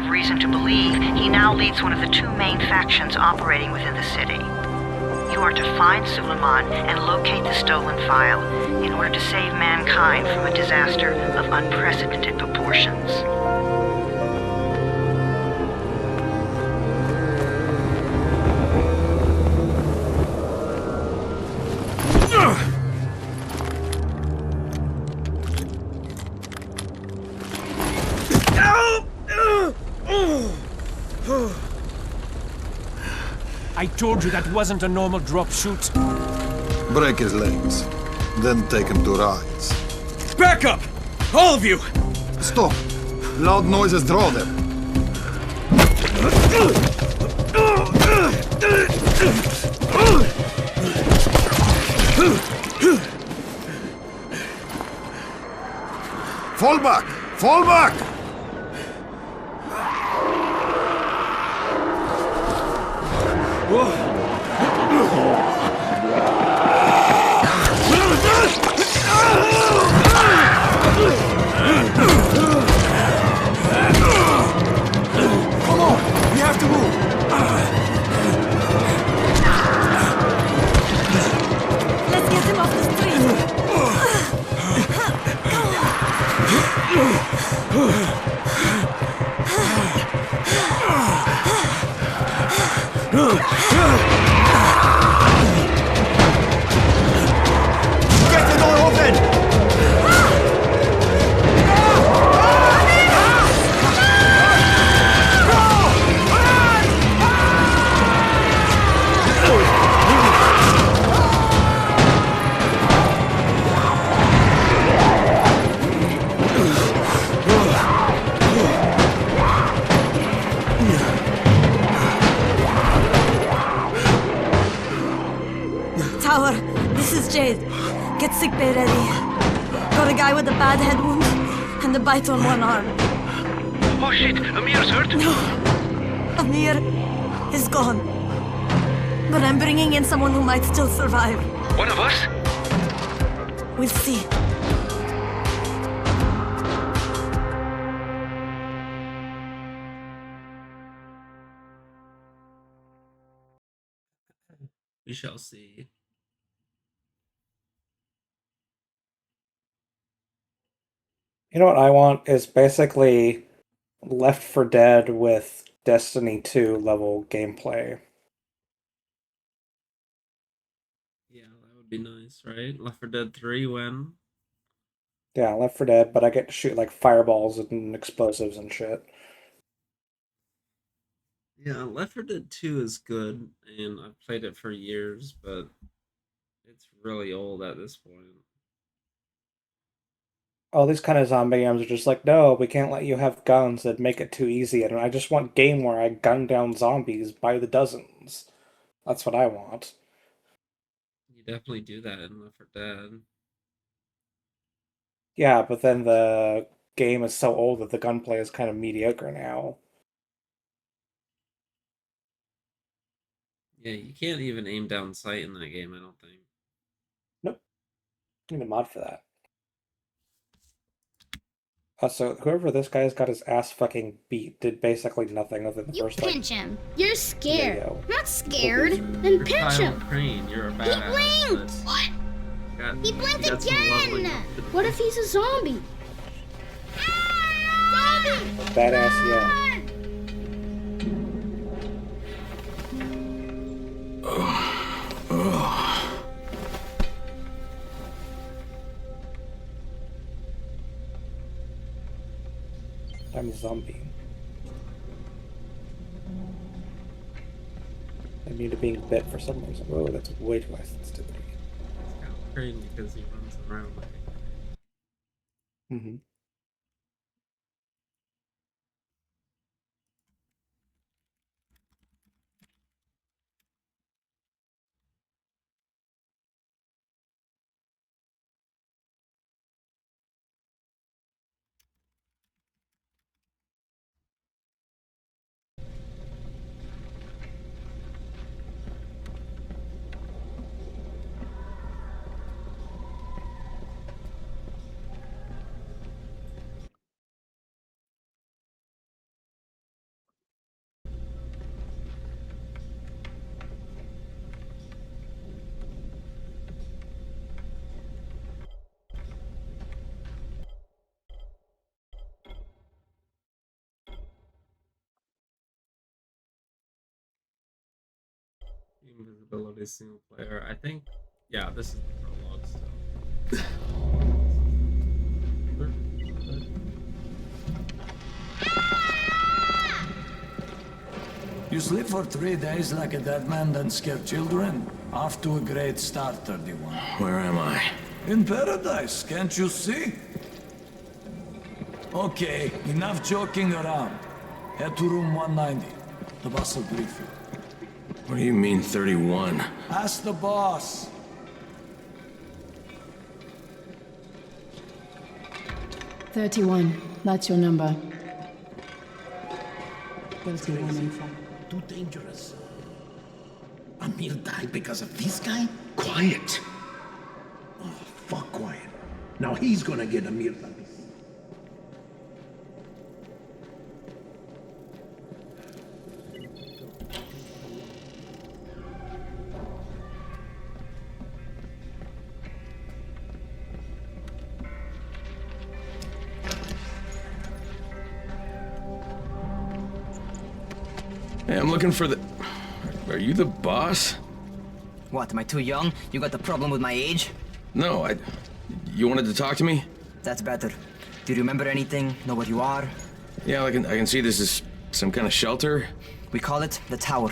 have reason to believe he now leads one of the two main factions operating within the city. You are to find Suleiman and locate the stolen file in order to save mankind from a disaster of unprecedented proportions. I told you that wasn't a normal drop shoot. Break his legs, then take him to rides. Back up! All of you! Stop! Loud noises draw them. Fall back! Fall back! Come on! We have to move! Let's get him off the street! Get the door open! Tower, this is Jade. Get sickbay ready. Got a guy with a bad head wound and a bite on one arm. Oh shit, Amir's hurt? No, Amir is gone. But I'm bringing in someone who might still survive. One of us? We'll see. We shall see. You know what I want is basically Left 4 Dead with Destiny 2 level gameplay. Yeah, that would be nice, right? Left 4 Dead 3 when? Yeah, Left 4 Dead, but I get to shoot like fireballs and explosives and shit. Yeah, Left 4 Dead 2 is good, and I've played it for years, but it's really old at this point. All these kind of zombie games are just like, no, we can't let you have guns that make it too easy. And I just want a game where I gun down zombies by the dozens. That's what I want. You definitely do that in Left 4 Dead. Yeah, but then the game is so old that the gunplay is kind of mediocre now. Yeah, you can't even aim down sight in that game, I don't think. Nope. Need a mod for that. So whoever this guy's got his ass fucking beat did basically nothing other than the You first pinch him. You're scared. video. Not scared. Then You're pinch Kyle him. Crane, you're a He badass. blinked. What? He blinked again. What if he's a zombie? Zombie! Badass, yeah. I'm a zombie. I'm new to being bit for some reason. Whoa, that's way too high sensitivity. It's Kyle Crane because he runs around like a crane. Mm-hmm. Invisibility single player. I think, yeah, this is the prologue still. You sleep for 3 days like a dead man, then scare children? Off to a great start, 31. Where am I? In paradise, can't you see? Okay, enough joking around. Head to room 190. The boss will brief you. What do you mean 31? Ask the boss. That's your number. 31, in fact. Too dangerous. Amir died because of this guy? Quiet. Oh, fuck quiet. Now he's gonna get Amir Tabis. Hey, I'm looking for the... Are you the boss? What, am I too young? You got the problem with my age? No, You wanted to talk to me? That's better. Do you remember anything? Know what you are? Yeah, I can see this is some kind of shelter. We call it the Tower.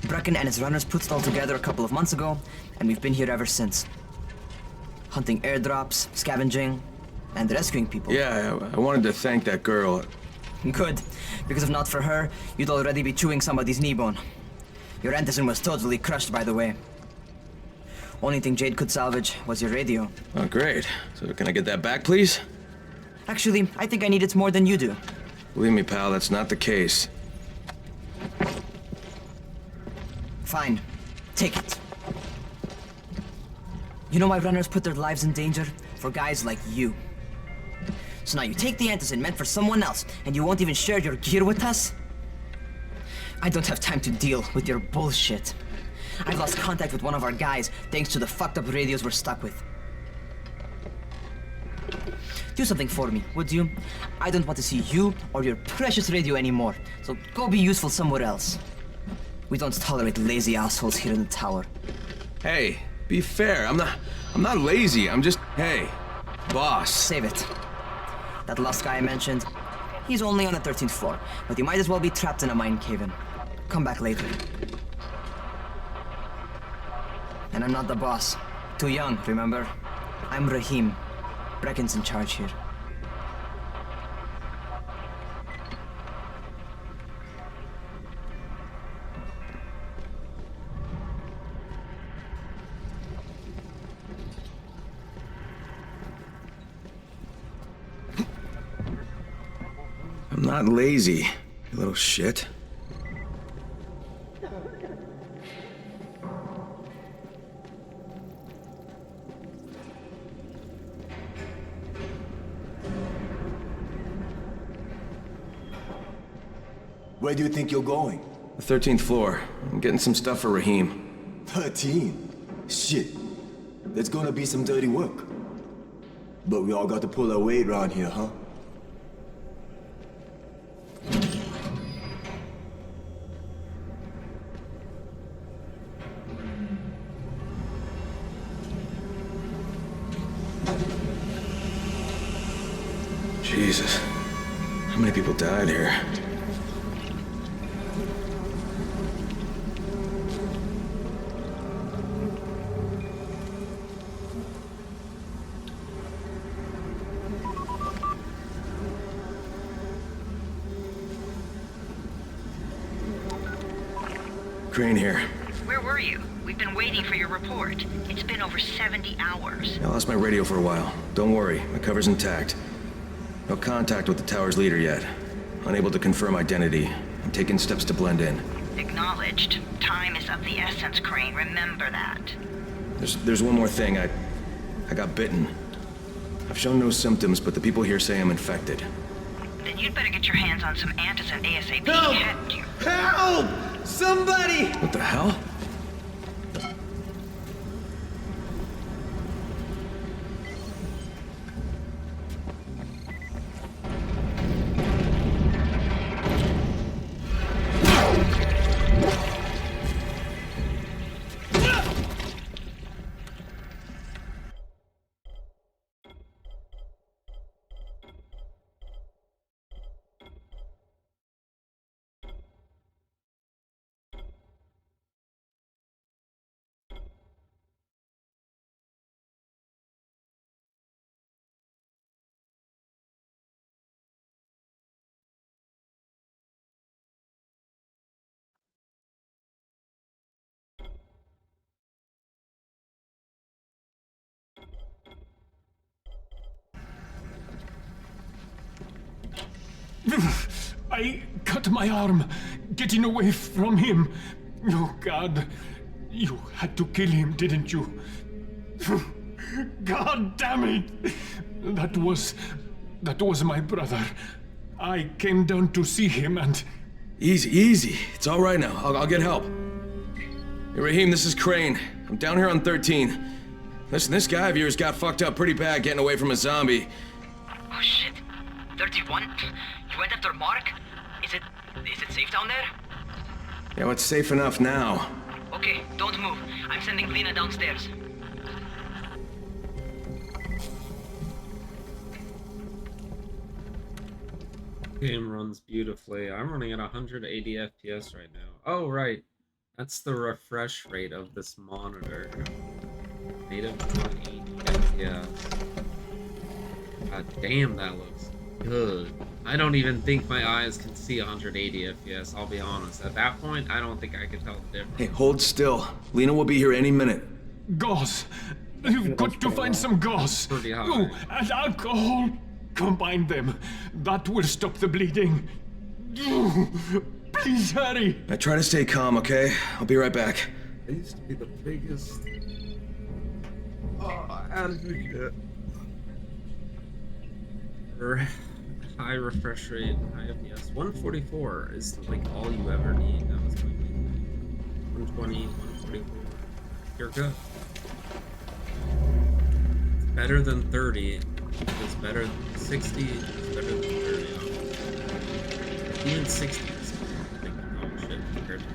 Brecken and his runners put it all together a couple of months ago, and we've been here ever since. Hunting airdrops, scavenging, and rescuing people. Yeah, I wanted to thank that girl. Good, because if not for her, you'd already be chewing somebody's knee bone. Your Anderson was totally crushed, by the way. Only thing Jade could salvage was your radio. Oh, great. So can I get that back, please? Actually, I think I need it more than you do. Believe me, pal, that's not the case. Fine. Take it. You know why runners put their lives in danger? For guys like you. So now you take the Anderson meant for someone else, and you won't even share your gear with us? I don't have time to deal with your bullshit. I've lost contact with one of our guys thanks to the fucked up radios we're stuck with. Do something for me, would you? I don't want to see you or your precious radio anymore, so go be useful somewhere else. We don't tolerate lazy assholes here in the tower. Hey, be fair. I'm not lazy. I'm just, hey, boss. Save it. That last guy I mentioned, he's only on the 13th floor, but he might as well be trapped in a mine cave-in. Come back later. And I'm not the boss. Too young, remember? I'm Rahim. Brecken's in charge here. I'm not lazy, you little shit. Where do you think you're going? The 13th floor. I'm getting some stuff for Rahim. 13? Shit. There's gonna be some dirty work. But we all got to pull our weight around here, huh? Jesus. How many people died here? Crane here. Where were you? We've been waiting for your report. It's been over 70 hours. I lost my radio for a while. Don't worry, my cover's intact. No contact with the tower's leader yet. Unable to confirm identity. I'm taking steps to blend in. Acknowledged. Time is of the essence, Crane. Remember that. There's one more thing. I got bitten. I've shown no symptoms, but the people here say I'm infected. Then you'd better get your hands on some Antizin ASAP. Help! Help! Somebody! What the hell? I cut my arm getting away from him. Oh, God. You had to kill him, didn't you? God damn it! That was my brother. I came down to see him and... Easy. It's all right now. I'll get help. Hey, Rahim, this is Crane. I'm down here on 13. Listen, this guy of yours got fucked up pretty bad getting away from a zombie. Oh shit. 31? You went after Mark? Is it safe down there? Yeah, well, it's safe enough now. Okay, don't move. I'm sending Lena downstairs. Game runs beautifully. I'm running at 180 FPS right now. Oh, right. That's the refresh rate of this monitor. Native 180 FPS. God damn, that looks good. I don't even think my eyes can see 180 FPS, I'll be honest. At that point, I don't think I can tell the difference. Hey, hold still. Lena will be here any minute. Gauze. You've got to find some gauze. Pretty high. Oh, and alcohol. Combine them. That will stop the bleeding. Please hurry. Now try to stay calm, okay? I'll be right back. I used to be the biggest advocate for high refresh rate, high FPS. 144 is like all you ever need. That was my main thing. 120, 144. You're good. It's better than 30. It's better than 60. It's better than 30. Even 60 is like dog shit compared to.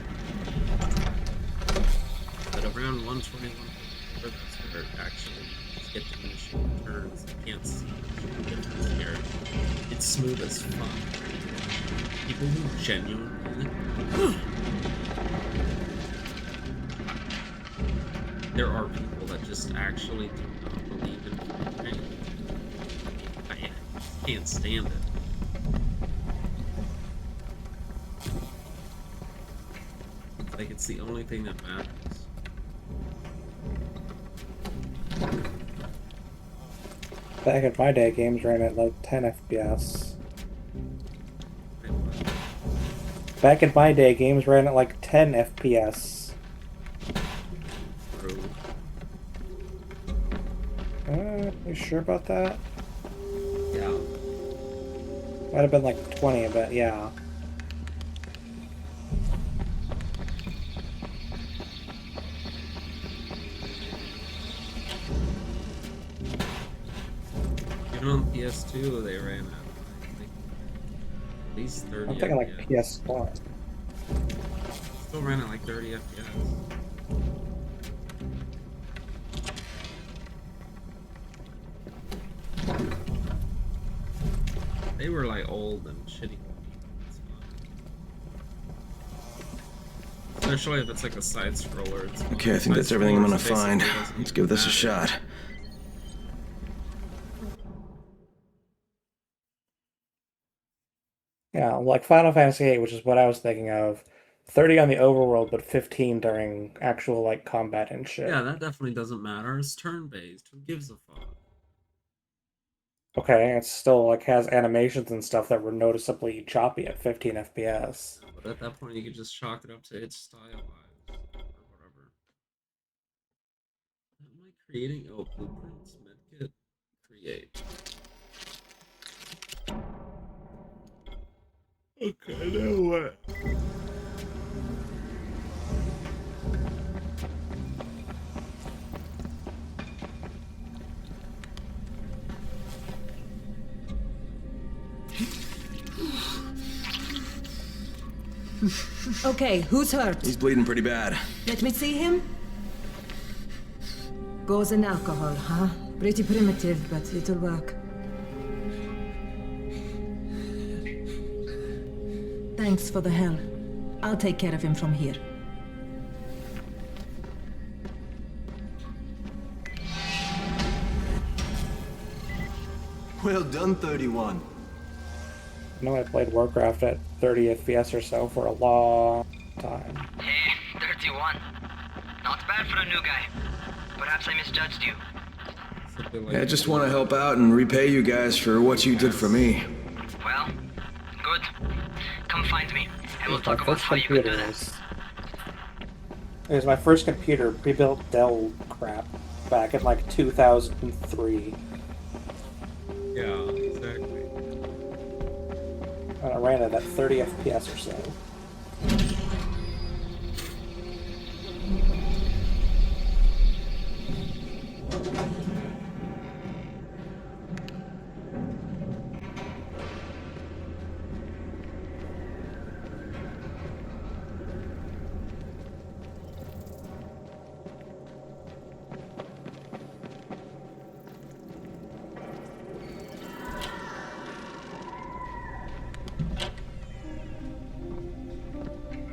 But around 120, 144, that's where it actually get diminishing returns. You can't see much difference here. It's smooth as fuck. People who genuinely there are people that just actually do not believe in pain. I can't stand it. Like, it's the only thing that matters. Back in my day, games ran at like 10 FPS. Back in my day, games ran at like 10 FPS. You sure about that? Yeah. Might have been like 20, but yeah. Even on PS2, they ran at least 30 I'm thinking like FPS. PS1. Still ran at like 30 FPS. They were like old and shitty. Especially if it's like a side scroller. Okay, I think that's everything I'm gonna find. Let's give this a shot. Yeah, like Final Fantasy VIII, which is what I was thinking of. 30 on the overworld, but 15 during actual like combat and shit. Yeah, that definitely doesn't matter. It's turn-based. Who gives a fuck? Okay, it still like has animations and stuff that were noticeably choppy at 15 FPS. But at that point, you could just chalk it up to its stylized or whatever. Am I creating? Oh, blueprints, medkit, create. Okay, now what? Okay, who's hurt? He's bleeding pretty bad. Let me see him. Gauze and alcohol, huh? Pretty primitive, but it'll work. Thanks for the help. I'll take care of him from here. Well done, 31. I know I played Warcraft at 30 FPS or so for a long time. Hey, 31. Not bad for a new guy. Perhaps I misjudged you. Yeah, I just want to help out and repay you guys for what you did for me. Well, go Good. Come find me, and we'll It was my talk about first how you can do computer. this. It was my first computer, pre-built Dell crap, back in like 2003. Yeah, exactly. And I ran it at 30 FPS or so.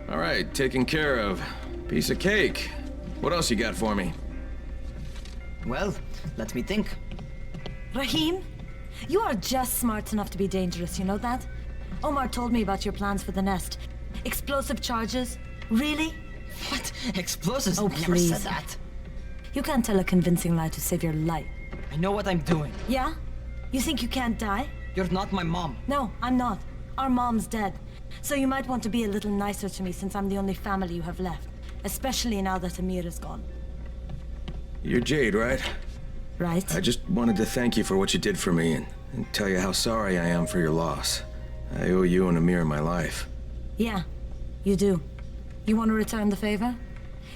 All right, taken care of. Piece of cake. What else you got for me? Well, let me think. Rahim, you are just smart enough to be dangerous, you know that? Omar told me about your plans for the nest. Explosive charges? Really? What? Explosives? Oh, I never said please. that. You can't tell a convincing lie to save your life. I know what I'm doing. Yeah? You think you can't die? You're not my mom. No, I'm not. Our mom's dead. So you might want to be a little nicer to me since I'm the only family you have left. Especially now that Amir is gone. You're Jade, right? Right? I just wanted to thank you for what you did for me and tell you how sorry I am for your loss. I owe you and Amir my life. Yeah, you do. You want to return the favor?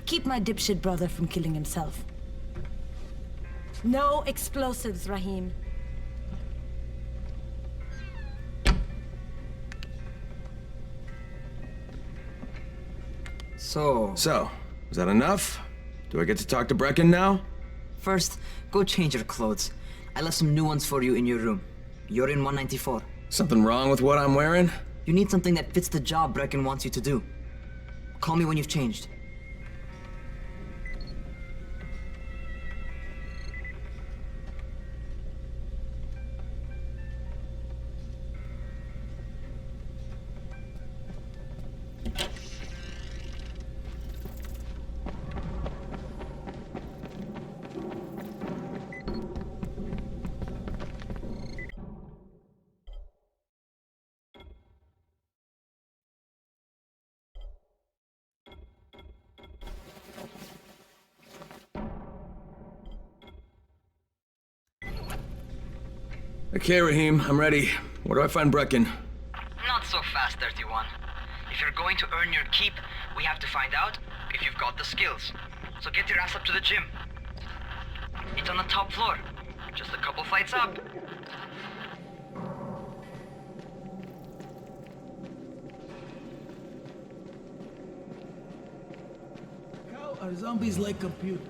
Keep my dipshit brother from killing himself. No explosives, Rahim. So, is that enough? Do I get to talk to Brecken now? First, go change your clothes. I left some new ones for you in your room. You're in 194. Something wrong with what I'm wearing? You need something that fits the job Brecken wants you to do. Call me when you've changed. Okay, Rahim, I'm ready. Where do I find Brecken? Not so fast, 31. If you're going to earn your keep, we have to find out if you've got the skills. So get your ass up to the gym. It's on the top floor. Just a couple flights up. How are zombies like computers?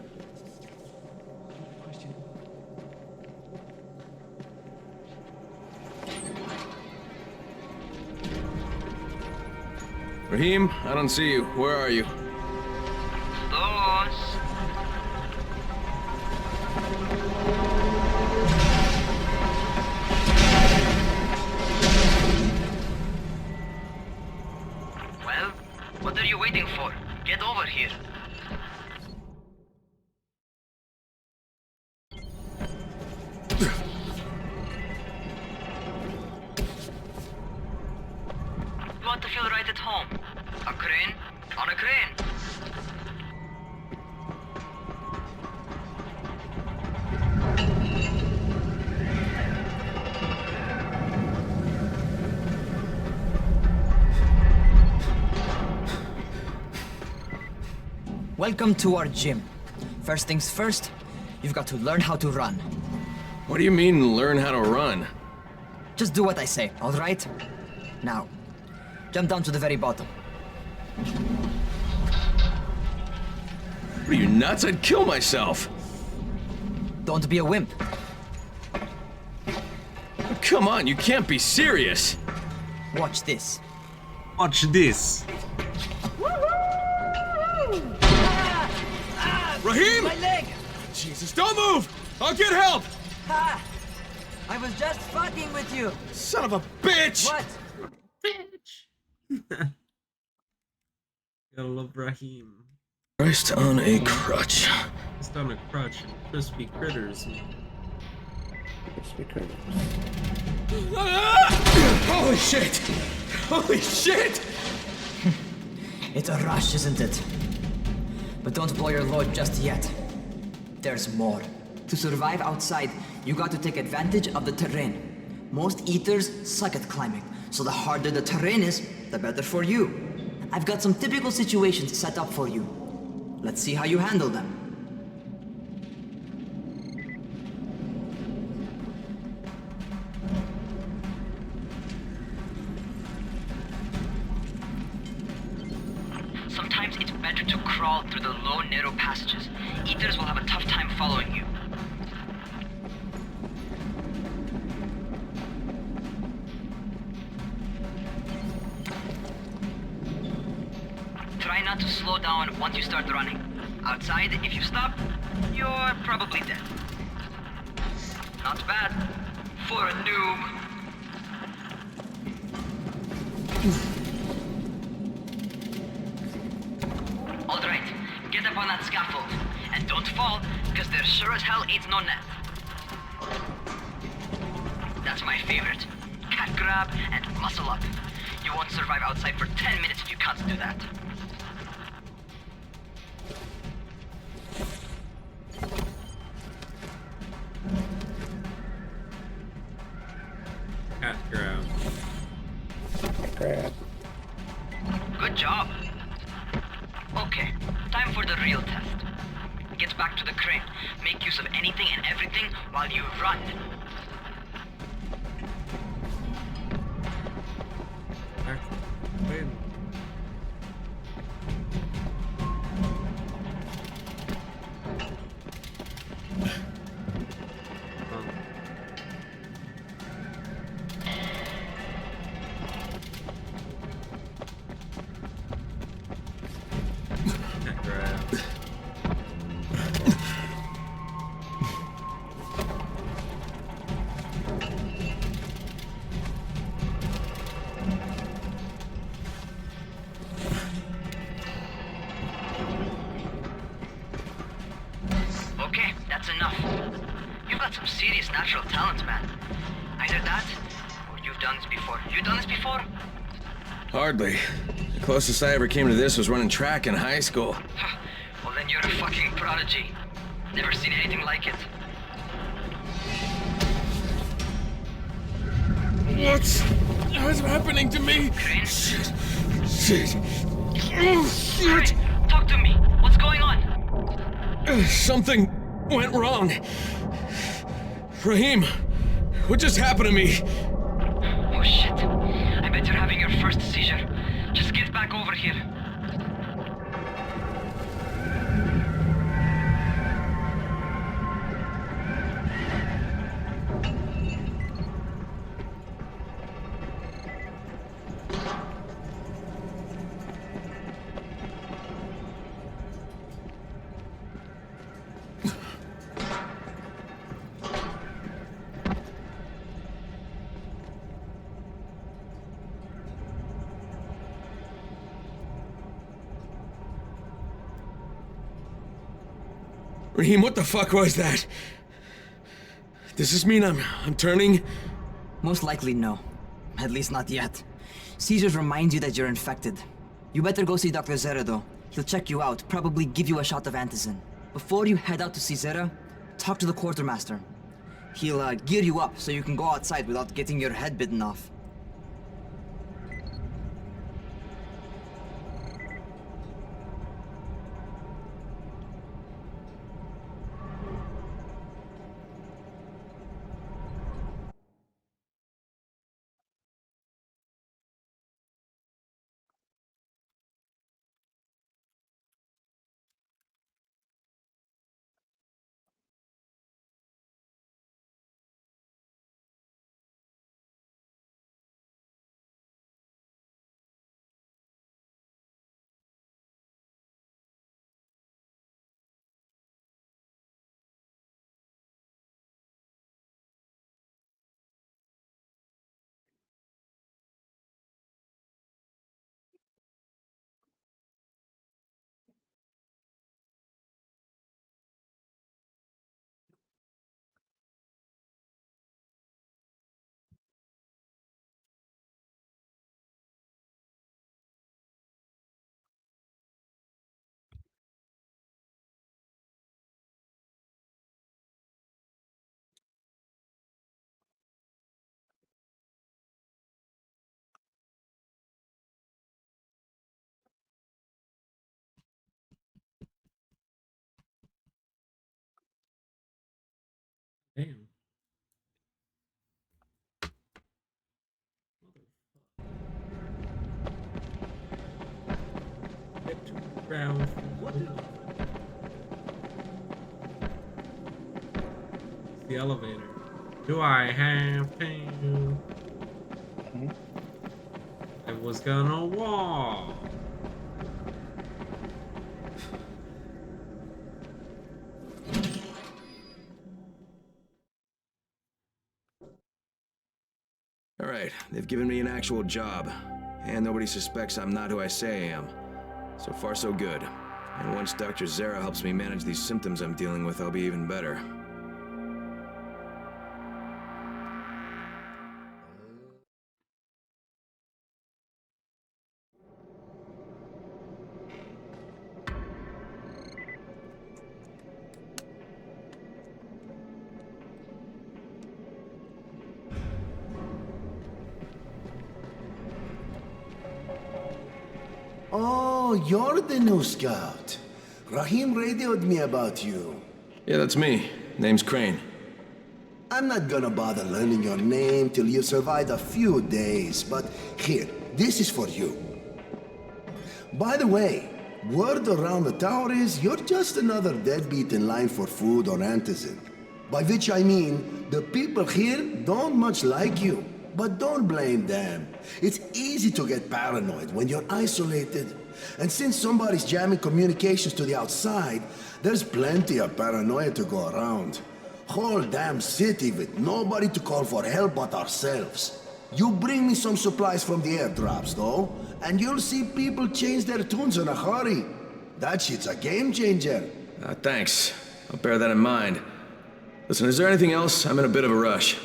Rahim, I don't see you. Where are you? Those. Well, what are you waiting for? Get over here. You want to feel right at home. A crane on a crane. Welcome to our gym. First things first, you've got to learn how to run. What do you mean, learn how to run? Just do what I say, all right? Now, jump down to the very bottom. What are you, nuts? I'd kill myself. Don't be a wimp. Come on, you can't be serious. Watch this. Watch this. Rahim! My leg! Jesus, don't move! I'll get help! Ha! I was just fucking with you. Son of a bitch! What? Bitch. Gotta love Rahim. Christ on a crutch. Just on a crutch and crispy critters. Crispy critters. Holy shit! Holy shit! It's a rush, isn't it? But don't blow your load just yet. There's more. To survive outside, you got to take advantage of the terrain. Most eaters suck at climbing, so the harder the terrain is, the better for you. I've got some typical situations set up for you. Let's see how you handle them. Sometimes it's better to crawl through the low, narrow passages. Eaters will have a tough time following you. Try not to slow down once you start running. Outside, if you stop, you're probably dead. Not bad for a noob. Alright, get up on that scaffold. And don't fall, because there sure as hell ain't no net. That's my favorite. Cat grab and muscle up. You won't survive outside for 10 minutes if you can't do that. Cat grab. Grab. Good job. Okay, time for the real test. Get back to the crane. Make use of anything and everything while you run. Okay, that's enough. You've got some serious natural talent, man. Either that, or you've done this before. You done this before? Hardly. The closest I ever came to this was running track in high school. Well, then you're a fucking prodigy. Never seen anything like it. What's happening to me? Crane? Shit. Oh, shit. Crane, talk to me. What's going on? Something went wrong. Rahim, what just happened to me? Oh shit. I bet you're having your first seizure. Just get back over here. Rahim, what the fuck was that? Does this mean I'm turning? Most likely no. At least not yet. Seizures remind you that you're infected. You better go see Dr. Zera though. He'll check you out, probably give you a shot of antizin. Before you head out to see Zera, talk to the quartermaster. He'll gear you up so you can go outside without getting your head bitten off. Brown. The elevator. Do I have to? I was gonna walk. All right, they've given me an actual job, and nobody suspects I'm not who I say I am. So far, so good. And once Dr. Zere helps me manage these symptoms I'm dealing with, I'll be even better. Oh, you're the new scout. Rahim radioed me about you. Yeah, that's me. Name's Crane. I'm not gonna bother learning your name till you survived a few days, but here, this is for you. By the way, word around the tower is you're just another deadbeat in line for food or antizin. By which I mean, the people here don't much like you. But don't blame them. It's easy to get paranoid when you're isolated. And since somebody's jamming communications to the outside, there's plenty of paranoia to go around. Whole damn city with nobody to call for help but ourselves. You bring me some supplies from the airdrops, though, and you'll see people change their tunes in a hurry. That shit's a game changer. Thanks. I'll bear that in mind. Listen, is there anything else? I'm in a bit of a rush.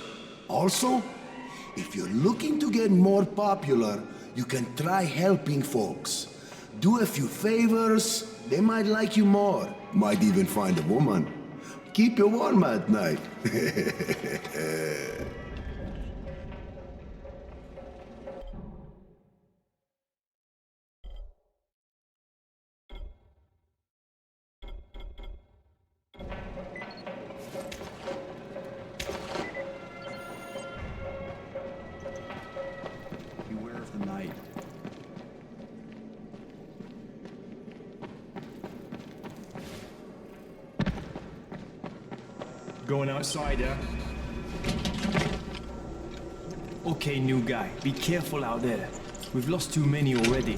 Also, if you're looking to get more popular, you can try helping folks. Do a few favors, they might like you more. Might even find a woman. Keep you warm at night. Beware of the night. Going outside, yeah? Okay, new guy. Be careful out there. We've lost too many already.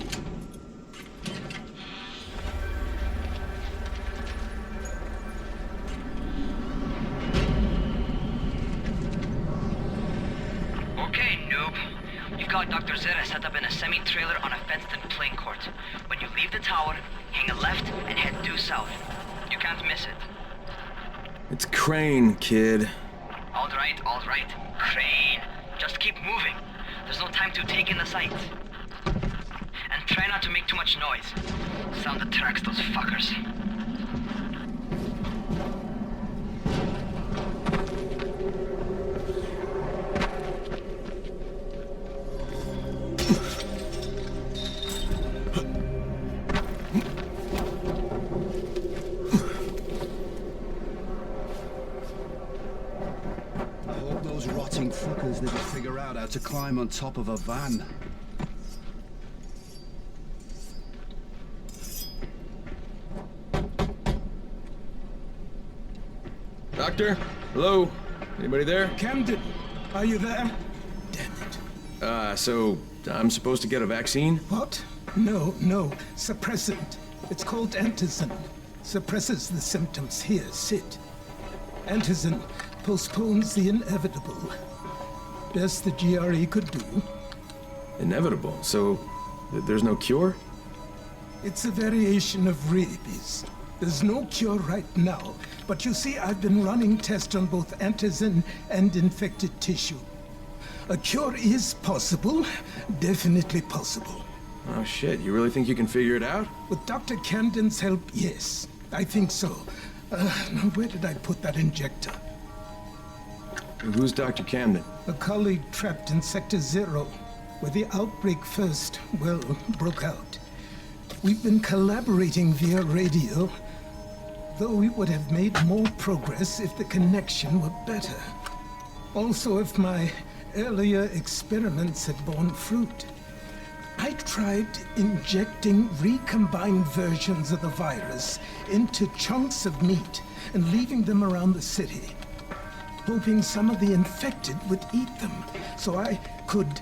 Okay, noob. You've got Dr. Zere set up in a semi-trailer on a fenced-in playing court. When you leave the tower, hang a left and head due south. You can't miss it. It's Crane, kid. All right, Crane. Just keep moving. There's no time to take in the sights. And try not to make too much noise. Sound attracts those fuckers. Fuckers never figure out how to climb on top of a van. Doctor? Hello? Anybody there? Camden, are you there? So I'm supposed to get a vaccine? What? No. Suppressant. It's called antizin. Suppresses the symptoms. Here, sit. Antizin postpones the inevitable. Best the GRE could do. Inevitable? So there's no cure? It's a variation of rabies. There's no cure right now, but you see, I've been running tests on both antizin and infected tissue. A cure is possible, definitely possible. Oh shit, you really think you can figure it out? With Dr. Camden's help, yes. I think so. Now where did I put that injector? Who's Dr. Camden? A colleague trapped in Sector 0, where the outbreak first, broke out. We've been collaborating via radio, though we would have made more progress if the connection were better. Also, if my earlier experiments had borne fruit. I tried injecting recombined versions of the virus into chunks of meat and leaving them around the city, hoping some of the infected would eat them so I could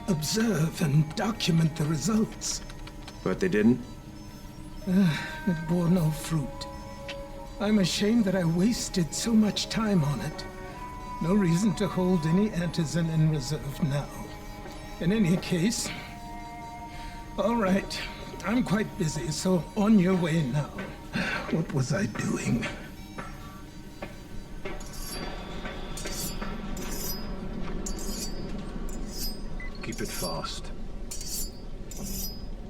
observe and document the results. But they didn't? It bore no fruit. I'm ashamed that I wasted so much time on it. No reason to hold any antizin in reserve now. In any case, all right, I'm quite busy, so on your way now. What was I doing? Keep it fast.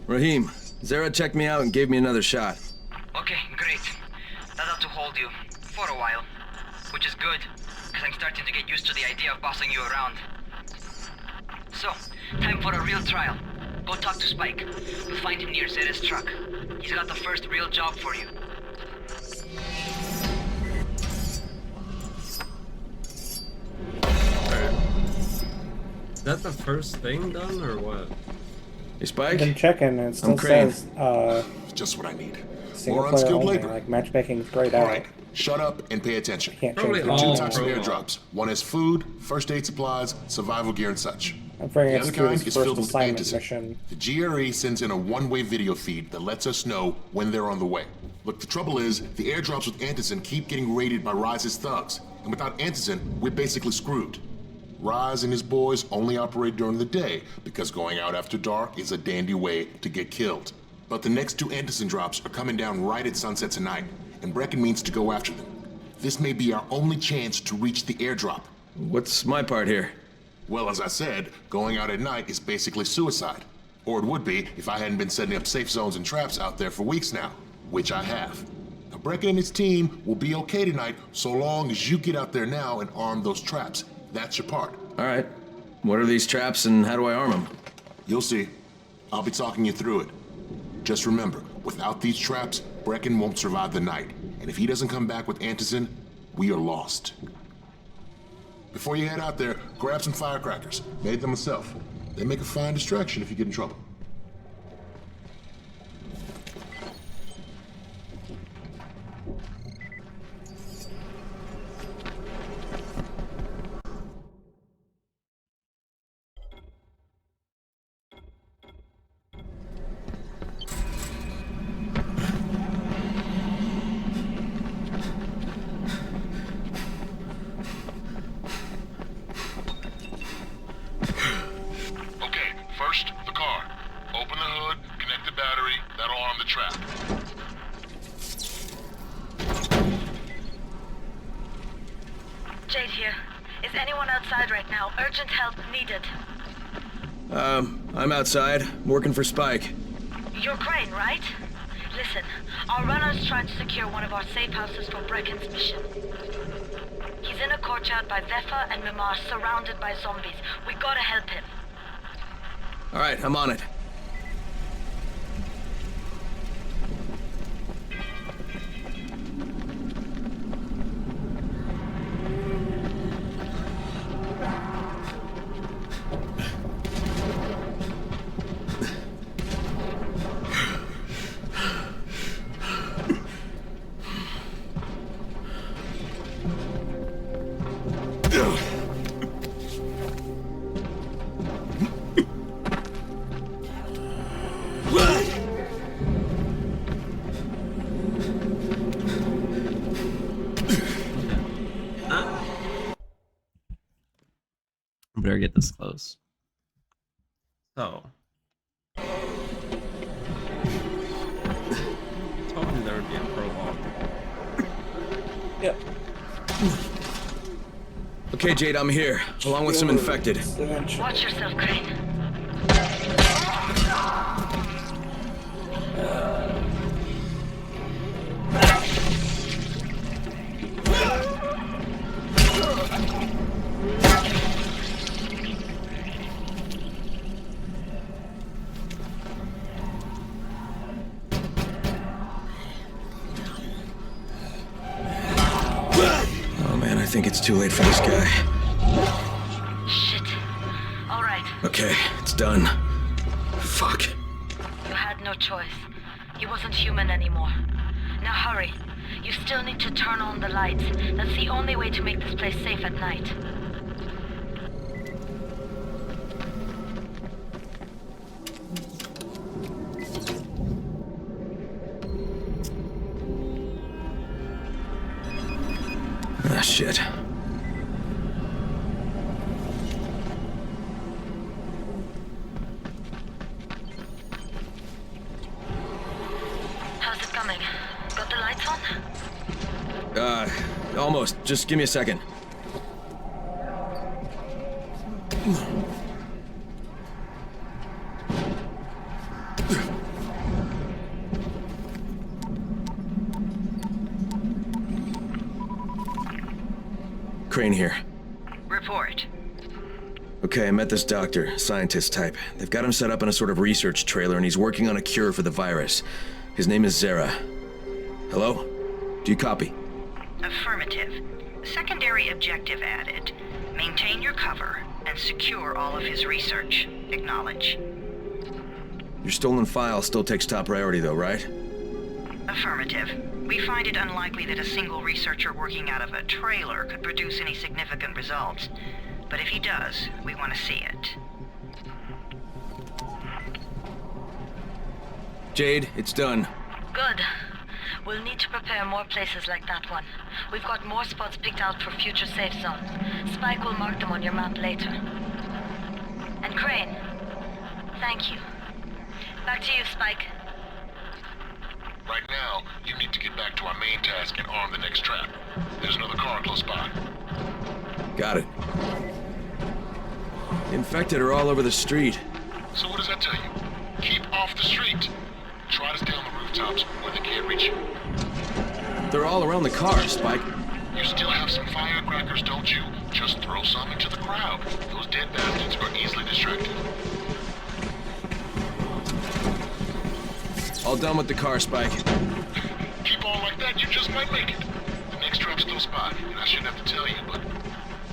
Rahim, Zara checked me out and gave me another shot. Okay, great. That ought to hold you. For a while. Which is good, because I'm starting to get used to the idea of bossing you around. So, time for a real trial. Go talk to Spike. You'll find him near Zera's truck. He's got the first real job for you. Is that the first thing done, or what? Hey, Spike? I've been checking, and it still says, just what I need. single More player unskilled only. labor. Like, matchmaking is grayed out. All right, shut up and pay attention. Can't There change are the two types of airdrops. One is food, first aid supplies, survival gear, and such. I'm very The other interested in kind this is first filled with assignment antizin. mission. The GRE sends in a one-way video feed that lets us know when they're on the way. Look, the trouble is, the airdrops with antizin keep getting raided by Rise's thugs, and without antizin, we're basically screwed. Rise and his boys only operate during the day because going out after dark is a dandy way to get killed. But the next two antizin drops are coming down right at sunset tonight, and Brecken means to go after them. This may be our only chance to reach the airdrop. What's my part here? Well, as I said, going out at night is basically suicide. Or it would be if I hadn't been setting up safe zones and traps out there for weeks now, which I have. Now, Brecken and his team will be okay tonight so long as you get out there now and arm those traps. That's your part. All right. What are these traps and how do I arm them? You'll see. I'll be talking you through it. Just remember, without these traps, Brecken won't survive the night. And if he doesn't come back with antizin, we are lost. Before you head out there, grab some firecrackers. Made them myself. They make a fine distraction if you get in trouble. First, the car. Open the hood, connect the battery, that'll arm the trap. Jade here. Is anyone outside right now? Urgent help needed. I'm outside, working for Spike. You're Crane, right? Listen, our runner's trying to secure one of our safe houses for Brecken's mission. He's in a courtyard by Vefa and Mimar, surrounded by zombies. We gotta help him. All right, I'm on it. Better get this close. So, told me there would be a prologue. Yep. Okay, Jade, I'm here, along with some infected. Watch yourself, Crane. I think it's too late for this guy. Shit. All right. Okay, it's done. Fuck. You had no choice. He wasn't human anymore. Now hurry. You still need to turn on the lights. That's the only way to make this place safe at night. Ah, shit. How's it coming? Got the lights on? Almost. Just give me a second. Crane here. Report. Okay, I met this doctor, scientist type. They've got him set up in a sort of research trailer, and he's working on a cure for the virus. His name is Zere. Hello? Do you copy? Affirmative. Secondary objective added. Maintain your cover and secure all of his research. Acknowledge. Your stolen file still takes top priority, though, right? Affirmative. We find it unlikely that a single researcher working out of a trailer could produce any significant results. But if he does, we want to see it. Jade, it's done. Good. We'll need to prepare more places like that one. We've got more spots picked out for future safe zones. Spike will mark them on your map later. And Crane, thank you. Back to you, Spike. Right now, you need to get back to our main task and arm the next trap. There's another car close by. Got it. The infected are all over the street. So what does that tell you? Keep off the street. Try to stay on the rooftops where they can't reach you. They're all around the car, Spike. You still have some firecrackers, don't you? Just throw some into the crowd. Those dead bastards are easily distracted. All done with the car, Spike. Keep on like that, you just might make it. The next trap's close by, and I shouldn't have to tell you, but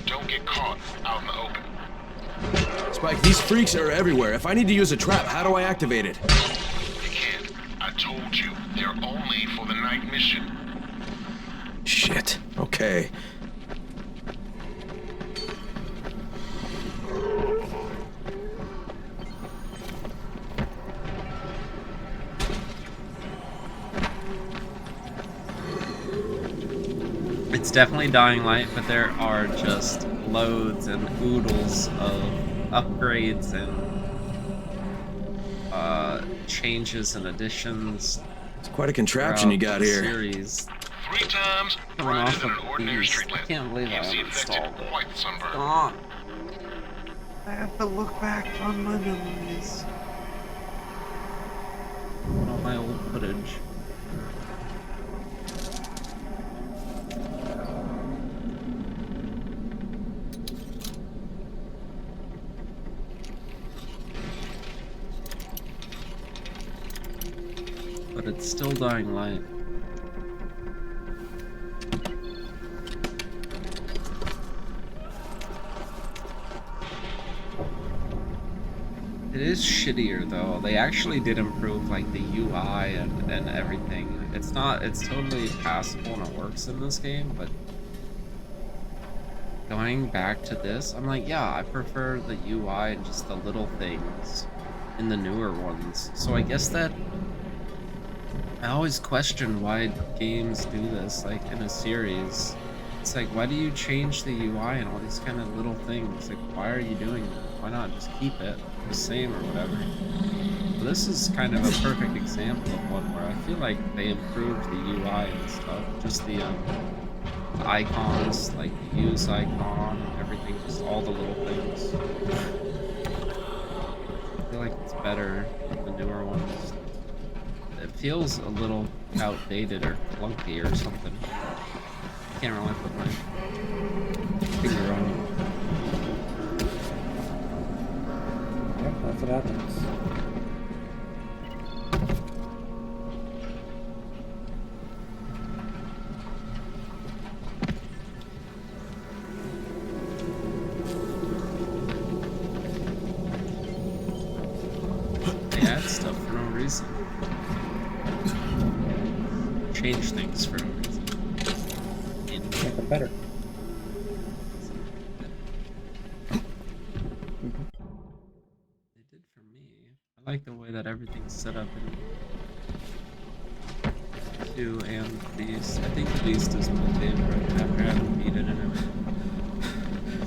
don't get caught out in the open. Spike, these freaks are everywhere. If I need to use a trap, how do I activate it? You can't. I told you, they're only for the night mission. Shit. Okay. It's definitely Dying Light, but there are just loads and oodles of upgrades and changes and additions. It's quite a contraption you got here. Series. 3 times brighter than an ordinary street lamp. I can't believe I Gives the infected uninstalled it. quite the sunburn. Gone. I have to look back on my memories. All my old footage. But it's still Dying Light. It is shittier though. They actually did improve like the UI and everything. It's totally passable and it works in this game, but going back to this, I'm like, yeah, I prefer the UI and just the little things in the newer ones. So I guess that I always question why games do this, like in a series. It's like, why do you change the UI and all these kind of little things? Like, why are you doing that? Why not just keep it the same or whatever? But this is kind of a perfect example of one where I feel like they improved the UI and stuff. Just the icons, like the use icon and everything, just all the little things. I feel like it's better than the newer ones. It feels a little outdated or clunky or something. I can't really put my finger on it. Yep, that's what happens. poison. Change things for no reason. Make them better. They did for me. I like the way that everything's set up in 2 and Beast. I think Beast is my favorite after having beat it and everything.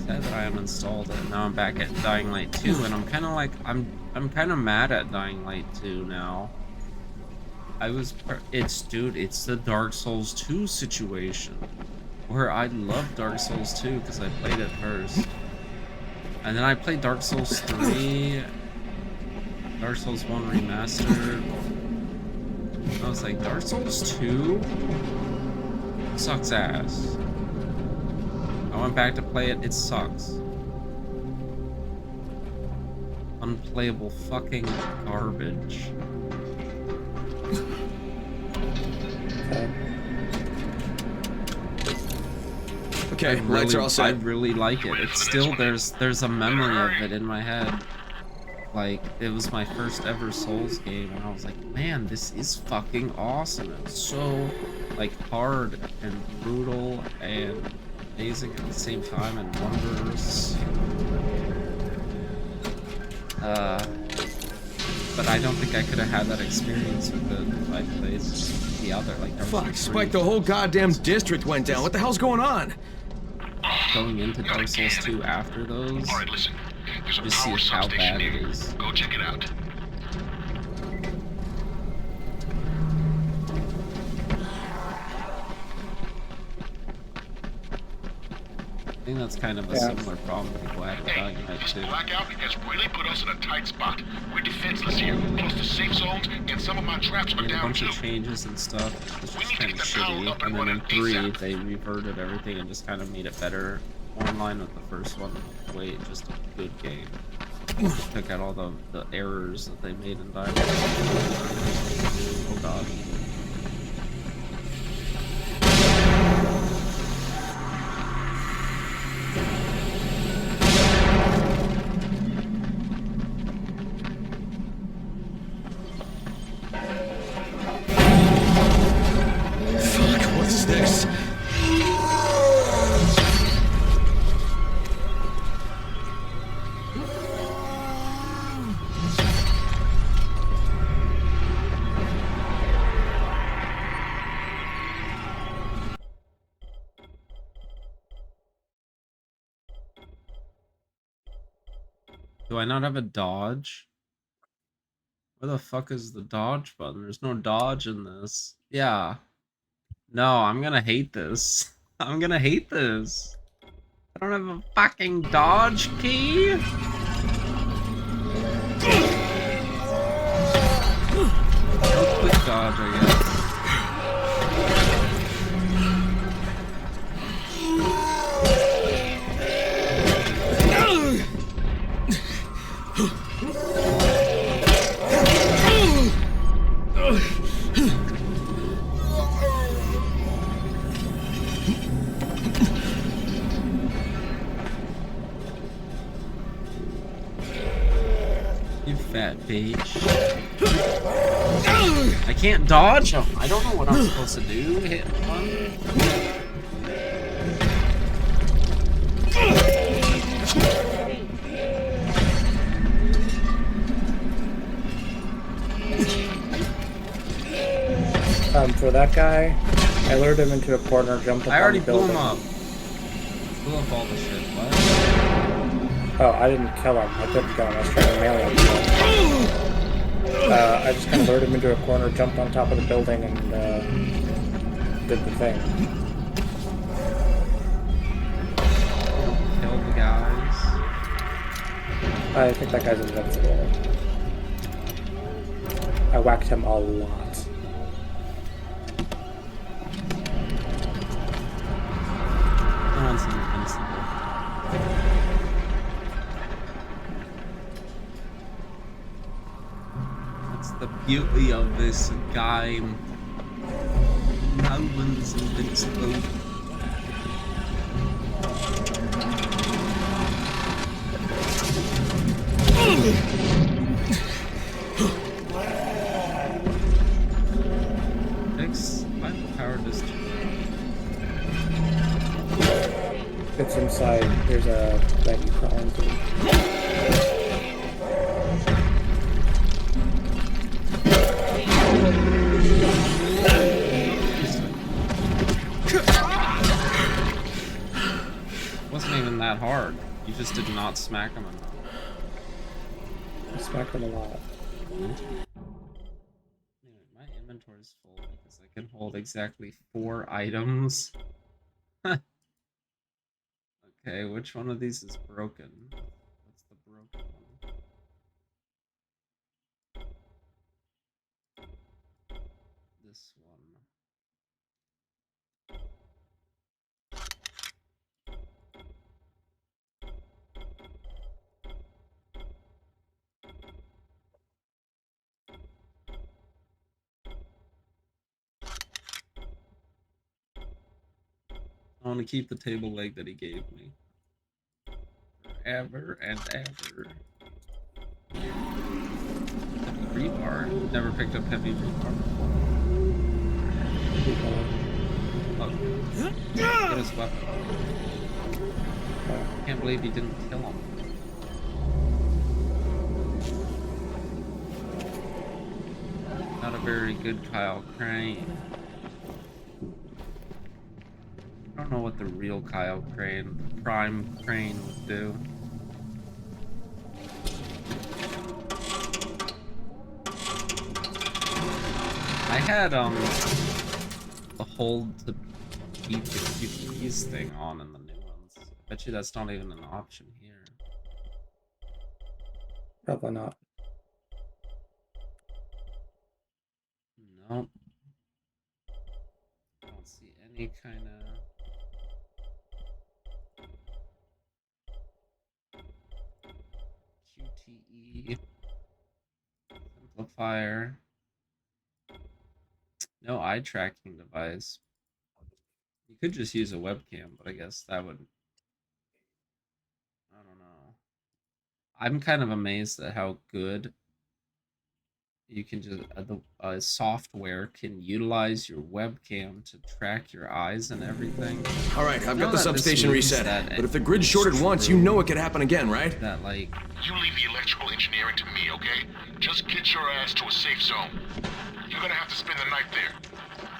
Sad that I uninstalled it. Now I'm back at Dying Light 2, and I'm kind of like I'm kind of mad at Dying Light 2 now. It's the Dark Souls 2 situation, where I love Dark Souls 2 because I played it first, and then I played Dark Souls 3, Dark Souls 1 Remastered. I was like, Dark Souls 2 sucks ass. I went back to play it, it sucks. Unplayable fucking garbage. Okay, lights are all set. I really like it. It's still, there's a memory of it in my head. Like, it was my first ever Souls game, and I was like, man, this is fucking awesome. It's so, like, hard and brutal and amazing at the same time and wondrous. But I don't think I could have had that experience with it if I played the other, like, fuck, Spike, the whole goddamn district went down. What the hell's going on? Going into Dark Souls 2 after those, Alright, listen. There's a just see power how substation bad it here. is. Go check it out. I think that's kind of a similar problem people had with Dying Light This 2. blackout has really put us in a tight spot. We're defenseless here. Plus the safe zones and some of my traps are Made a down bunch too. of changes and stuff. It's We just need to kind of get the power shitty. up and And then in running 3, ASAP. they reverted everything and just kind of made it better. More in line with the first one. Way just a good game. Took out all the errors that they made in Dying Light. Oh god. Fuck, what's this? Do I not have a dodge? Where the fuck is the dodge button? There's no dodge in this. Yeah. No, I'm gonna hate this. I'm gonna hate this. I don't have a fucking dodge key? No quick dodge, I guess. You fat bitch. I can't dodge him. I don't know what I'm supposed to do. Hit one. For that guy, I lured him into a corner, jumped up I already on the blew building. him up. Blew up all the shit. What? Oh, I didn't kill him. I couldn't kill him. I was trying to melee him. I just kind of lured him into a corner, jumped on top of the building, and did the thing. Kill the guys. I think that guy's invincible. I whacked him a lot. No one's invincible. That's the beauty of this game. No one's invincible. It's inside. There's a thing you crawling through. It wasn't even that hard. You just did not smack him enough. I smacked him a lot. My inventory's full because I can hold exactly 4 items. Okay, which one of these is broken? What's the broken one? This one. I want to keep the table leg that he gave me. Forever and ever. Heavy rebar. Never picked up heavy rebar before. Oh. Get his weapon. I can't believe he didn't kill him. Not a very good Kyle Crane. I don't know what the real Kyle Crane, Prime Crane would do. I had the hold to keep the QTEs thing on in the new ones. I bet you that's not even an option here. Probably not. Nope. I don't see any kind of QTE simplifier. No eye tracking device. You could just use a webcam, but I guess that would... I don't know. I'm kind of amazed at how good you can just... the software can utilize your webcam to track your eyes and everything. Alright, I've got the substation reset. But if the grid shorted once, you know it could happen again, right? That, like... You leave the electrical engineering to me, okay? Just get your ass to a safe zone. You're gonna have to spend the night there.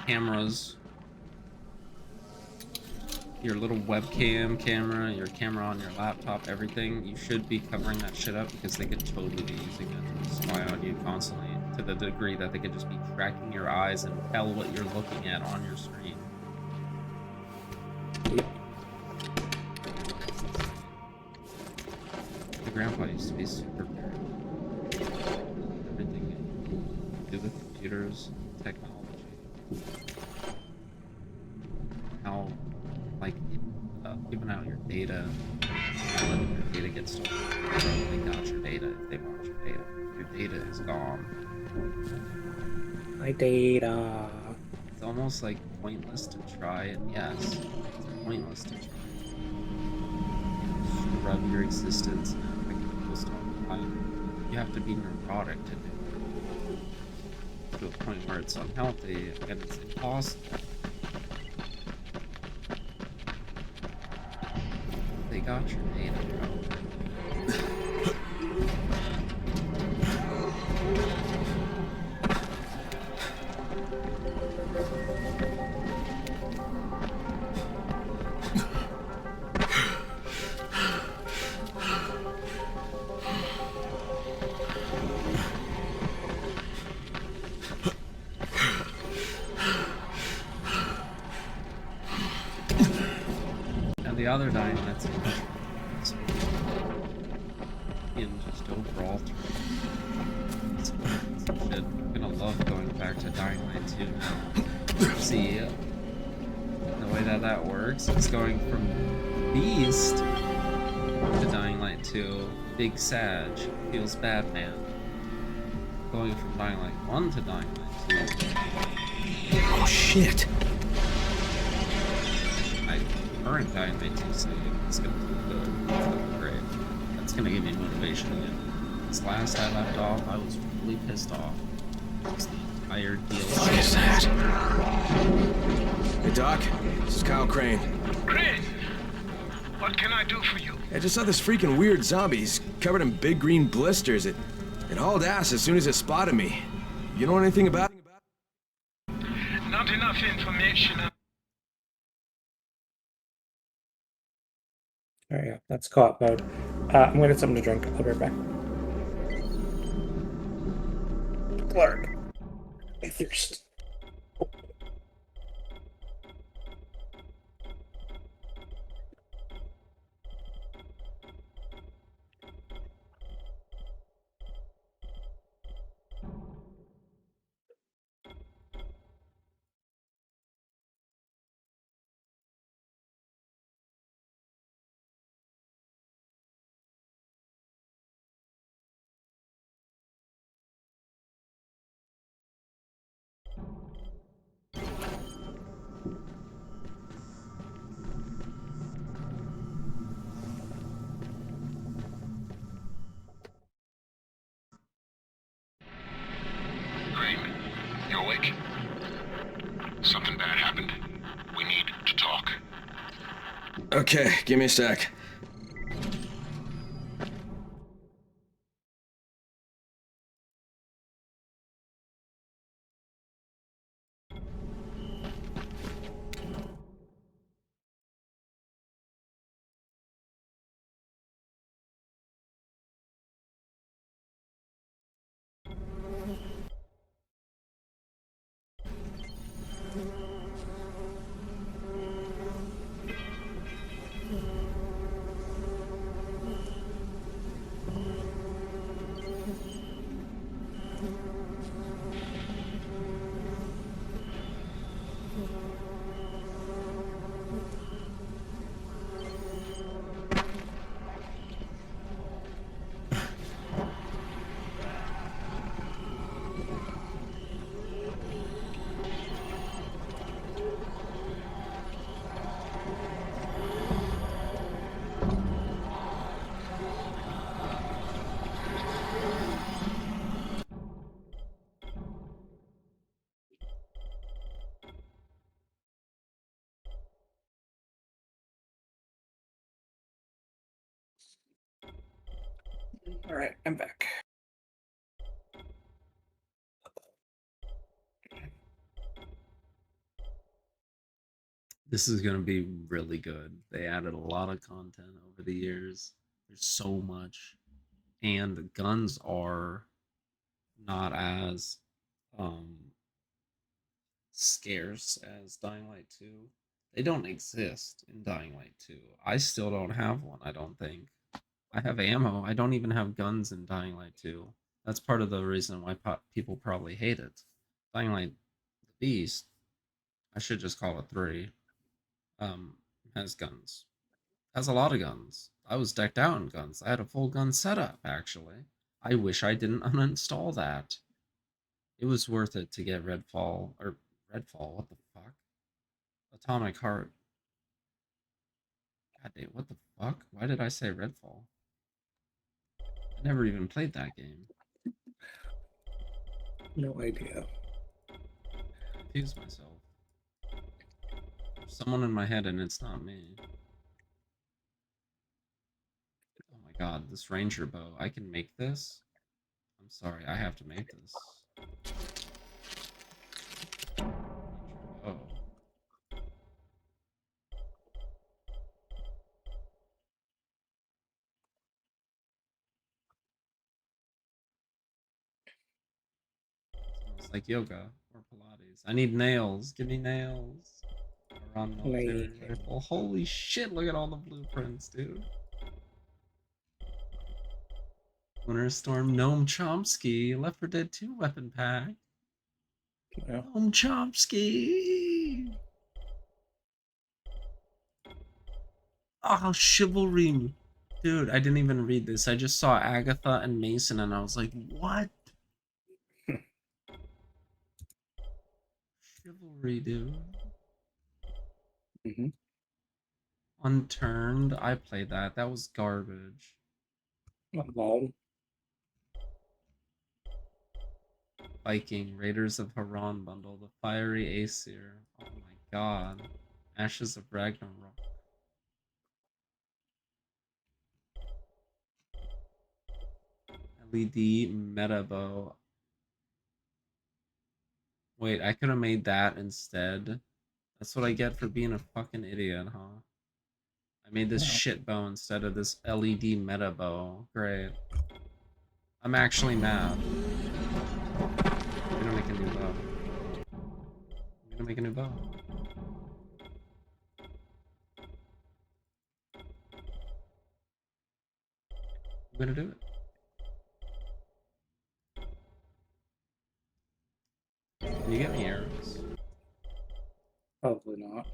Cameras. Your little webcam camera, your camera on your laptop, everything. You should be covering that shit up because they could totally be using it to spy on you constantly to the degree that they could just be tracking your eyes and tell what you're looking at on your screen. The grandpa used to be super weird. Everything to do with computers, technology. How, like, giving out your data, not letting your data get stolen. They got your data if they want your data. Your data is gone. My data. It's almost like pointless to try, and yes, it's pointless to try. Scrub your existence and make people stop. You have to be neurotic to do it. To a point where it's unhealthy and it's impossible. They got your data, bro. The other Dying Light's in just overall shit. I'm gonna love going back to Dying Light 2 now. See, the way that works, it's going from Beast to Dying Light 2, Big Sag, feels bad man. Going from Dying Light 1 to Dying Light 2. Oh shit! Current Dying Light 2 save is gonna feel good. It's gonna be great. That's gonna give me motivation again. This last I left off, I was really pissed off. It's the entire DLC. What is that? Hey Doc, this is Kyle Crane. Crane! What can I do for you? I just saw this freaking weird zombie. He's covered in big green blisters. It hauled ass as soon as it spotted me. You know anything about it? Not enough information. There you go. That's co-op mode. I'm gonna get something to drink. I'll be right back. Clark. I thirst. Crane, you awake? Something bad happened. We need to talk. Okay, give me a sec. All right, I'm back. This is gonna be really good. They added a lot of content over the years. There's so much, and the guns are not as scarce as Dying Light 2. They don't exist in Dying Light 2. I still don't have one, I don't think. I have ammo. I don't even have guns in Dying Light 2. That's part of the reason why people probably hate it. Dying Light the Beast, I should just call it 3, has guns. Has a lot of guns. I was decked out in guns. I had a full gun setup, actually. I wish I didn't uninstall that. It was worth it to get Redfall, what the fuck? Atomic Heart. God damn, what the fuck? Why did I say Redfall? I never even played that game. No idea. Confused myself. There's someone in my head and it's not me. Oh my god, this ranger bow. I can make this? I'm sorry, I have to make this. Oh. It's like yoga or Pilates. I need nails. Give me nails. Around military rifle. Holy shit, look at all the blueprints, dude. Winter Storm, Noam Chomsky, Left 4 Dead 2 weapon pack. Yeah. Noam Chomsky. Oh, Chivalry. Dude, I didn't even read this. I just saw Agatha and Mason and I was like, what? Chivalry, dude. Mm-hmm. Unturned. I played that. That was garbage. Lol. Viking, Raiders of Haran bundle, the Fiery Aesir. Oh my god. Ashes of Ragnarok. LED meta bow. Wait, I could have made that instead. That's what I get for being a fucking idiot, huh? I made this shit bow instead of this LED meta bow. Great. I'm actually mad. I'm gonna make a new bow. I'm gonna make a new bow. I'm gonna do it. Can you get me arrows? Probably not.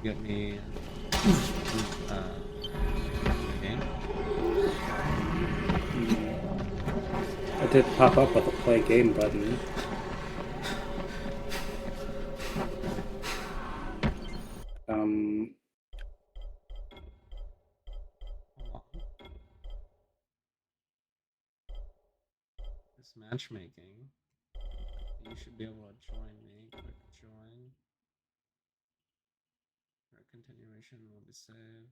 Get me game. It did pop up with a play game button. This matchmaking. You should be able to join me. Click join. Our continuation will be saved.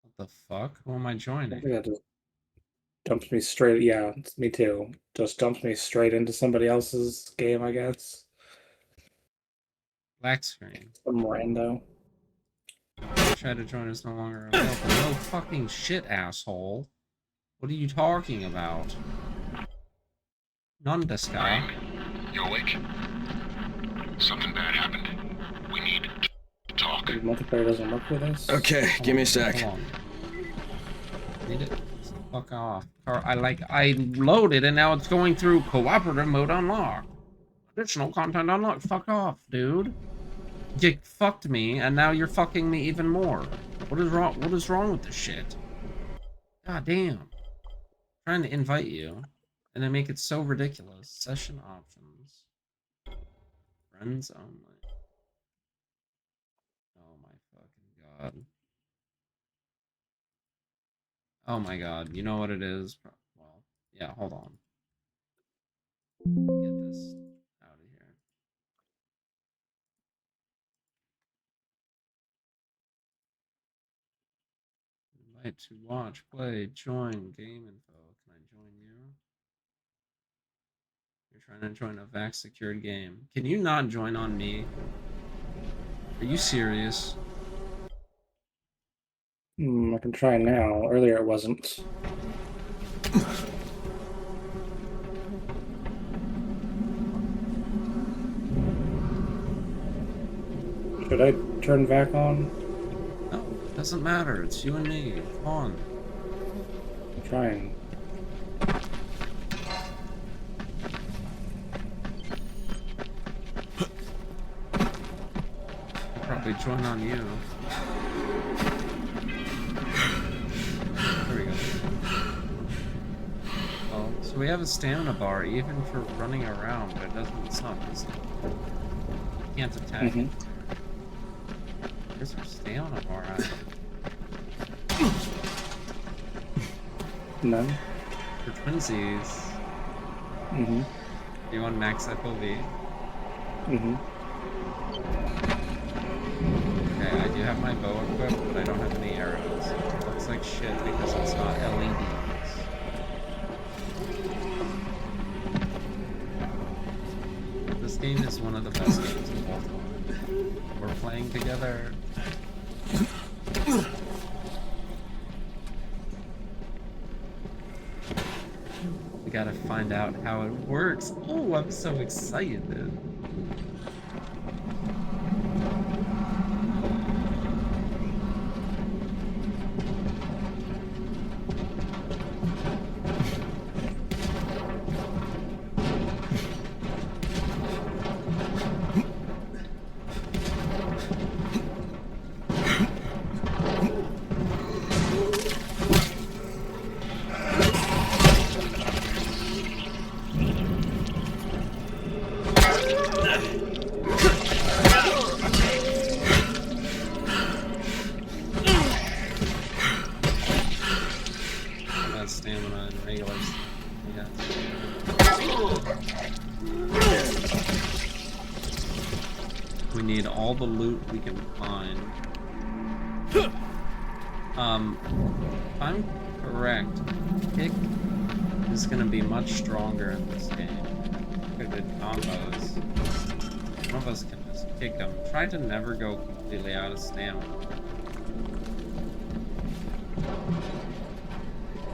What the fuck? Who am I joining? Yeah, just dumps me straight. Yeah, it's me too. Just dumps me straight into somebody else's game, I guess. Black screen. Some rando. Try to join is no longer available. No fucking shit, asshole. What are you talking about? None this guy. You awake? Something bad happened. We need to talk. Multiplayer doesn't work for this. Okay, give me a sec. Need it. Fuck off. I loaded and now it's going through cooperative mode unlocked. Additional content unlocked. Fuck off, dude. You fucked me and now you're fucking me even more. What is wrong? What is wrong with this shit? God damn. I'm trying to invite you and they make it so ridiculous. Session options. Friends only. Oh my fucking god. Oh my god, you know what it is? Well, yeah, hold on. Get this out of here. Invite to watch, play, join, game info. Can I join you? You're trying to join a VAX secured game. Can you not join on me? Are you serious? I can try now. Earlier it wasn't. Should I turn back on? No, it doesn't matter. It's you and me. Come on. I'm trying. I'll probably join on you. There we go. Oh, so we have a stamina bar even for running around, but it's not visible. You can't attack. Where's our stamina bar at? None. For twinsies. You want max FOV? Okay, I do have my bow equipped, but I don't have any arrows. It looks like shit because it's not LEDs. This game is one of the best games of all time. We're playing together. We gotta find out how it works. Oh, I'm so excited. all the loot we can find. If I'm correct, Kick is gonna be much stronger in this game. Good combos. One of us can just kick him. Try to never go completely out of stamina.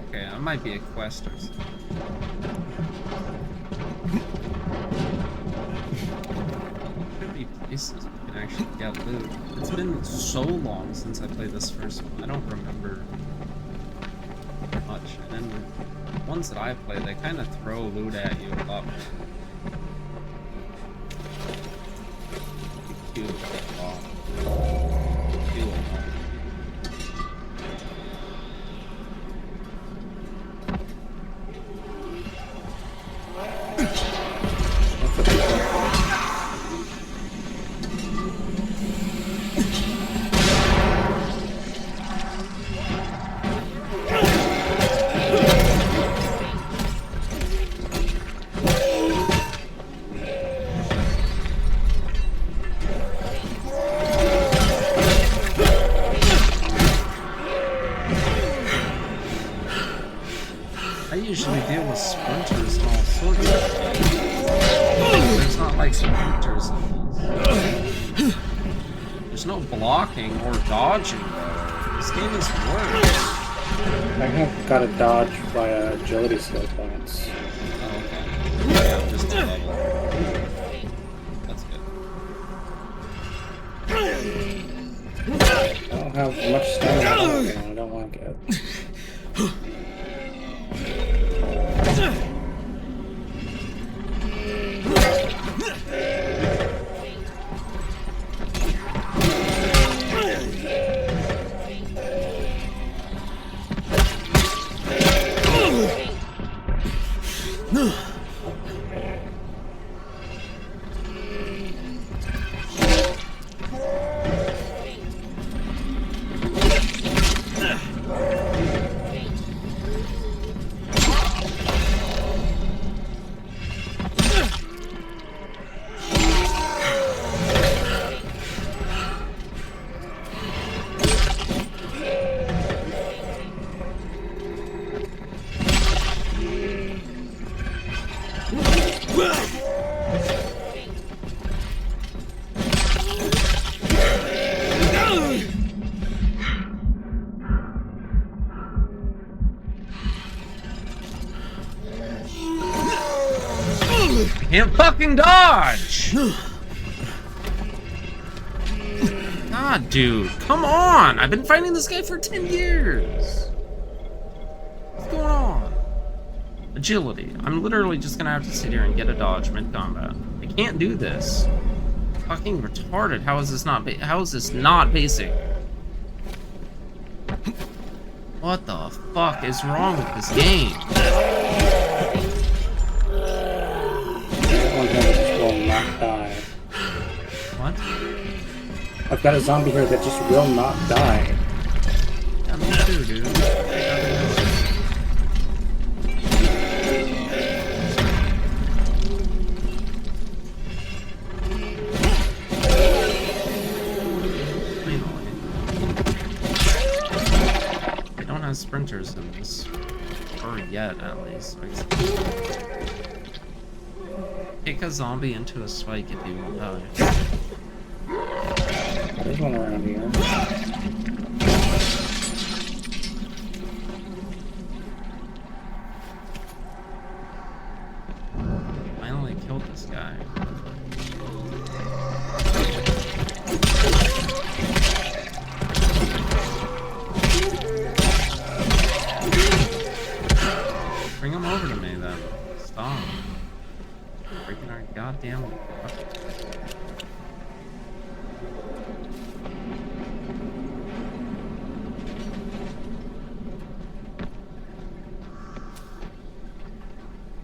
Okay, that might be a quest or something. Could be places we can actually get loot. It's been so long since I played this first one. I don't remember much. And then the ones that I play, they kind of throw loot at you a lot more. Cute. I usually deal with sprinters and all sorts of things. There's not like sprinters in this. There's no blocking or dodging. This game is worse. I have got to dodge via agility skill points. Oh, okay. Yeah, just a level. That's good. I don't have much stamina. I don't like it. Can't fucking dodge! God, dude, come on! I've been fighting this guy for 10 years! What's going on? Agility. I'm literally just gonna have to sit here and get a dodge mid-combat. I can't do this. Fucking retarded. How is this not basic? What the fuck is wrong with this game? Will not die. What? I've got a zombie here that just will not die. Yeah, me too, dude. They don't have sprinters in this. Or yet, at least. Kick a zombie into a spike if you won't die. There's one around here. Finally killed this guy. Bring him over to me then. Stop. Breaking our goddamn.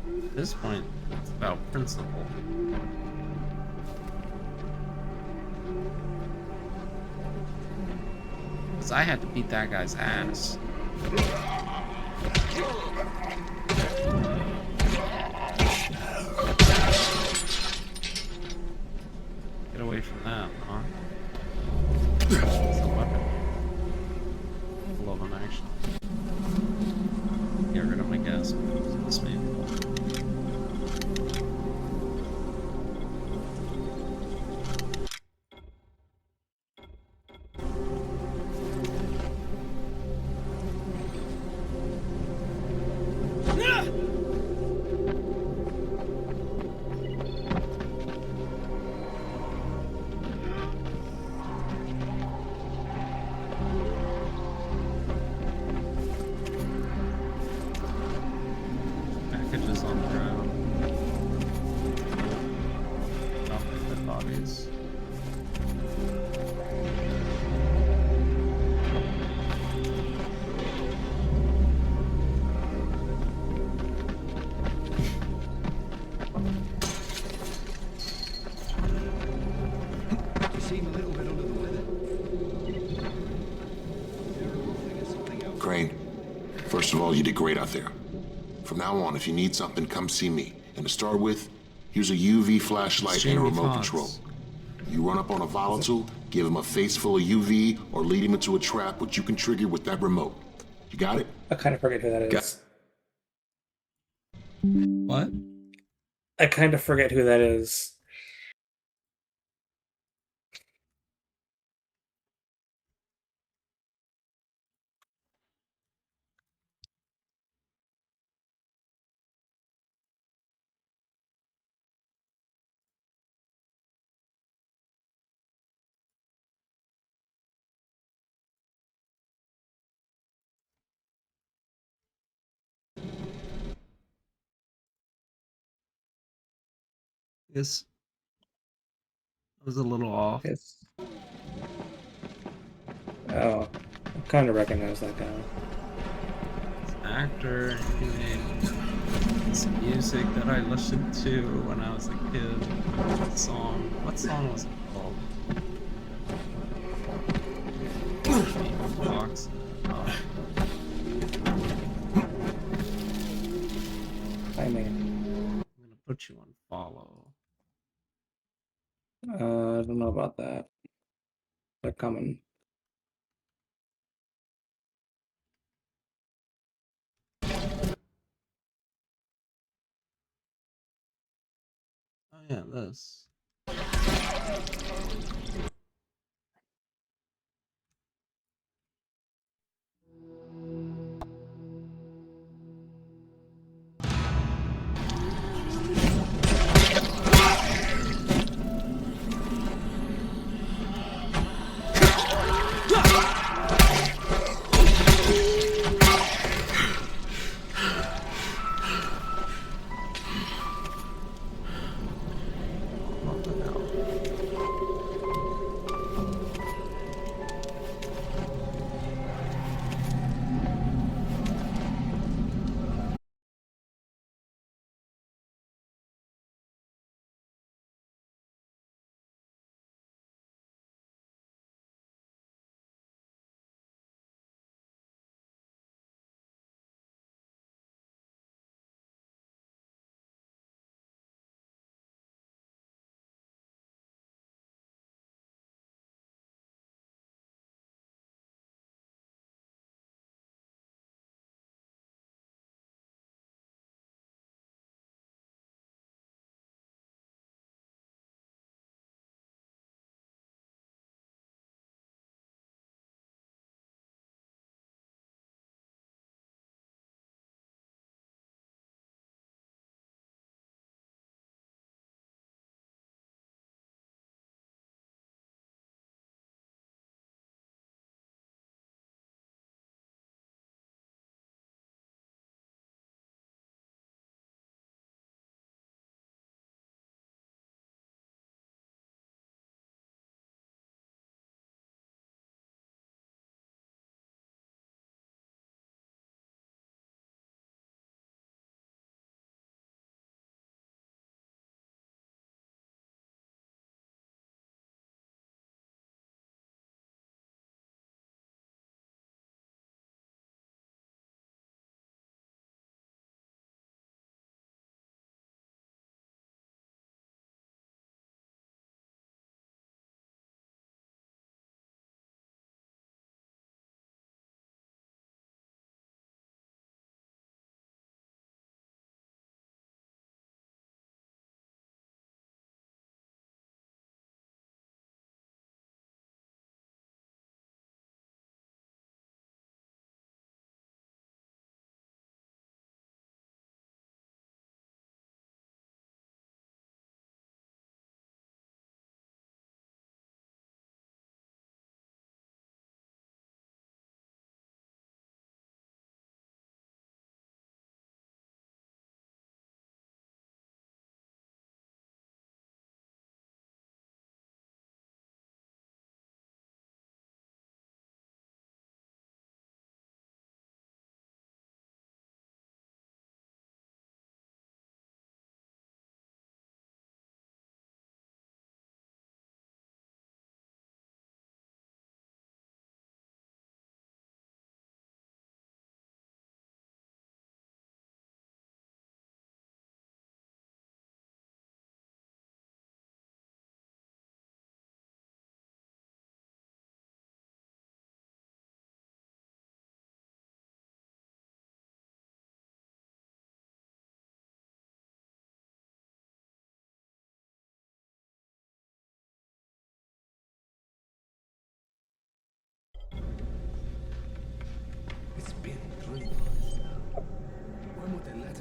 At this point, it's about principle. Because I had to beat that guy's ass. Get away from that, huh? There's a weapon. Full of them, actually. Get rid of my gas. This way. Packages on the ground. Not like dead bodies. You seem a little bit under the weather. Crane, first of all, you did great out there. From now on, if you need something, come see me. And to start with, here's a UV flashlight and a remote control. You run up on a volatile, give him a face full of UV, or lead him into a trap which you can trigger with that remote. You got it? I kind of forget who that is. What? I kind of forget who that is. Yes. I was a little off. It's... Oh, I kind of recognize that guy. This actor, he made this music that I listened to when I was a kid. What song was it called? Fox. I mean, I'm gonna put you on follow. I don't know about that. They're coming. Oh yeah, this.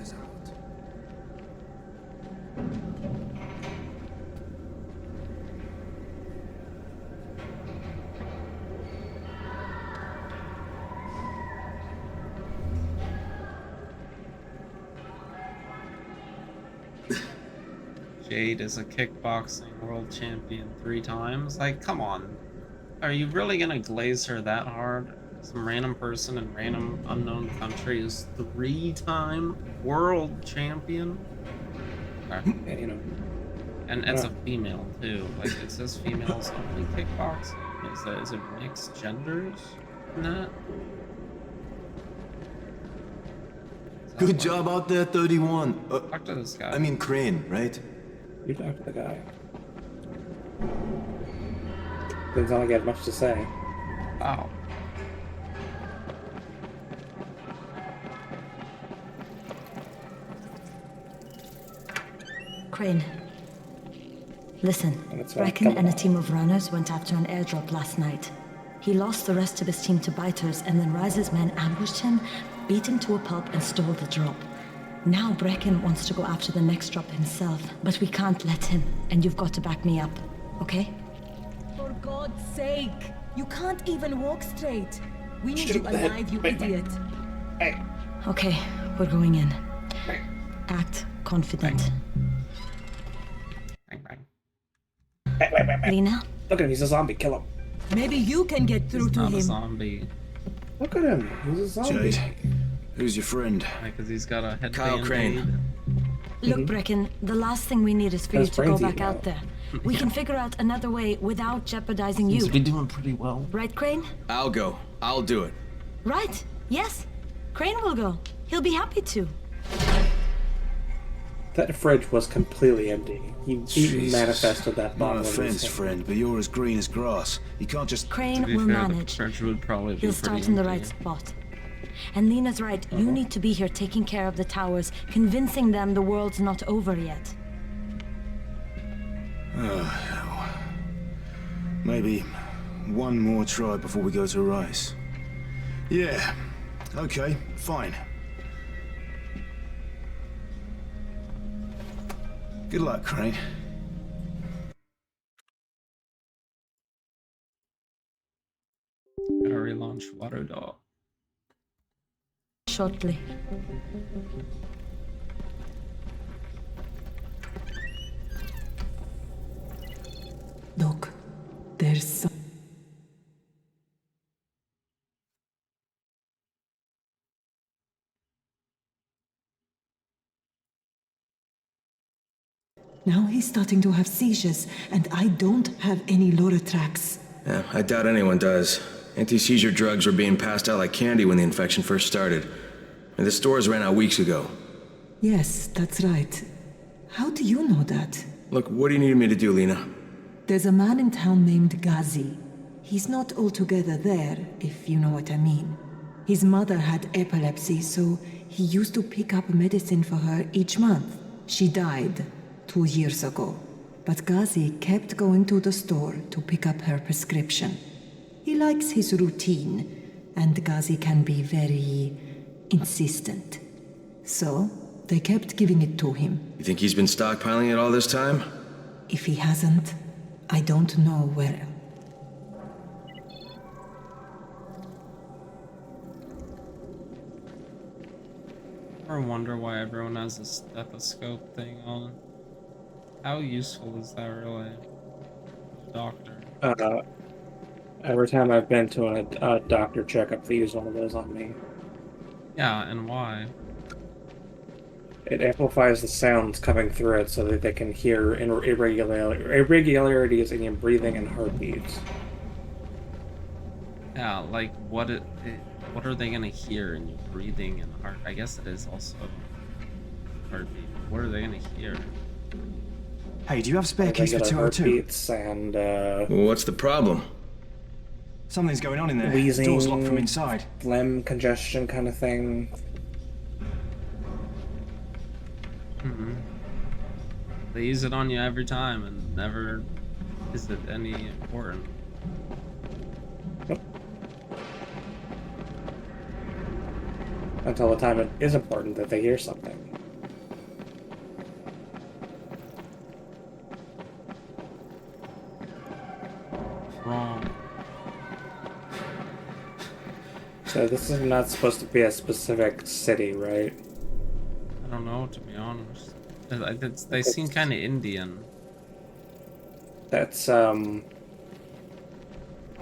us out. Jade is a kickboxing world champion 3 times. Like, come on. Are you really gonna glaze her that hard? Some random person in random unknown country is 3-time world champion? Okay. And, you know. And it's a female, too. Like, it says females only kickboxing. Is it mixed genders in that? Good job out there, 31. Talk to this guy. I mean Crane, right? You talk to the guy. Didn't sound like he had much to say. Oh. Crane. Listen, Brecken and a team of runners went after an airdrop last night. He lost the rest of his team to biters, and then Rise's men ambushed him, beat him to a pulp, and stole the drop. Now Brecken wants to go after the next drop himself, but we can't let him, and you've got to back me up, okay? For God's sake! You can't even walk straight! We need Shoot you the head. alive, you Bang, bang. idiot! Hey. Okay, we're going in. Act confident. Lena? Look at him, he's a zombie, kill him. Maybe you can get through to Not him. a zombie. Look at him, he's a zombie. Jade, who's your friend? Because he's got a head Kyle Crane. Look, Brecken, the last thing we need is for you That's to go Brainsy back now. out there. We can figure out another way without jeopardizing you. Seems to be doing pretty well. Right, Crane? I'll go. I'll do it. Right. Yes. Crane will go. He'll be happy to. That fridge was completely empty. He Jesus. manifested that bomb. No when he offense, was- friend, but you're as green as grass. You can't just... Crane To be will fair, manage. the fridge would probably be He'll pretty start in the empty. right spot. And Lena's right. You need to be here taking care of the towers, convincing them the world's not over yet. Oh, hell. Maybe one more try before we go to Rice. Yeah. Okay, fine. Good luck, Crane. Gotta relaunch Water Dog. Shortly. Look, there's some... Now he's starting to have seizures, and I don't have any Loratrax. Yeah, I doubt anyone does. Anti-seizure drugs were being passed out like candy when the infection first started. And the stores ran out weeks ago. Yes, that's right. How do you know that? Look, what do you need me to do, Lena? There's a man in town named Ghazi. He's not altogether there, if you know what I mean. His mother had epilepsy, so he used to pick up medicine for her each month. She died 2 years ago. But Ghazi kept going to the store to pick up her prescription. He likes his routine, and Ghazi can be very insistent. So, they kept giving it to him. You think he's been stockpiling it all this time? If he hasn't, I don't know where. I wonder why everyone has a stethoscope thing on. How useful is that really? Doctor. Every time I've been to a doctor checkup, they use one of those on me. Yeah, and why? It amplifies the sounds coming through it so that they can hear irregularities in your breathing and heartbeats. Yeah, like what are they gonna hear in your breathing and heart? I guess it is also heartbeat. What are they gonna hear? Hey, do you have spare keys for Irregular 202? heartbeats and Well, what's the problem? Something's going on in there. wheezing, The door's locked from inside. phlegm congestion kind of thing. They use it on you every time, and never is it any important. Until the time it is important that they hear something. So this is not supposed to be a specific city, right? I don't know, to be honest. They seem kind of Indian. That's that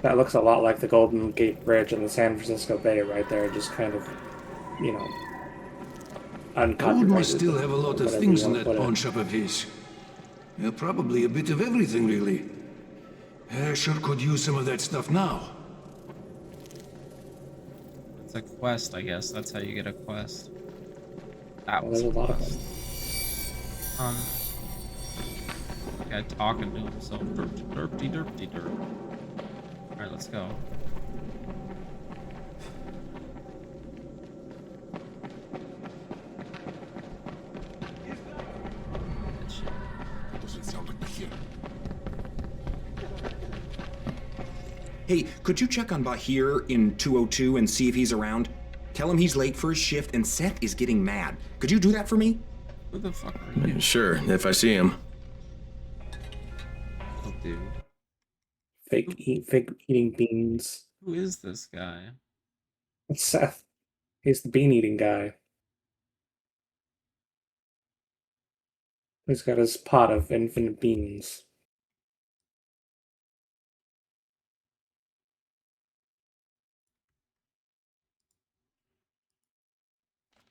looks a lot like the Golden Gate Bridge in the San Francisco Bay right there, just kind of, you know, uncopyrighted. Gold must still have a lot of whatever things you in wanna that put pawn shop of his. Yeah, probably a bit of everything, really. Sure could use some of that stuff now. It's a quest, I guess. That's how you get a quest. That Well, was there's a lot of them. Guy talking to himself. Derpty, derpty, derp. Alright, let's go. Doesn't sound like Bahir. Hey, could you check on Bahir in 202 and see if he's around? Tell him he's late for his shift and Seth is getting mad. Could you do that for me? Who the fuck are you? Sure, if I see him. Oh, dude. Fake eating beans. Who is this guy? It's Seth. He's the bean eating guy. He's got his pot of infinite beans.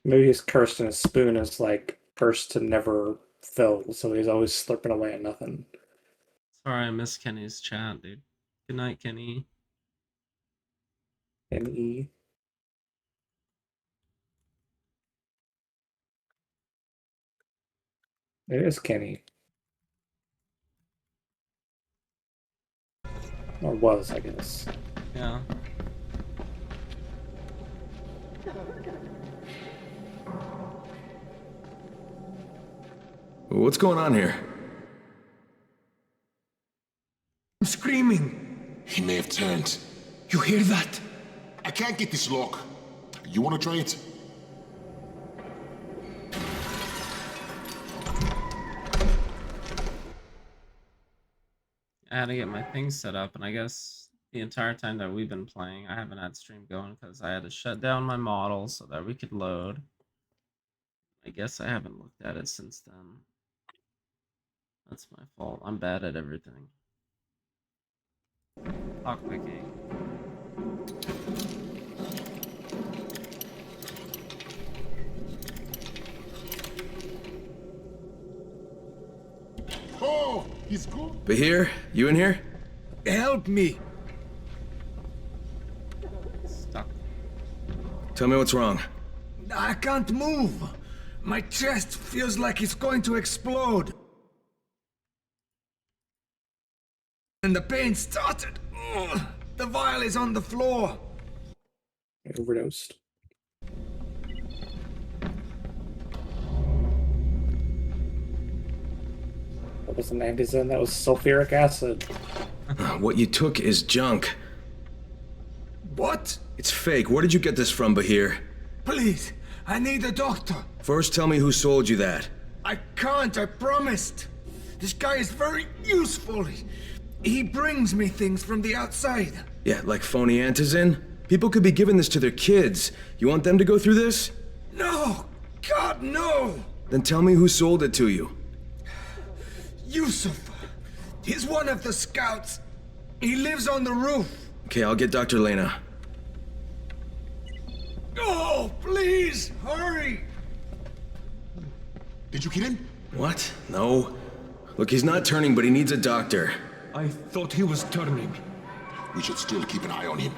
Maybe he's cursed and his spoon is like cursed to never fill, so he's always slurping away at nothing. Sorry, I missed Kenny's chat, dude. Good night, Kenny. N-E. It is Kenny. Or was, I guess. Yeah. What's going on here? I'm screaming. He may have turned. You hear that? I can't get this lock. You want to try it? I had to get my things set up, and I guess the entire time that we've been playing, I haven't had stream going because I had to shut down my model so that we could load. I guess I haven't looked at it since then. That's my fault. I'm bad at everything. Lockpicking. Oh, he's good. Bahir, you in here? Help me. Stuck. Tell me what's wrong. I can't move. My chest feels like it's going to explode. And the pain started. Ugh. The vial is on the floor. I overdosed. That wasn't antizin, that was sulfuric acid. What you took is junk. What? It's fake. Where did you get this from, Bahir? Please, I need a doctor. First, tell me who sold you that. I can't, I promised. This guy is very useful. He brings me things from the outside. Yeah, like phony antizin? People could be giving this to their kids. You want them to go through this? No! God, no! Then tell me who sold it to you. Yusuf. He's one of the scouts. He lives on the roof. Okay, I'll get Dr. Lena. Oh, please, hurry! Did you kill him? What? No. Look, he's not turning, but he needs a doctor. I thought he was turning. We should still keep an eye on him.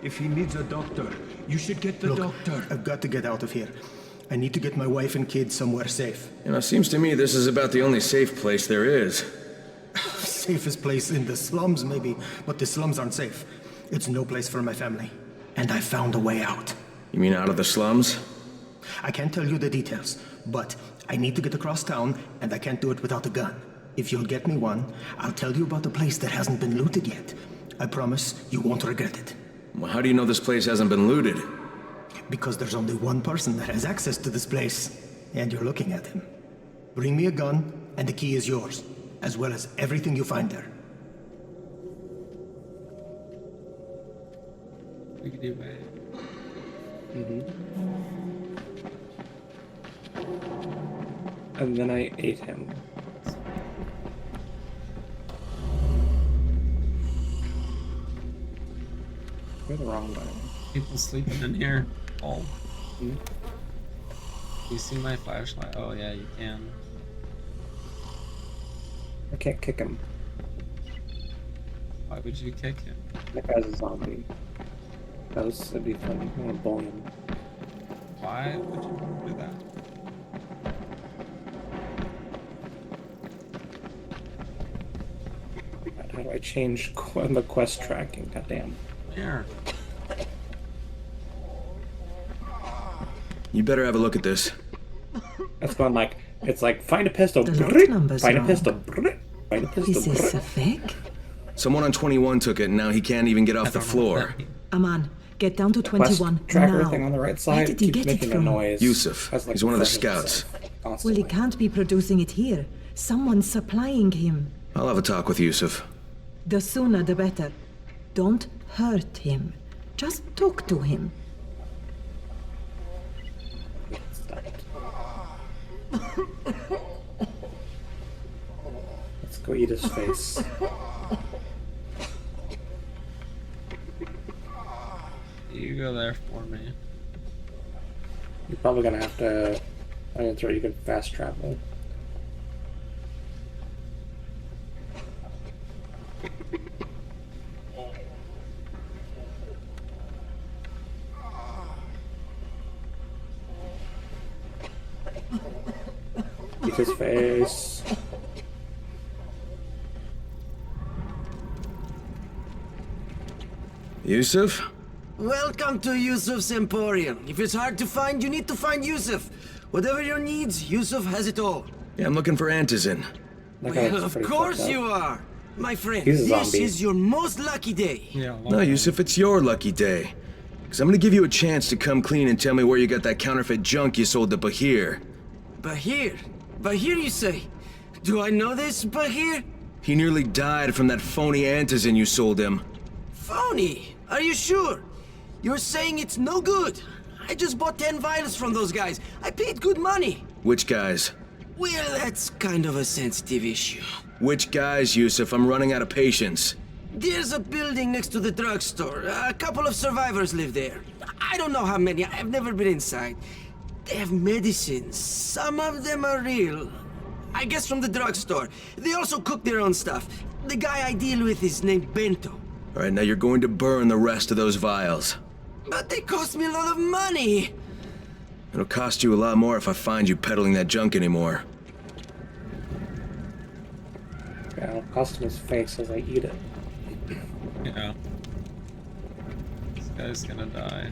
If he needs a doctor, you should get the doctor. I've got to get out of here. I need to get my wife and kids somewhere safe. You know, seems to me this is about the only safe place there is. Safest place in the slums, maybe, but the slums aren't safe. It's no place for my family. And I found a way out. You mean out of the slums? I can't tell you the details, but I need to get across town, and I can't do it without a gun. If you'll get me one, I'll tell you about a place that hasn't been looted yet. I promise you won't regret it. Well, how do you know this place hasn't been looted? Because there's only one person that has access to this place, and you're looking at him. Bring me a gun, and the key is yours, as well as everything you find there. Wiggity way. And then I ate him. We're the wrong way. People sleeping in here. Oh. You see my flashlight? Oh yeah, you can. I can't kick him. Why would you kick him? That guy's a zombie. That'd be funny. I want to bully him. Why would you do that? How do I change the quest tracking? Goddamn. Here. You better have a look at this. That's going like, it's like, find a pistol, The lot numbers find a wrong. pistol, find a pistol. Is this a fake? Someone on 21 took it, and now he can't even get off the floor. Aman, get down to Quest 21 tracker now. thing on the right Where side did he keeps get it making a from? noise. Yusuf. Has, like, He's one of the refreshes scouts. itself Well, he can't be producing it here. Someone's supplying him. I'll have a talk with Yusuf. The sooner the better. Don't hurt him. Just talk to him. Let's go eat his face. You go there for me. You're probably gonna have to. I'm gonna throw you can fast travel. Eat his face. Yusuf? Welcome to Yusuf's Emporium. If it's hard to find, you need to find Yusuf. Whatever your needs, Yusuf has it all. Yeah, I'm looking for Antizin. Well, of course you are. My friend, He's a this zombie. is your most lucky day. No, Yusuf, it's your lucky day. Because I'm going to give you a chance to come clean and tell me where you got that counterfeit junk you sold to Bahir. Bahir? Bahir, you say? Do I know this Bahir? He nearly died from that phony Antizin you sold him. Phony? Are you sure? You're saying it's no good. I just bought 10 vials from those guys. I paid good money. Which guys? Well, that's kind of a sensitive issue. Which guys, Yusuf? I'm running out of patience. There's a building next to the drugstore. A couple of survivors live there. I don't know how many. I've never been inside. They have medicines. Some of them are real. I guess from the drugstore. They also cook their own stuff. The guy I deal with is named Bento. All right, now you're going to burn the rest of those vials. But they cost me a lot of money. It'll cost you a lot more if I find you peddling that junk anymore. Yeah, I'll cost him his face as I eat it. Yeah. This guy's gonna die.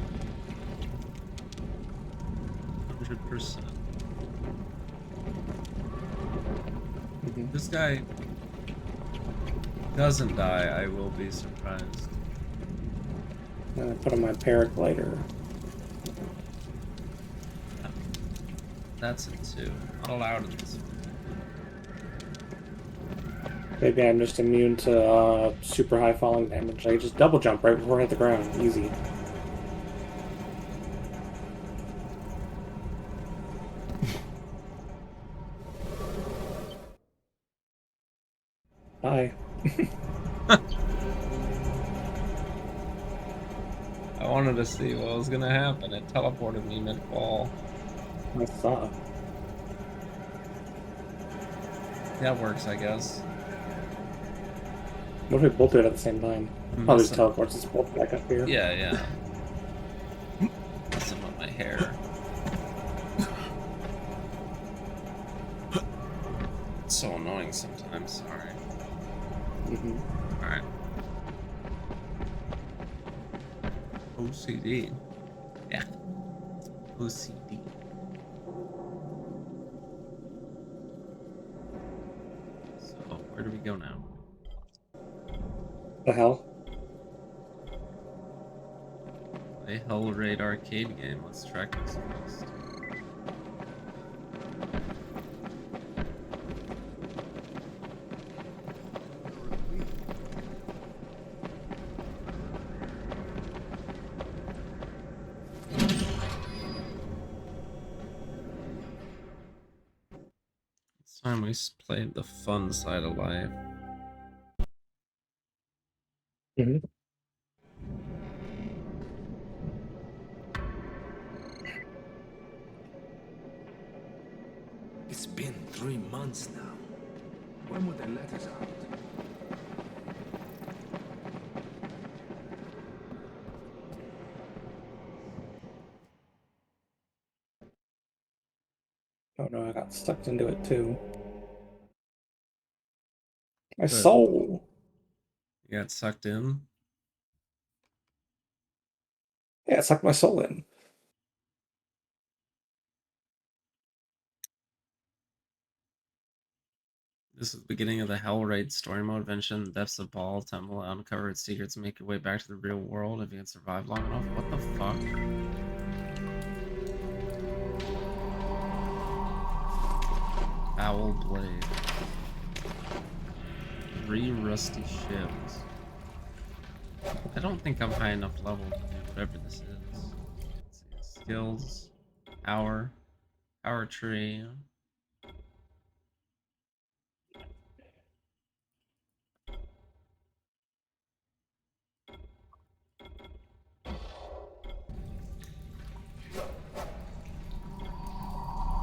100%. If this guy doesn't die, I will be surprised. I'm gonna put on my paraglider. That's it too. Not allowed in this one. Maybe I'm just immune to super high falling damage. I just double jump right before I hit the ground. Easy. Bye. I wanted to see what was gonna happen. It teleported me mid-fall. I saw. That works, I guess. What if we both do it at the same time? Mm, Probably that's teleports us both back up here. Yeah, yeah. Messing with my hair. It's so annoying sometimes, sorry. Alright. OCD. Yeah. OCD. So, where do we go now? The hell? A Hell Raid arcade game. Let's track this first. time we played the fun side of life. Mm-hmm. It's been 3 months now. When will they let us out? Oh no, I got sucked into it too. My Good. soul! You got sucked in? Yeah, it sucked my soul in. This is the beginning of the Hell Raid story mode. Venture in the depths of Ball Temple, uncover its secrets, and make your way back to the real world if you can survive long enough. What the fuck? Owl Blade. 3 rusty ships. I don't think I'm high enough level to do whatever this is. Let's see. Skills. Power. Power tree.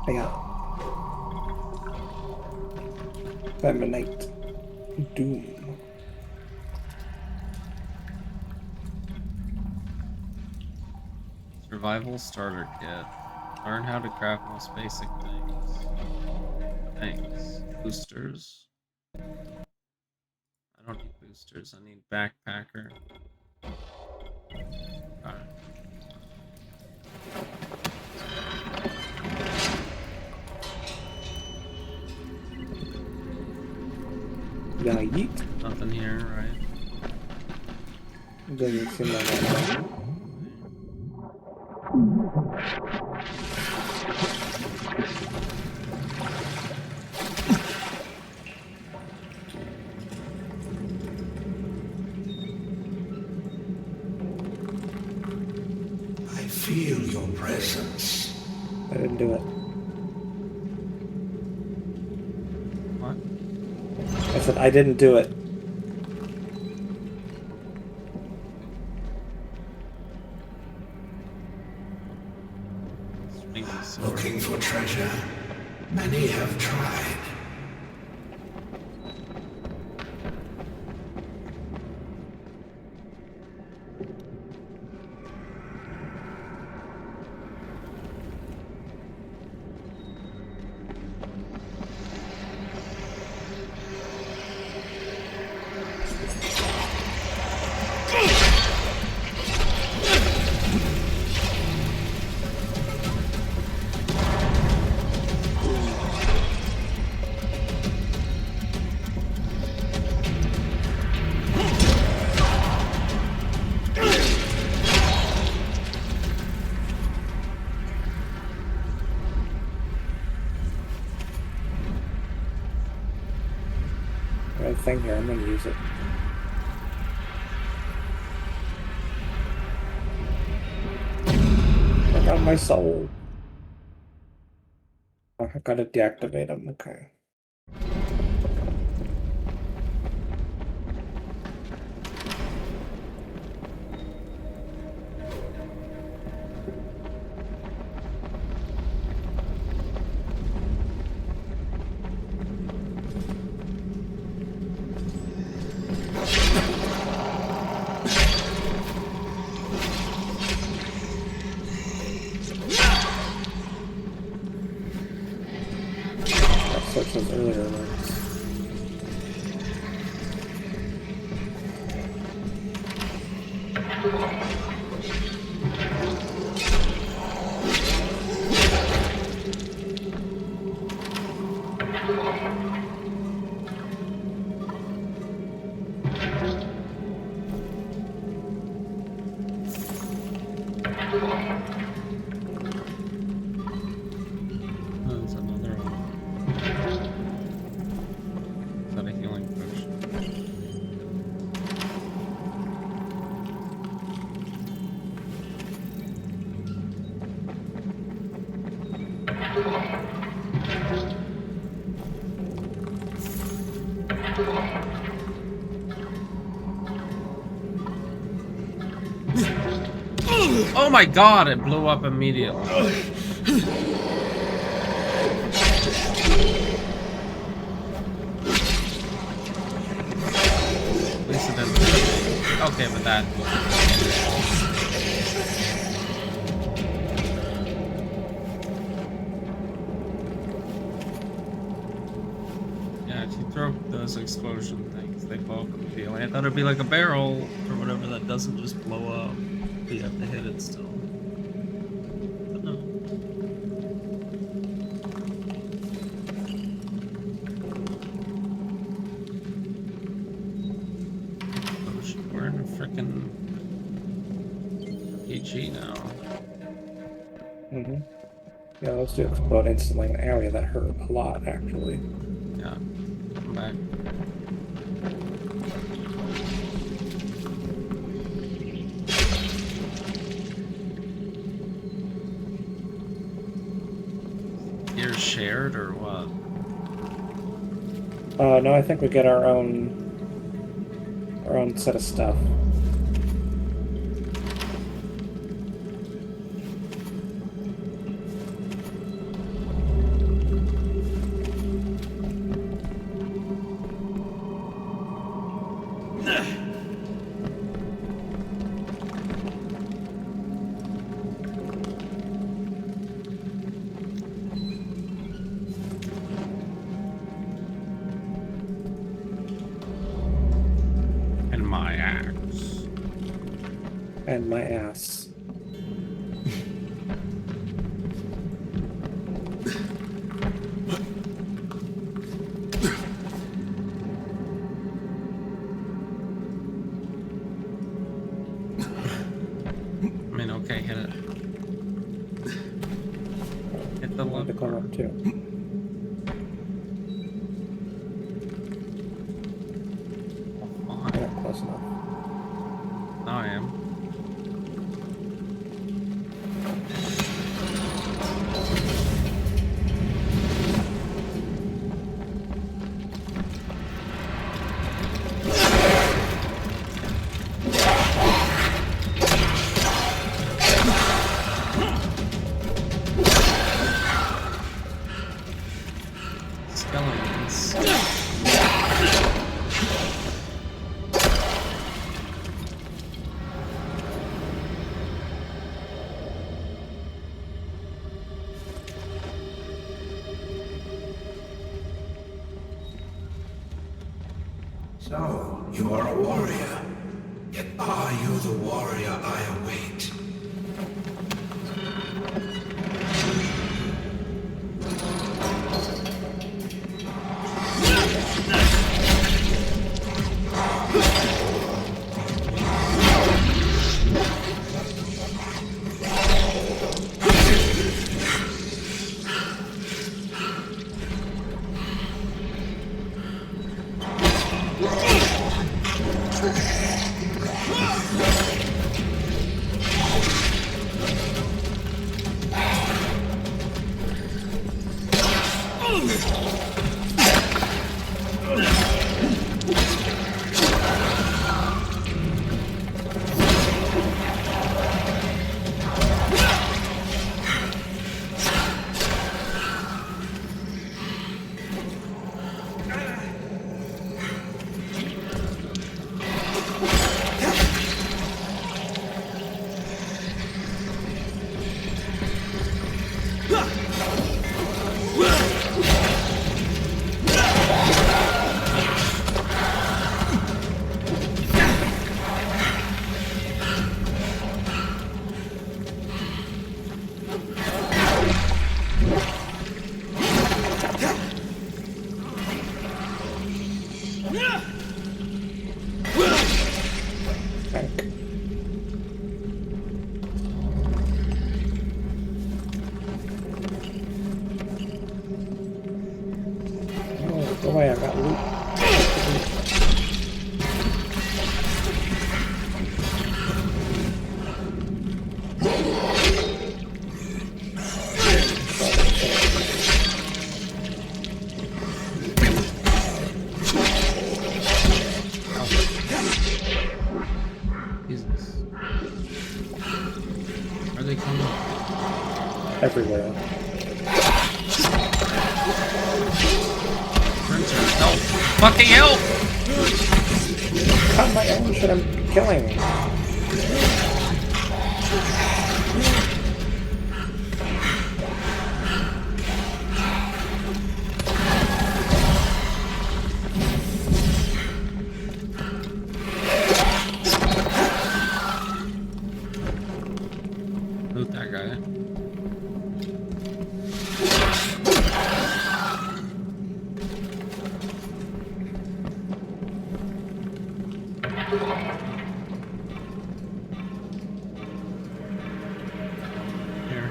I got Feminite Doom. Survival starter kit. Learn how to craft most basic things. Thanks. Boosters. I don't need boosters. I need backpacker. Alright. Gonna yeet. Nothing here, right? Doesn't seem like that. I feel your presence. I didn't do it. What? I said I didn't do it. Looking for treasure. Many have tried. Right thing here, I'm gonna use it. I got my soul. Oh, I gotta deactivate him, okay. Such as earlier ones. There's another one. Is that a healing potion? Oh my god, it blew up immediately. At least it didn't. Okay with that. Yeah, if you throw those explosion things, they blow up immediately. I thought it'd be like a barrel or whatever that doesn't just blow up. But you have to hit it still. But no. Oh shit, we're in a frickin' PG now. Mm-hmm. Yeah, those do explode instantly in an area that hurt a lot, actually. Yeah. Come back. You're shared or what? No, I think we get our own set of stuff. And my ass. I mean, okay, hit it. Hit the left. To come up too. Oh, yeah, close enough. Now I am. So, you are a warrior. Yet are you the warrior I await? Away, I got loot. Where are they coming? Everywhere. Printer, help! Fucking help! Cut my own shit, I'm killing. Loot that guy. Here.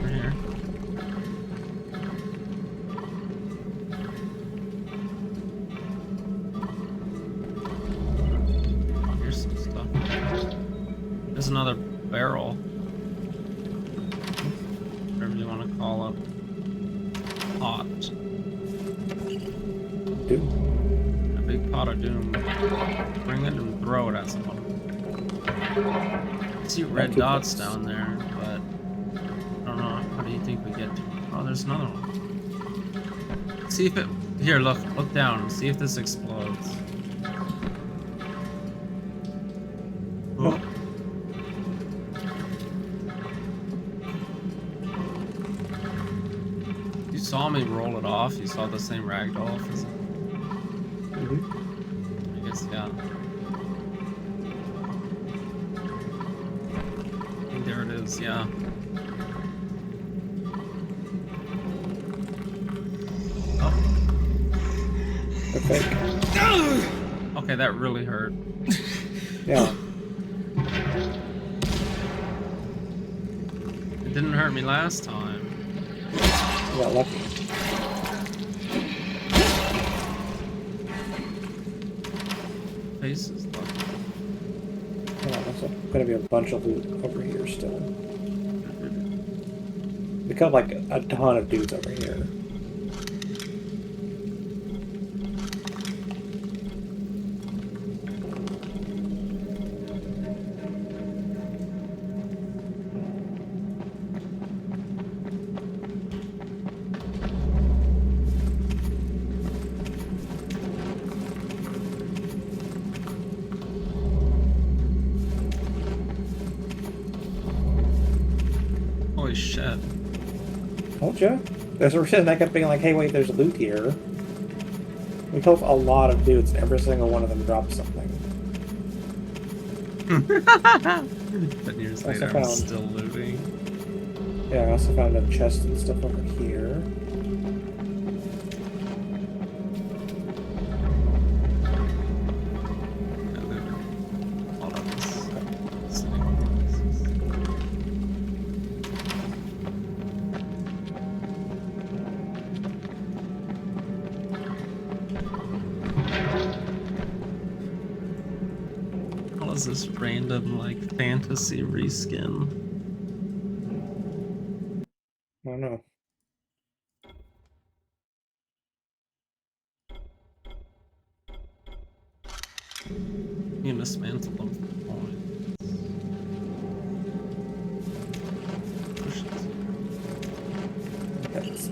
Right here. Here's some stuff. There's another barrel. Whatever you want to call it. Pot. Doom. A big pot of doom. Bring it and throw it at someone. I see red dots down there, but I don't know. How do you think we get to? Oh, there's another one. See if it. Here, look down. See if this explodes. Oh. You saw me roll it off. You saw the same ragdoll. I guess, yeah. I think there it is, yeah. Oh. Okay. Okay, that really hurt. Yeah. It didn't hurt me last time. You got lucky. Face is lucky. Yeah, there's gonna be a bunch of loot over here still. We got like a ton of dudes over here. Holy shit. Told ya. There's a reason I kept being like, hey, wait, there's loot here. We killed a lot of dudes, and every single one of them dropped something. 10 years later, I'm still looting. Yeah, I also found a chest and stuff over here. What is this random, like, fantasy reskin? I don't know. You dismantle them for points.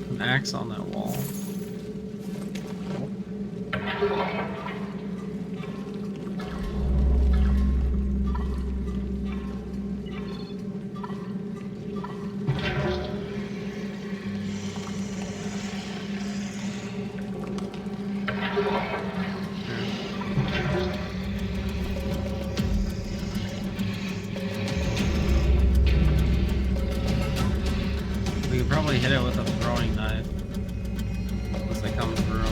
An axe on that wall. We could probably hit it with a throwing knife as they come through.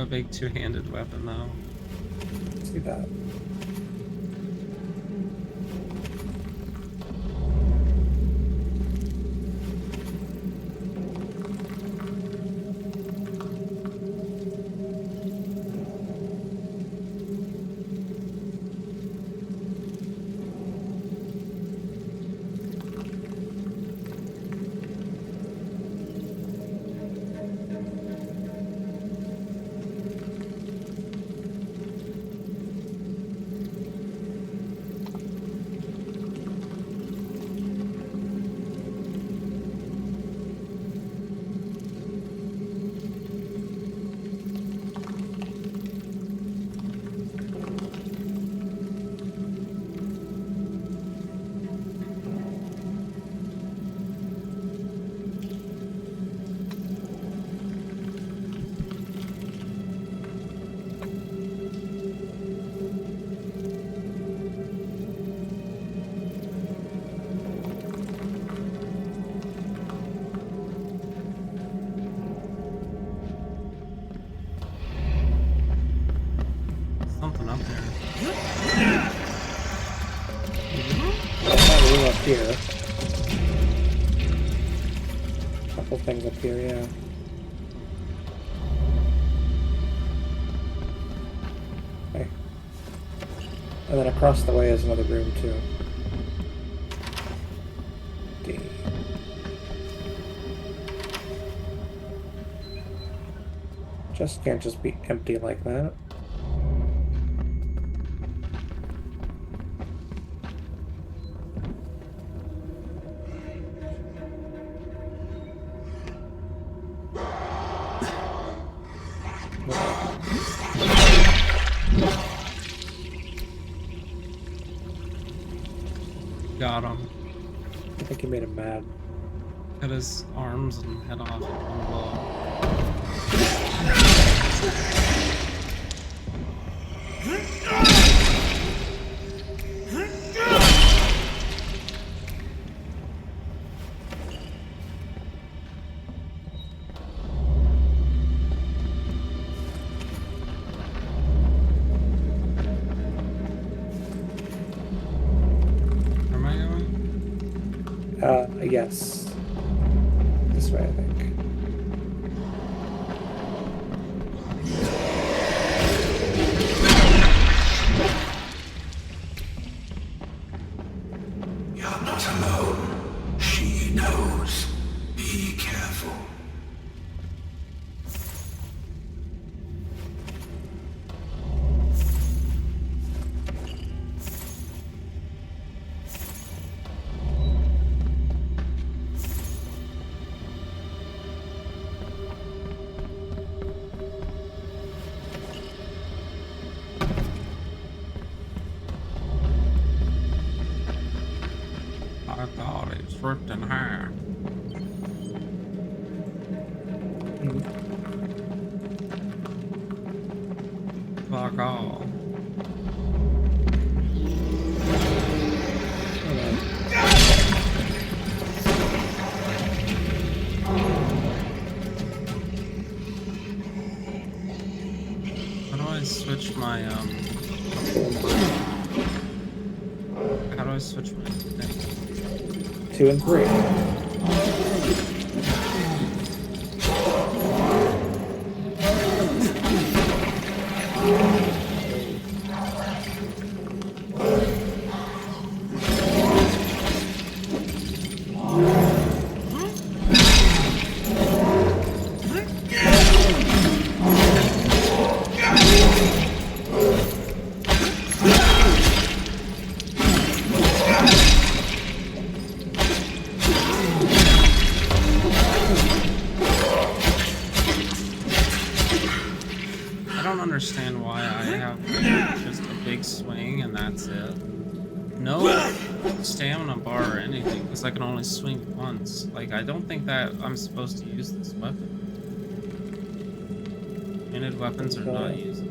a big two-handed weapon, though. See that. Something up there. Up here. Couple things up here, yeah. Okay. And then across the way is another room too. D. Just can't just be empty like that. Got him. I think he made him mad. Cut his arms and head off in one blow. Yes. This way, I think. You're not alone. She knows. Be careful. I thought it was ripped in half. Fuck all. How do I switch my how do I switch my thing? 2 and 3. Understand why I have just a big swing and that's it. No stamina bar or anything because I can only swing once. Like, I don't think that I'm supposed to use this weapon. Handed weapons are not used.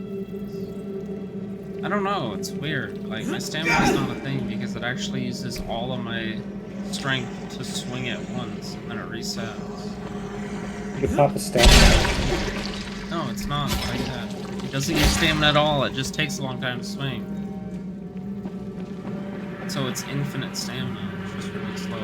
I don't know, it's weird. Like, my stamina is not a thing because it actually uses all of my strength to swing it once and then it resets. You can pop a stamina. No, it's not like that. He doesn't use stamina at all. It just takes a long time to swing. So it's infinite stamina. It's just really slow.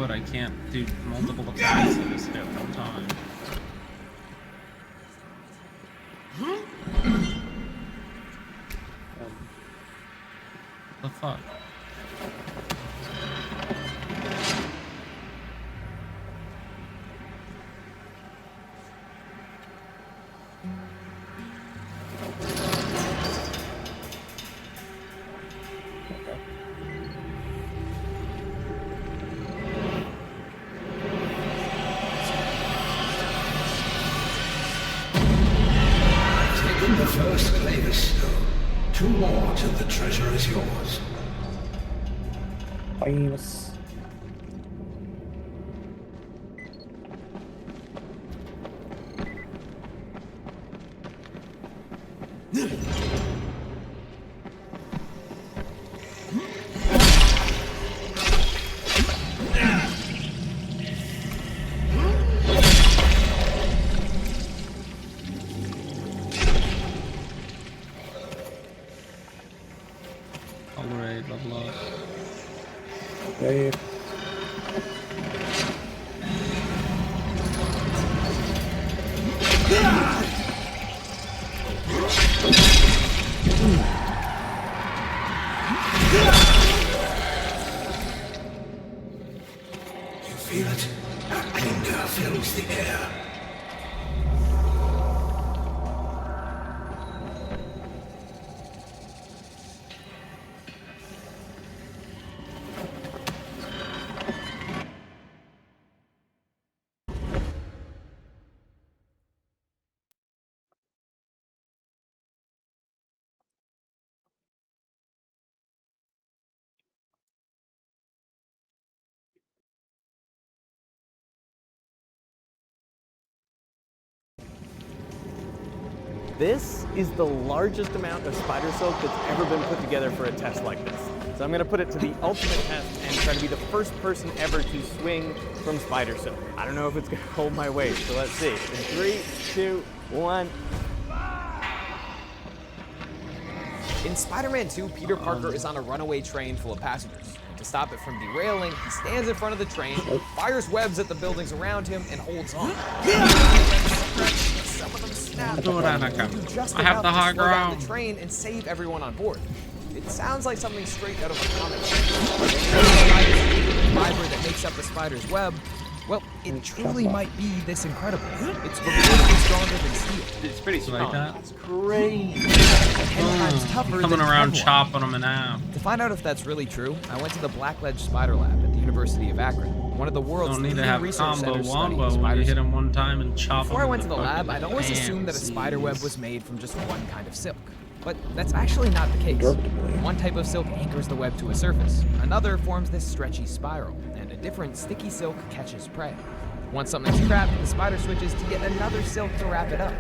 I can't do multiple attacks at this at one time. The fuck? The first Clavis stone. 2 more till the treasure is yours. Famous. Alright, level up. Okay. You feel it? Anger fills the air. This is the largest amount of spider silk that's ever been put together for a test like this. So I'm going to put it to the ultimate test and try to be the first person ever to swing from spider silk. I don't know if it's going to hold my weight, so let's see. In 3, 2, 1. In Spider-Man 2, Peter Parker is on a runaway train full of passengers. To stop it from derailing, he stands in front of the train, fires webs at the buildings around him, and holds on. Some of them snap. I have the high ground. The train and save everyone on board. It sounds like something straight out of a comic. The fiber that makes up the spider's web, well, it truly might be this incredible. It's reportedly stronger than steel. It's pretty strong. Like that? It's crazy. 10 times tougher coming than around Kevlar. chopping them in half. To find out if that's really true, I went to the Blackledge Spider Lab at the University of Akron, one of the world's Don't need to leading have research combo centers wombo studying when you spiders. hit him one time and chop Before I him went to the lab, I'd always assumed that a spider web was made from just one kind of silk. But that's actually not the case. One type of silk anchors the web to a surface, another forms this stretchy spiral, and a different sticky silk catches prey. Once something's trapped, the spider switches to yet another silk to wrap it up.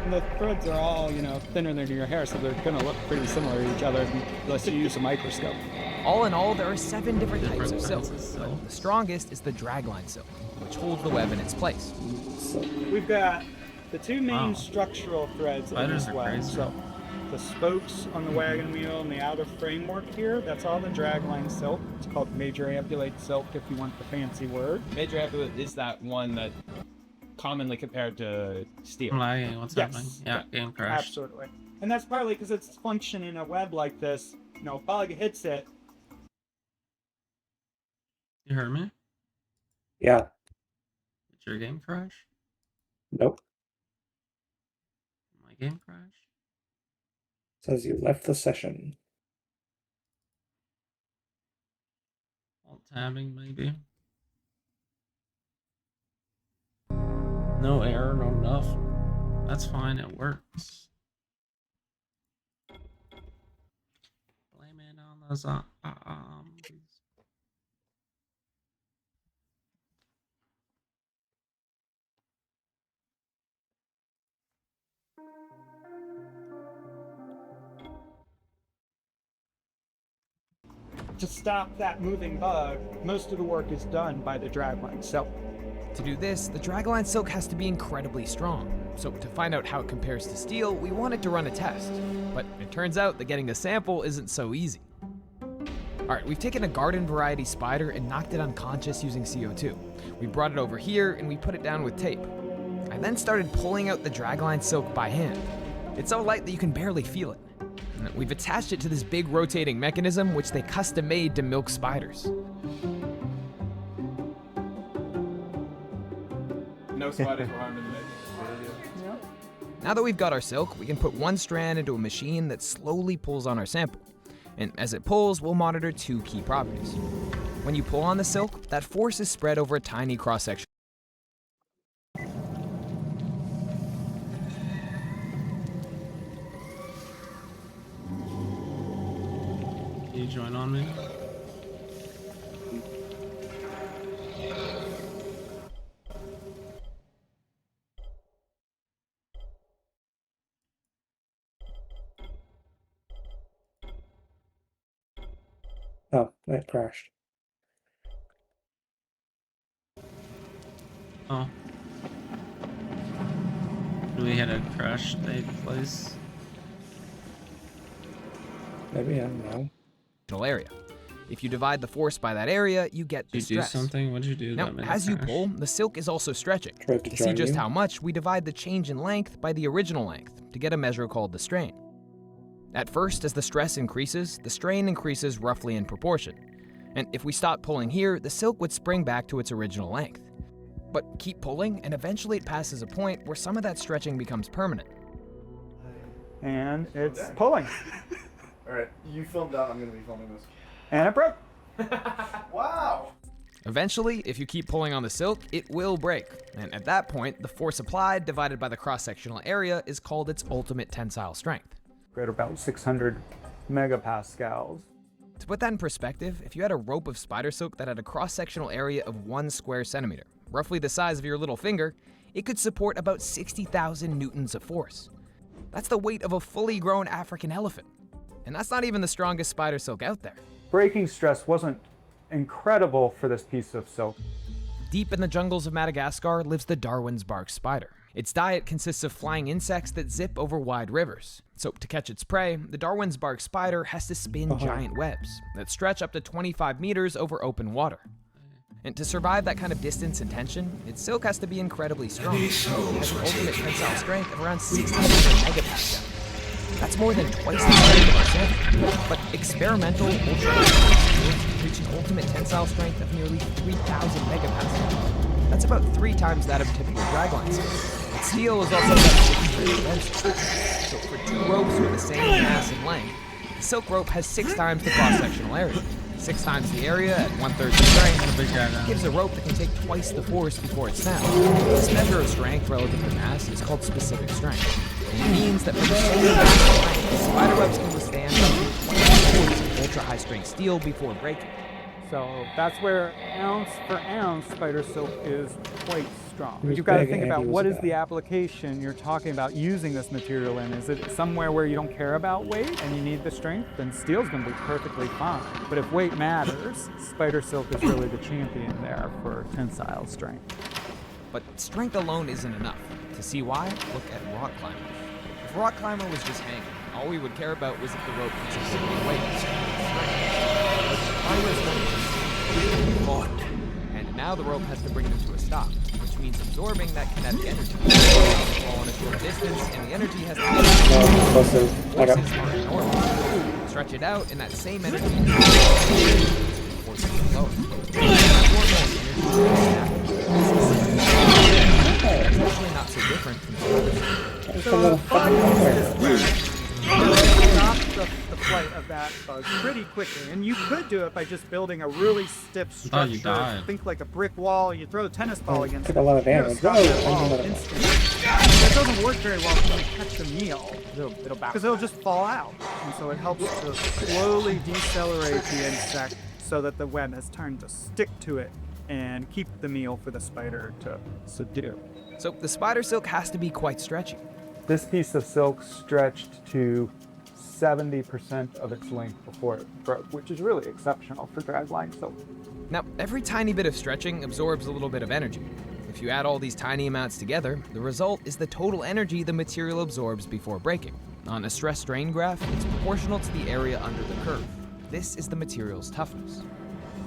And the threads are all, thinner than your hair, so they're gonna look pretty similar to each other unless you use a microscope. All in all, there are 7 different types of silk. The strongest is the dragline silk, which holds the web in its place. We've got the 2 main structural threads in this web. So the spokes on the wagon wheel and the outer framework here, that's all the dragline silk. It's called major ambulate silk if you want the fancy word. Major ambulate is that one that commonly compared to steel. Lagging, what's happening? Yeah, game crash. Absolutely. And that's partly because its function in a web like this, if bug hits it. You heard me? Yeah. Did your game crash? Nope. My game crash? Says you left the session. Alt tabbing, maybe. No error, no nothing. That's fine, it works. Blame it on the zombies. to stop that moving bug, most of the work is done by the dragline silk. To do this, the dragline silk has to be incredibly strong. So to find out how it compares to steel, we wanted to run a test. But it turns out that getting a sample isn't so easy. Alright, we've taken a garden variety spider and knocked it unconscious using CO2. We brought it over here and we put it down with tape. I then started pulling out the dragline silk by hand. It's so light that you can barely feel it. And we've attached it to this big rotating mechanism which they custom made to milk spiders. No spiders were harmed in the making. Now that we've got our silk, we can put one strand into a machine that slowly pulls on our sample. And as it pulls, we'll monitor two key properties. When you pull on the silk, that force is spread over a tiny cross-section. Can you join on me? Oh, it crashed. Oh. Do we had a crash take place? Maybe, I don't know. Area. If you divide the force by that area, you get the Did you do stress. something? What did you do? Now, that made it as you crash? pull, the silk is also stretching. Tried to To see join just you. how much, we divide the change in length by the original length to get a measure called the strain. At first, as the stress increases, the strain increases roughly in proportion. And if we stop pulling here, the silk would spring back to its original length. But keep pulling, and eventually it passes a point where some of that stretching becomes permanent. And it's pulling. Alright, you filmed out, I'm gonna be filming this. And it broke. Wow! Eventually, if you keep pulling on the silk, it will break. And at that point, the force applied divided by the cross-sectional area is called its ultimate tensile strength. We're at about 600 megapascals. To put that in perspective, if you had a rope of spider silk that had a cross-sectional area of 1 square centimeter, roughly the size of your little finger, it could support about 60,000 newtons of force. That's the weight of a fully grown African elephant. And that's not even the strongest spider silk out there. Breaking stress wasn't incredible for this piece of silk. Deep in the jungles of Madagascar lives the Darwin's bark spider. Its diet consists of flying insects that zip over wide rivers. So to catch its prey, the Darwin's bark spider has to spin giant webs that stretch up to 25 meters over open water. And to survive that kind of distance and tension, its silk has to be incredibly strong. It has an ultimate tensile strength of around 600 megapascal. That's more than twice the strength of our silk. But experimental ultra reach an ultimate tensile strength of nearly 3,000 megapascal. That's about 3 times that of a typical dragline silk. But steel is also about 6 times expensive. So for 2 ropes with the same mass and length, the silk rope has 6 times the cross-sectional area. 6 times the area at 1/3 the strength gives a rope that can take twice the force before it snaps. This measure of strength relative to mass is called specific strength. And it means that for the same amount of strength, spider webs can withstand up to 20 force of ultra-high-strength steel before breaking. So that's where ounce for ounce spider silk is quite strong. He was You've got to big think and about he was what is bad. the application you're talking about using this material in. Is it somewhere where you don't care about weight and you need the strength? Then steel's going to be perfectly fine. But if weight matters, spider silk is really the champion there for tensile strength. But strength alone isn't enough. To see why, look at rock climbers. If rock climber was just hanging, all we would care about was if the rope consisted of weight and strength. And now the rope has to bring them to a stop, which means absorbing that kinetic energy. Fall on a short distance, and the energy has to forces are enormous. Stretch it out, and that same energy forces are lower. That's actually not so different from Stop the flight of that bug pretty quickly, and you could do it by just building a really stiff Oh, you structure. died. Think like a brick wall. You throw a tennis ball against took it. a lot of you're damage. gonna stop that Oh, ball I didn't know. instantly. That doesn't work very well when you catch the meal, because it'll just fall out, and so it helps to slowly decelerate the insect so that the web has time to stick to it and keep the meal for the spider to subdue. So the spider silk has to be quite stretchy. This piece of silk stretched to 70% of its length before it broke, which is really exceptional for dragline silk. Now, every tiny bit of stretching absorbs a little bit of energy. If you add all these tiny amounts together, the result is the total energy the material absorbs before breaking. On a stress-strain graph, it's proportional to the area under the curve. This is the material's toughness.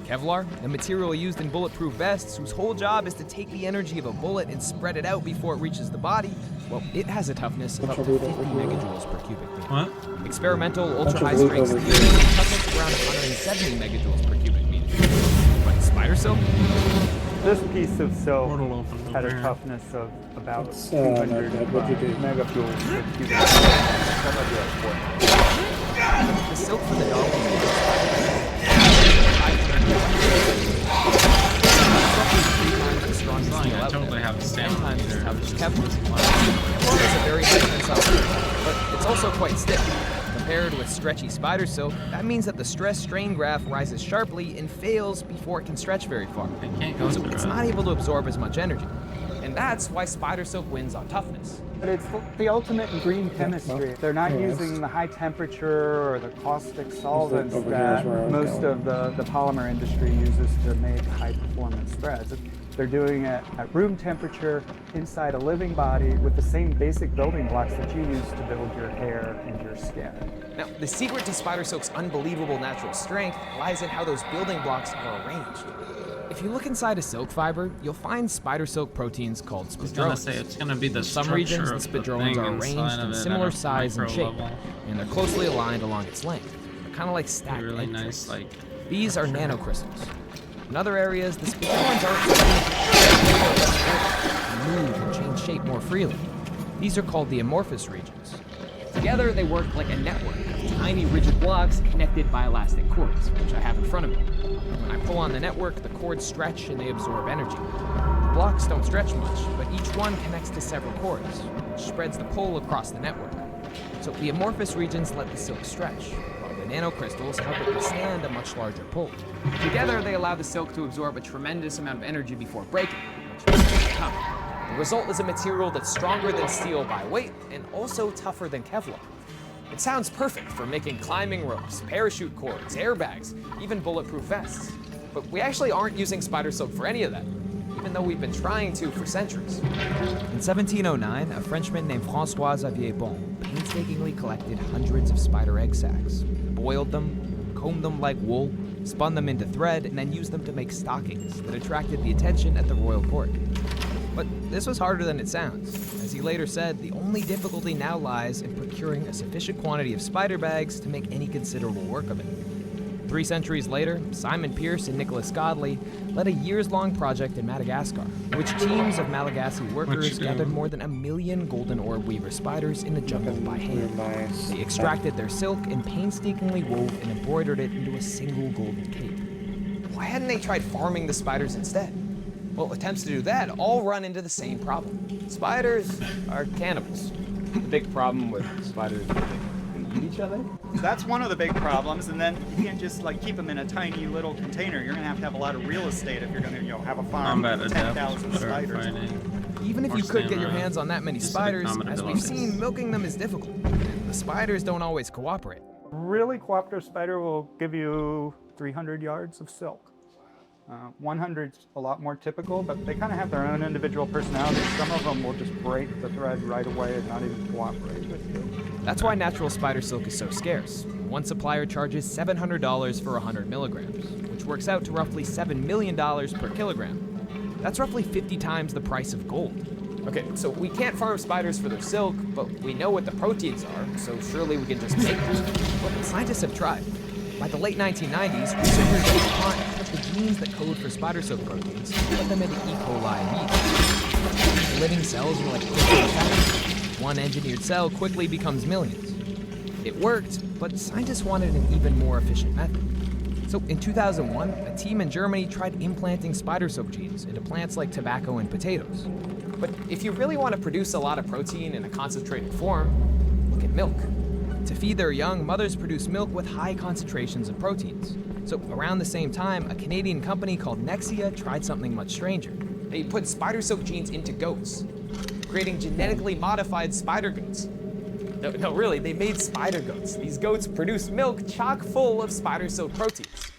Kevlar, the material used in bulletproof vests whose whole job is to take the energy of a bullet and spread it out before it reaches the body, well, it has a toughness of up to 50 megajoules per cubic meter. What? Experimental ultra-high-strength steel has a toughness of around 170 megajoules per cubic meter. But spider silk? This piece of silk had a toughness of about 200 megajoules per cubic meter. The silk for the dog I totally have a stamina here. Kevlar is a very high tensile, but it's also quite stiff. Compared with stretchy spider silk, that means that the stress-strain graph rises sharply and fails before it can stretch very far. So it's not able to absorb as much energy. And that's why spider silk wins on toughness. But it's the ultimate in green chemistry. They're not using the high temperature or the caustic solvents that most of the polymer industry uses to make high performance threads. They're doing it at room temperature inside a living body with the same basic building blocks that you use to build your hair and your skin. Now, the secret to spider silk's unbelievable natural strength lies in how those building blocks are arranged. If you look inside a silk fiber, you'll find spider silk proteins called spidrones. I was gonna say it's gonna be the some regions, the structure of the spidrones thing are arranged inside of in it similar at a size and micro shape, level. and they're closely aligned along its length. They're kind of like stacked Really egg nice, trays. like. These are nanocrystals. In other areas, the spidrones aren't move and change shape more freely. These are called the amorphous regions. Together, they work like a network of tiny rigid blocks connected by elastic cords, which I have in front of me. When I pull on the network, the cords stretch and they absorb energy. The blocks don't stretch much, but each one connects to several cords, which spreads the pull across the network. So the amorphous regions let the silk stretch, while the nanocrystals help it withstand a much larger pull. Together, they allow the silk to absorb a tremendous amount of energy before breaking, which makes it tough. The result is a material that's stronger than steel by weight and also tougher than Kevlar. It sounds perfect for making climbing ropes, parachute cords, airbags, even bulletproof vests. But we actually aren't using spider silk for any of that, even though we've been trying to for centuries. In 1709, a Frenchman named François Xavier Bon painstakingly collected hundreds of spider egg sacs, boiled them, combed them like wool, spun them into thread, and then used them to make stockings that attracted the attention at the royal court. But this was harder than it sounds. As he later said, the only difficulty now lies in procuring a sufficient quantity of spider bags to make any considerable work of it. 3 centuries later, Simon Pierce and Nicholas Godley led a years-long project in Madagascar, in which teams of Malagasy workers gathered more than 1 million golden orb weaver spiders in the jungle by hand. They extracted their silk and painstakingly wove and embroidered it into a single golden cape. Why hadn't they tried farming the spiders instead? Well, attempts to do that all run into the same problem. Spiders are cannibals. The big problem with spiders is they eat each other. That's one of the big problems, and then you can't just like keep them in a tiny little container. You're gonna have a lot of real estate if you're gonna, have a farm with 10,000 spiders. Even if you could get your hands on that many spiders, as we've seen, milking them is difficult. And the spiders don't always cooperate. Really cooperative spider will give you 300 yards of silk. 100's a lot more typical, but they kind of have their own individual personalities. Some of them will just break the thread right away and not even cooperate with you. That's why natural spider silk is so scarce. One supplier charges $700 for 100 milligrams, which works out to roughly $7 million per kilogram. That's roughly 50 times the price of gold. Okay, so we can't farm spiders for their silk, but we know what the proteins are, so surely we can just make them. But scientists have tried. By the late 1990s, researchers at DuPont took the genes that code for spider silk proteins and put them into E. coli yeast. Living cells are like crystals. One engineered cell quickly becomes millions. It worked, but scientists wanted an even more efficient method. So in 2001, a team in Germany tried implanting spider silk genes into plants like tobacco and potatoes. But if you really want to produce a lot of protein in a concentrated form, look at milk. To feed their young, mothers produce milk with high concentrations of proteins. So around the same time, a Canadian company called Nexia tried something much stranger. They put spider silk genes into goats, creating genetically modified spider goats. No, really, they made spider goats. These goats produce milk chock full of spider silk proteins.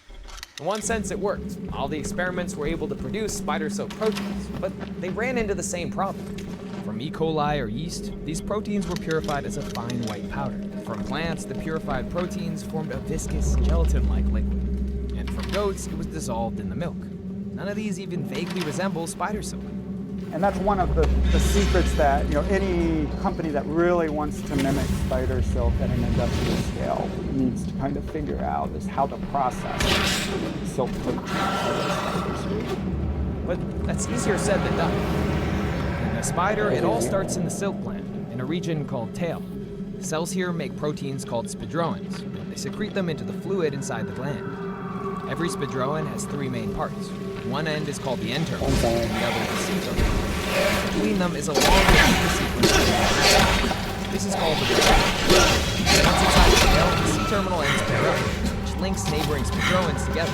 In one sense, it worked. All the experiments were able to produce spider silk proteins, but they ran into the same problem. From E. coli or yeast, these proteins were purified as a fine white powder. From plants, the purified proteins formed a viscous, gelatin-like liquid. And from goats, it was dissolved in the milk. None of these even vaguely resemble spider silk. And that's one of the secrets that any company that really wants to mimic spider silk at an industrial scale needs to kind of figure out is how to process silk proteins. But that's easier said than done. In a spider, it all starts in the silk gland, in a region called tail. Cells here make proteins called spidroins, and they secrete them into the fluid inside the gland. Every spidroin has three main parts. One end is called the end terminal, and the other the C terminal. Between them is a long sequence. This is called the spidroin. Once inside the tail, the C terminal ends pair up, which links neighboring spidroins together.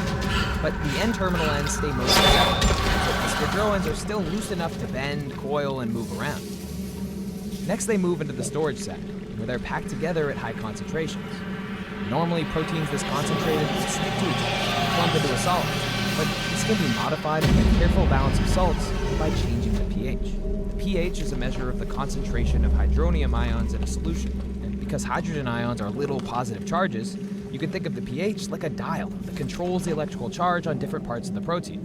But the end terminal ends stay mostly separate, so the spidroins are still loose enough to bend, coil, and move around. Next, they move into the storage sac, where they're packed together at high concentrations. Normally, proteins this concentrated would stick to each other and clump into a solid, but this can be modified with a careful balance of salts by changing the pH. The pH is a measure of the concentration of hydronium ions in a solution, and because hydrogen ions are little positive charges, you can think of the pH like a dial that controls the electrical charge on different parts of the protein.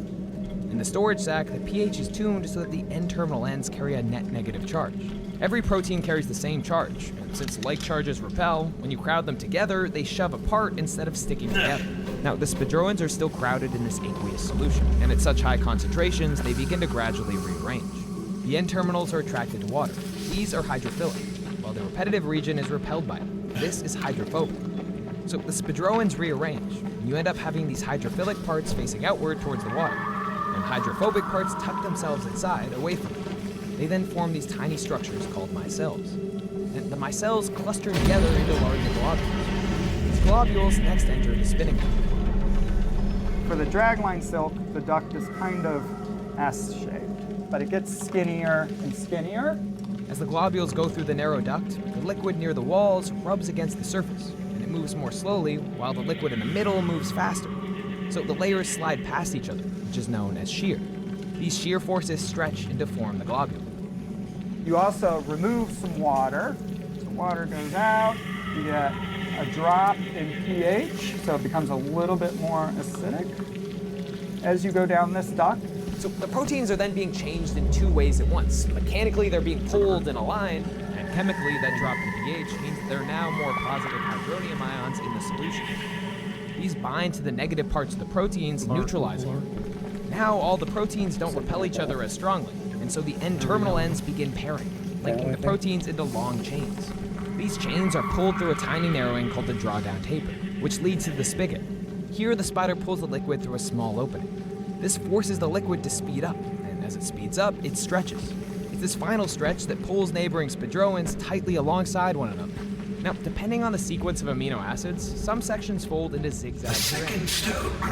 In the storage sac, the pH is tuned so that the N-terminal ends carry a net negative charge. Every protein carries the same charge, and since like charges repel, when you crowd them together, they shove apart instead of sticking together. Now, the spidroins are still crowded in this aqueous solution, and at such high concentrations, they begin to gradually rearrange. The N-terminals are attracted to water. These are hydrophilic, while the repetitive region is repelled by it. This is hydrophobic. So the spidroins rearrange, and you end up having these hydrophilic parts facing outward towards the water, and hydrophobic parts tuck themselves inside, away from it. They then form these tiny structures called micelles. And the micelles cluster together into larger globules. These globules next enter the spinning duct. For the dragline silk, the duct is kind of S-shaped, but it gets skinnier and skinnier. As the globules go through the narrow duct, the liquid near the walls rubs against the surface, and it moves more slowly, while the liquid in the middle moves faster. So the layers slide past each other, which is known as shear. These shear forces stretch and deform the globule. You also remove some water. The water goes out, you get a drop in pH, so it becomes a little bit more acidic as you go down this duct. So the proteins are then being changed in two ways at once. Mechanically, they're being pulled in a line, and chemically, that drop in pH means that there are now more positive hydronium ions in the solution. These bind to the negative parts of the proteins, neutralizing them. Now, all the proteins don't repel each other as strongly, and so the N-terminal ends begin pairing, linking the proteins into long chains. These chains are pulled through a tiny narrowing called the drawdown taper, which leads to the spigot. Here, the spider pulls the liquid through a small opening. This forces the liquid to speed up, and as it speeds up, it stretches. It's this final stretch that pulls neighboring spidroins tightly alongside one another. Now, depending on the sequence of amino acids, some sections fold into zigzag strands.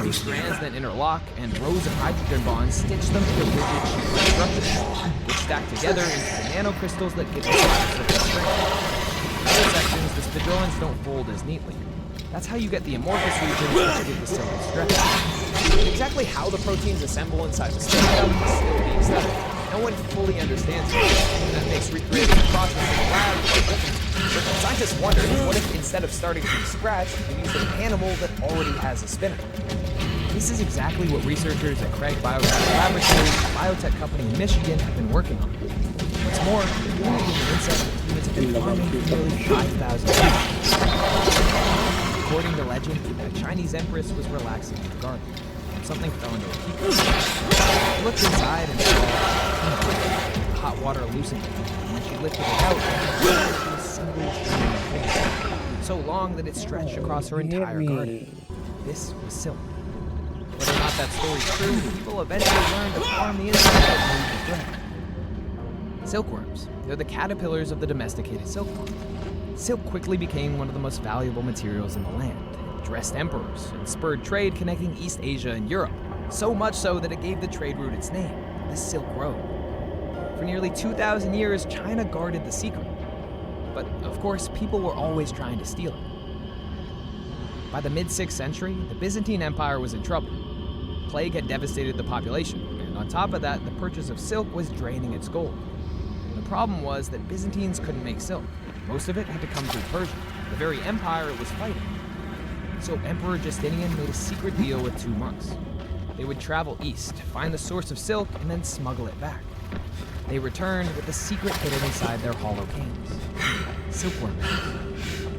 These strands then interlock, and rows of hydrogen bonds stitch them into rigid sheet structures, which stack together into the nanocrystals that give the strength. In other sections, the spidroins don't fold as neatly. That's how you get the amorphous regions which give the simple stretch. Exactly how the proteins assemble inside the spinning duct is still being studied. No one fully understands it, and that makes recreating the process in the lab quite difficult. But scientists wondered, what if instead of starting from scratch, we used an animal that already has a spinner? This is exactly what researchers at Craig Biotech Laboratories, a biotech company in Michigan, have been working on. What's more, they're doing it in the insect that humans have been farming for nearly 5,000 years. According to legend, a Chinese empress was relaxing in the garden. Something fell into a teacup. She looked inside and saw hot water loosened it. And when she lifted it out, it was a single shining thing, so long that it stretched across her entire garden. This was silk. Whether or not that story's true, people eventually learned to farm the insect that moved the thread. Silkworms. They're the caterpillars of the domesticated silkworm. Silk quickly became one of the most valuable materials in the land. Dressed emperors, and spurred trade connecting East Asia and Europe, so much so that it gave the trade route its name, the Silk Road. For nearly 2,000 years, China guarded the secret. But of course, people were always trying to steal it. By the mid-6th century, the Byzantine Empire was in trouble. Plague had devastated the population, and on top of that, the purchase of silk was draining its gold. The problem was that Byzantines couldn't make silk. Most of it had to come through Persia, the very empire it was fighting. So Emperor Justinian made a secret deal with 2 monks. They would travel east, find the source of silk, and then smuggle it back. They returned with the secret hidden inside their hollow canes. Silkworm eggs.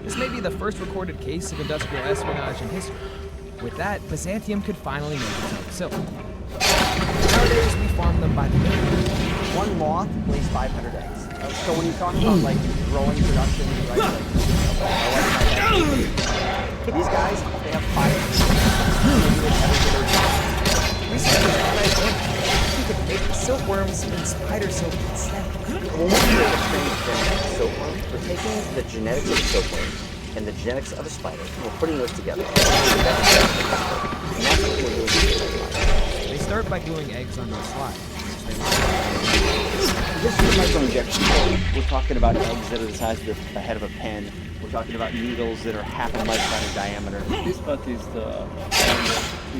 This may be the first recorded case of industrial espionage in history. With that, Byzantium could finally make its own silk. Nowadays, we farm them by the million. One moth lays 500 eggs. So when you talk about like growing production, right? These guys, they have 5. Recently, you could make silkworms and spider silk instead. When we create a transgenic silkworm, we're taking the genetics of a silkworm and the genetics of a spider, and we're putting those together. And that's what we're doing. They start by gluing eggs onto a slide. This is a micro-injection mold. We're talking about eggs that are the size of the head of a pen. We're talking about needles that are half a micron in diameter. This part is the so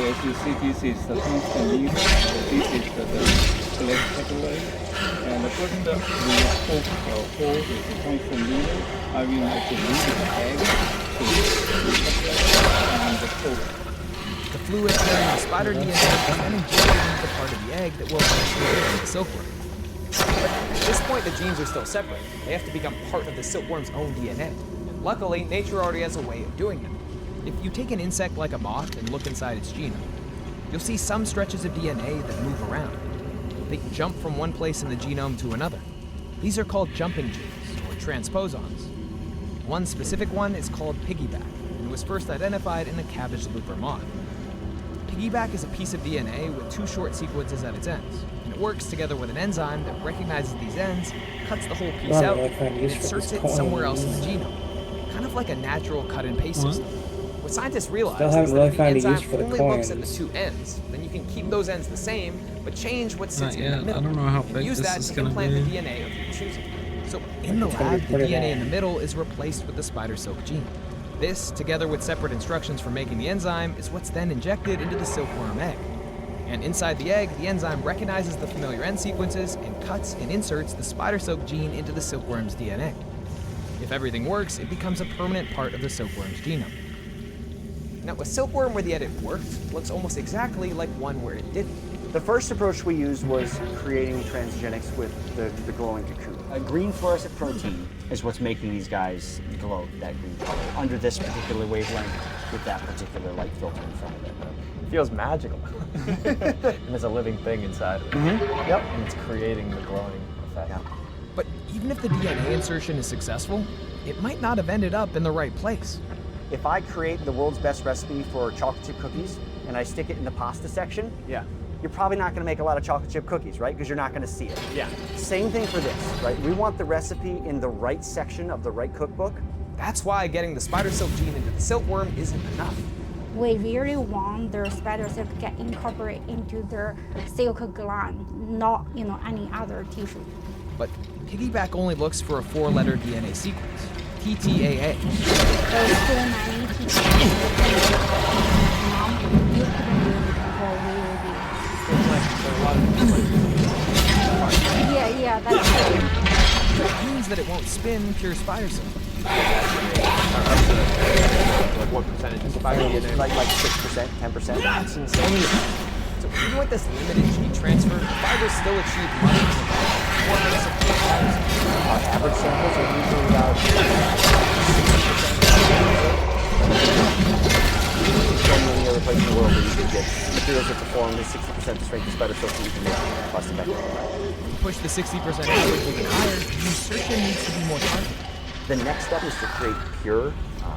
as you see, this is the tungsten needle. This is the black capillary. And the person that we poke the hole with the tungsten needle, I will make the egg to the capillary and the poke. The fluid carrying the spider DNA is then injected into the part of the egg that will eventually become the silkworm. But at this point, the genes are still separate. They have to become part of the silkworm's own DNA. Luckily, nature already has a way of doing that. If you take an insect like a moth and look inside its genome, you'll see some stretches of DNA that move around. They jump from one place in the genome to another. These are called jumping genes, or transposons. One specific one is called piggyback, and was first identified in a cabbage looper moth. Piggyback is a piece of DNA with 2 short sequences at its ends, and it works together with an enzyme that recognizes these ends, cuts the whole piece out, and inserts it somewhere else in the genome. Kind of like a natural cut-and-paste system. What scientists realize is that if the enzyme only looks at the 2 ends, then you can keep those ends the same, but change what sits in the middle. I don't know how and big use this that is to gonna implant be. the DNA of your choosing. So in the lab, the DNA in the middle is replaced with the spider silk gene. This, together with separate instructions for making the enzyme, is what's then injected into the silkworm egg. And inside the egg, the enzyme recognizes the familiar end sequences and cuts and inserts the spider silk gene into the silkworm's DNA. If everything works, it becomes a permanent part of the silkworm's genome. Now, a silkworm where the edit worked looks almost exactly like one where it didn't. The first approach we used was creating transgenics with the glowing cocoon. A green fluorescent protein is what's making these guys glow that green color under this particular wavelength with that particular light filter in front of it. It feels magical. And there's a living thing inside of it. Yep. And it's creating the glowing effect. Yeah. But even if the DNA insertion is successful, it might not have ended up in the right place. If I create the world's best recipe for chocolate chip cookies and I stick it in the pasta section, you're probably not going to make a lot of chocolate chip cookies, right? Because you're not going to see it. Yeah. Same thing for this, right? We want the recipe in the right section of the right cookbook. That's why getting the spider silk gene into the silkworm isn't enough. We really want the spider silk to get incorporated into the silk gland, not any other tissue. But piggyback only looks for a 4-letter DNA sequence, TTAA. There's so many TTAA. You couldn't do it before we will be. Yeah, that's true. That means that it won't spin pure spider silk. Like what percentage is spider DNA? Like 6%, 10%. That's insane. So even with this limited gene transfer, fibers still achieve much of the performance of pure spider silk. Our average samples are usually about 60%. So many other places in the world where you can get materials that perform with 60% the strength of spider silk that you can make cost effectively. When you push the 60% average even higher, the insertion needs to be more targeted. The next step is to create pure,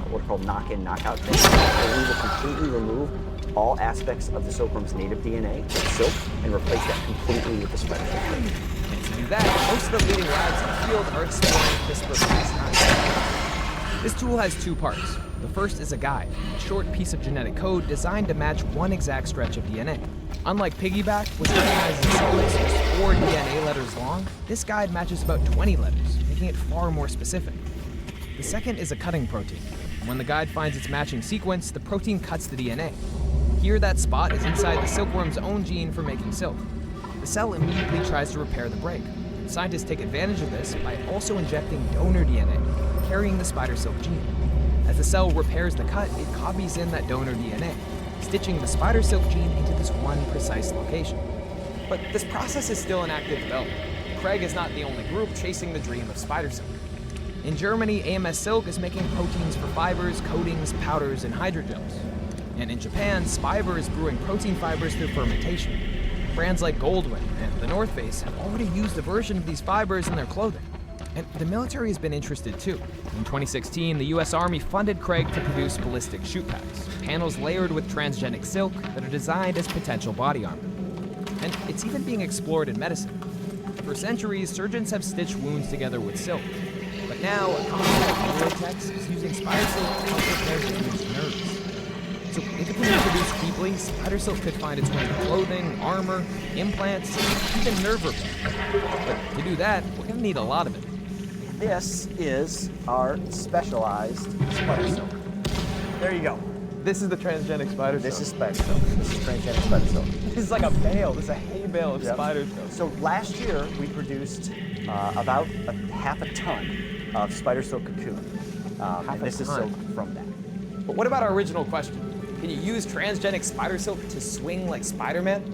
what are called knock-in, knock-out things, where we will completely remove all aspects of the silkworm's native DNA with silk and replace that completely with the spider silk. And to do that, most of the leading labs in the field are exploring CRISPR-Cas9. This tool has 2 parts. The first is a guide, a short piece of genetic code designed to match one exact stretch of DNA. Unlike Piggyback, which recognizes sequence just 4 DNA letters long, this guide matches about 20 letters, making it far more specific. The second is a cutting protein. When the guide finds its matching sequence, the protein cuts the DNA. Here, that spot is inside the silkworm's own gene for making silk. The cell immediately tries to repair the break. Scientists take advantage of this by also injecting donor DNA, carrying the spider silk gene. As the cell repairs the cut, it copies in that donor DNA, stitching the spider silk gene into this one precise location. But this process is still in active development. Craig is not the only group chasing the dream of spider silk. In Germany, AMS Silk is making proteins for fibers, coatings, powders, and hydrogels. And in Japan, Spiber is brewing protein fibers through fermentation. Brands like Goldwyn and The North Face have already used a version of these fibers in their clothing. And the military has been interested too. In 2016, the US Army funded Craig to produce ballistic shoot packs, panels layered with transgenic silk that are designed as potential body armor. And it's even being explored in medicine. For centuries, surgeons have stitched wounds together with silk. But now, a company like Neurotex is using spider silk to help repair damaged nerves. So if it can be produced deeply, spider silk could find its way into clothing, armor, implants, even nerve repair. But to do that, we're going to need a lot of it. This is our specialized spider silk. There you go. This is the transgenic spider silk. This is spider silk. This is transgenic spider silk. This is like a bale. This is a hay bale of spider silk. So last year, we produced about half a ton of spider silk cocoon. And this is silk from that. But what about our original question? Can you use transgenic spider silk to swing like Spider-Man?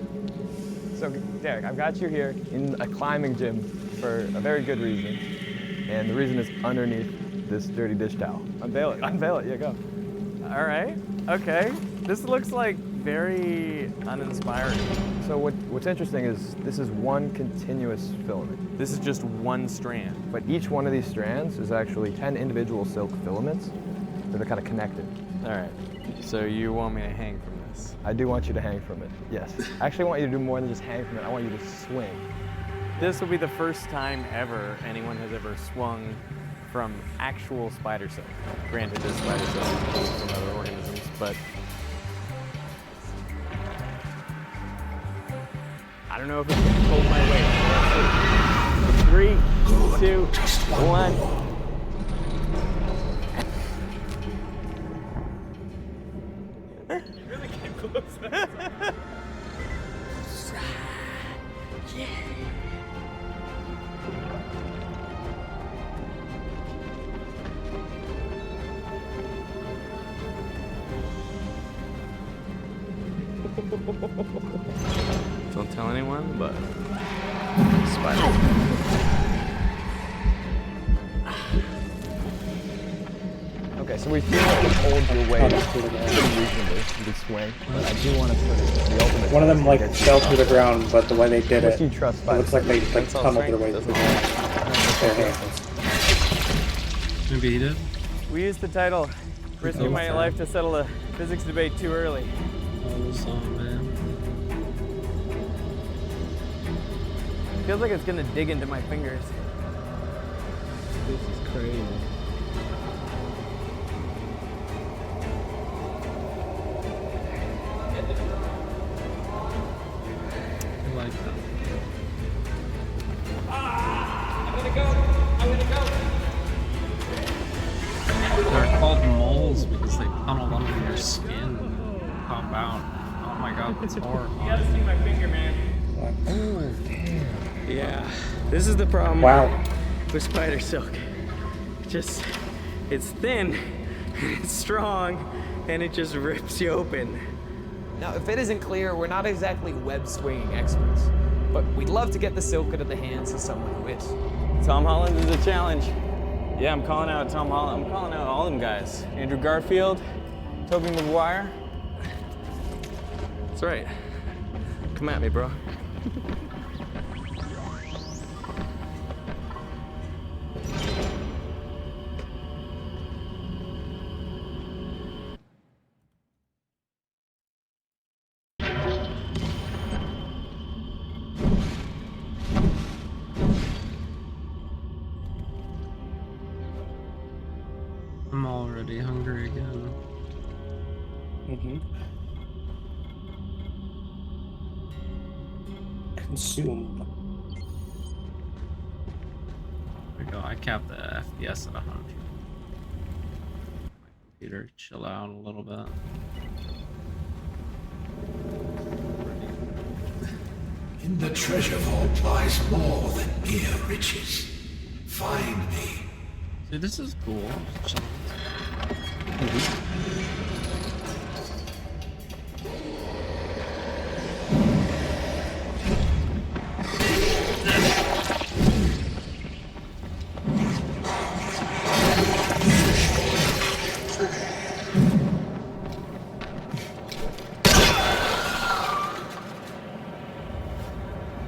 So, Derek, I've got you here in a climbing gym for a very good reason. And the reason is underneath this dirty dish towel. Unveil it. Unveil it. Yeah, go. All right. Okay. This looks like very uninspiring. So what's interesting is this is one continuous filament. This is just one strand. But each one of these strands is actually 10 individual silk filaments that are kind of connected. All right. So you want me to hang from this? I do want you to hang from it, yes. I actually want you to do more than just hang from it. I want you to swing. This will be the first time ever anyone has ever swung from actual spider silk. Granted, this spider silk is from other organisms, but I don't know if it's going to hold my weight. 3, 2, 1. Really came close. Don't tell anyone, but spider. Okay, so we feel like it holds your weight pretty reasonably. You can swing, but I do want to put the ultimate. One of them like fell through the ground, but the way they did it, you trust it looks like they like tunneled their way through the ground. Maybe he did. We used the title "Risking My Life to Settle a Physics Debate Too Early." Oh, song, man. Feels like it's gonna dig into my fingers. This is crazy. I like that. I'm gonna go. They're called moles because they tunnel under your skin and pop out. Oh my god, that's horrible. You gotta see my finger, man. Oh, damn. Yeah, this is the problem with spider silk. It's thin, it's strong, and it just rips you open. Now, if it isn't clear, we're not exactly web swinging experts, but we'd love to get the silk into the hands of someone who is. Tom Holland is a challenge. Yeah, I'm calling out Tom Holland. I'm calling out all them guys. Andrew Garfield, Tobey Maguire. That's right. Come at me, bro. I'm already hungry again. consumed. There we go. I capped the FPS at 100. My computer chill out a little bit. In the treasure vault lies more than mere riches. Find me. Dude, this is cool.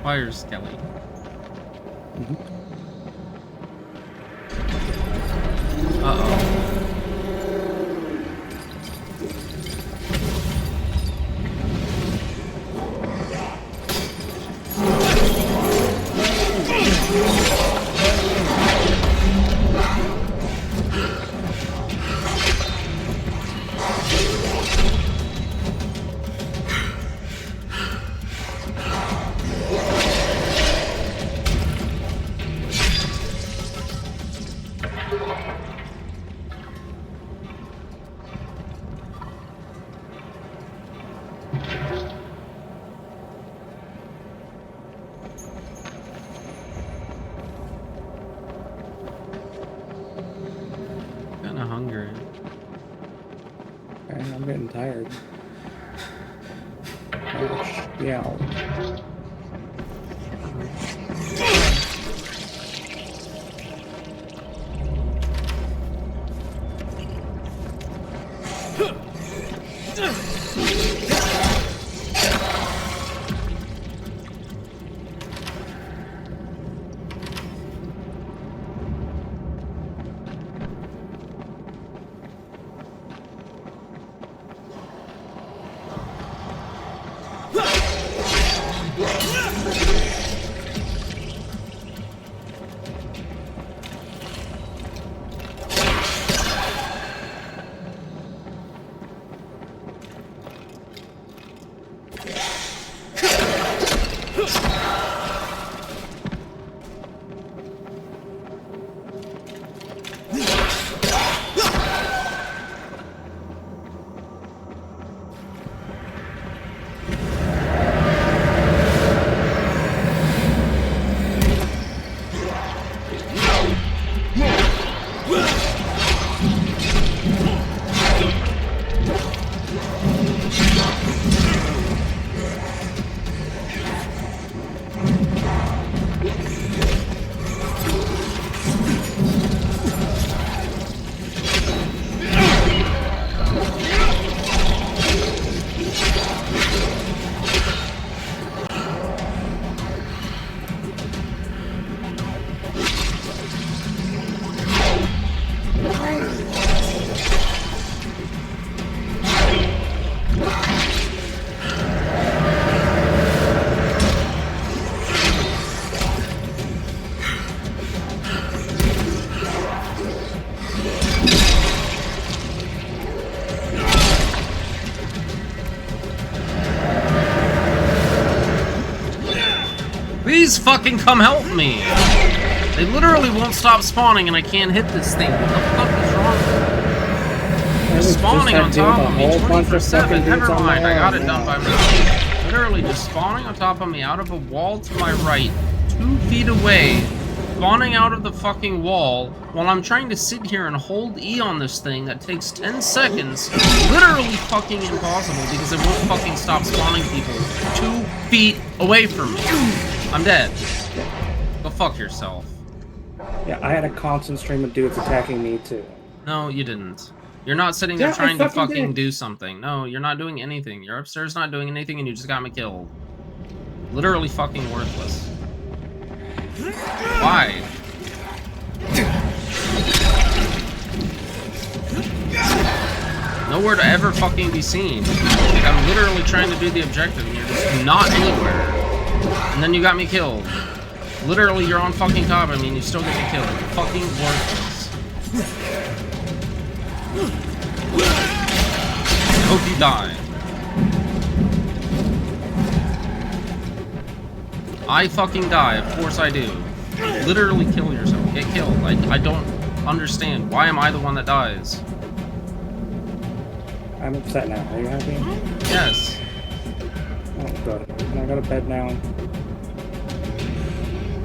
Fire Skelly. Uh-oh. Kinda hungry. I'm getting tired. Yeah. Please fucking come help me! They literally won't stop spawning and I can't hit this thing. What the fuck is wrong with me? They're spawning on top of me 24/7. Never mind, I got it done by myself. Literally just spawning on top of me out of a wall to my right, 2 feet away, spawning out of the fucking wall while I'm trying to sit here and hold E on this thing that takes 10 seconds. Literally fucking impossible because it won't fucking stop spawning people 2 feet away from me. I'm dead. Go fuck yourself. Yeah, I had a constant stream of dudes attacking me too. No, you didn't. You're not sitting there trying to fucking did. do something. No, you're not doing anything. You're upstairs not doing anything and you just got me killed. Literally fucking worthless. Why? Nowhere to ever fucking be seen. Like, I'm literally trying to do the objective and you're just not anywhere. And then you got me killed. Literally, you're on fucking top of me and you still get me killed. Fucking worthless. Hope you die. I fucking die. Of course I do. Literally kill yourself. Get killed. I don't understand. Why am I the one that dies? I'm upset now. Are you happy? Yes. Oh, good. Can I go to bed now? You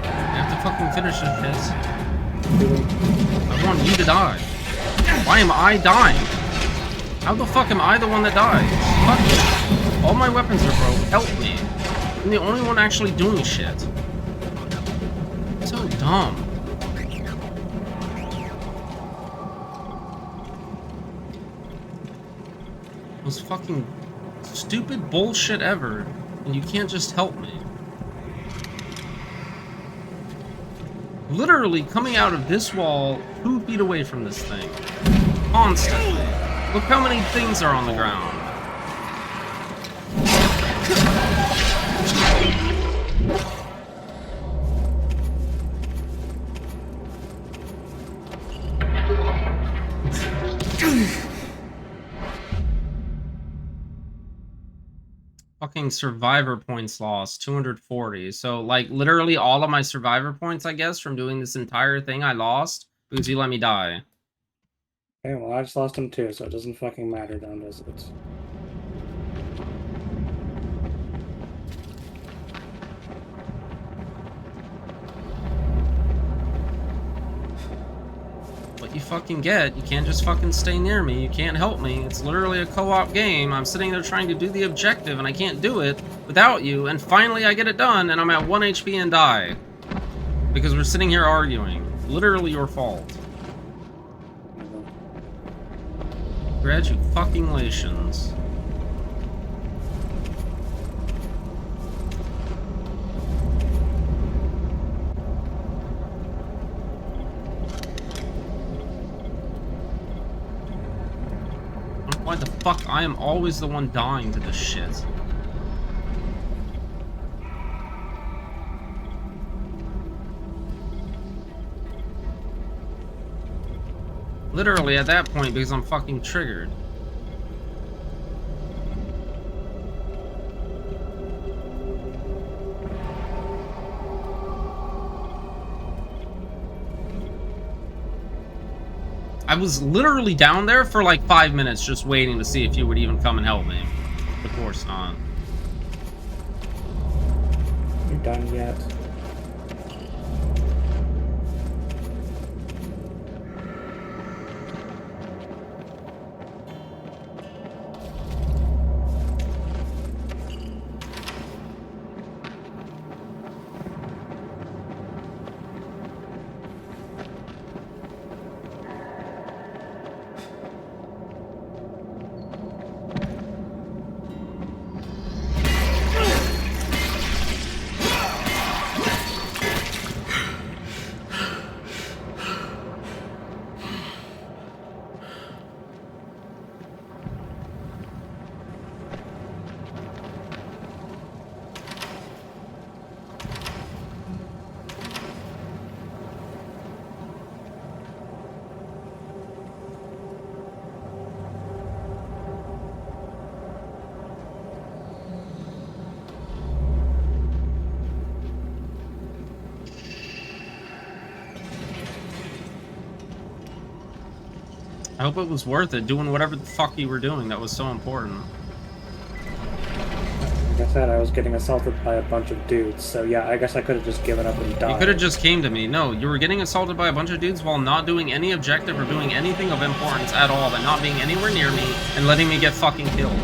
have to fucking finish this shit. I want you to die. Why am I dying? How the fuck am I the one that dies? Fuck you. All my weapons are broke. Help me. I'm the only one actually doing shit. So dumb. Most fucking stupid bullshit ever, and you can't just help me. Literally coming out of this wall 2 feet away from this thing. Constantly. Look how many things are on the ground. Fucking survivor points lost, 240. So, like, literally all of my survivor points, I guess, from doing this entire thing I lost because you let me die. Okay, well, I just lost him too, so it doesn't fucking matter, then, does it? What you fucking get, you can't just fucking stay near me, you can't help me. It's literally a co-op game. I'm sitting there trying to do the objective and I can't do it without you, and finally I get it done and I'm at 1 HP and die. Because we're sitting here arguing. Literally your fault. Congratulations. Why the fuck I am always the one dying to this shit? Literally at that point because I'm fucking triggered. I was literally down there for like 5 minutes just waiting to see if you would even come and help me. Of course not. You done yet? I hope it was worth it doing whatever the fuck you were doing that was so important. Like I said, I was getting assaulted by a bunch of dudes, so yeah, I guess I could have just given up and died. You could have just came to me. No, you were getting assaulted by a bunch of dudes while not doing any objective or doing anything of importance at all, and not being anywhere near me and letting me get fucking killed.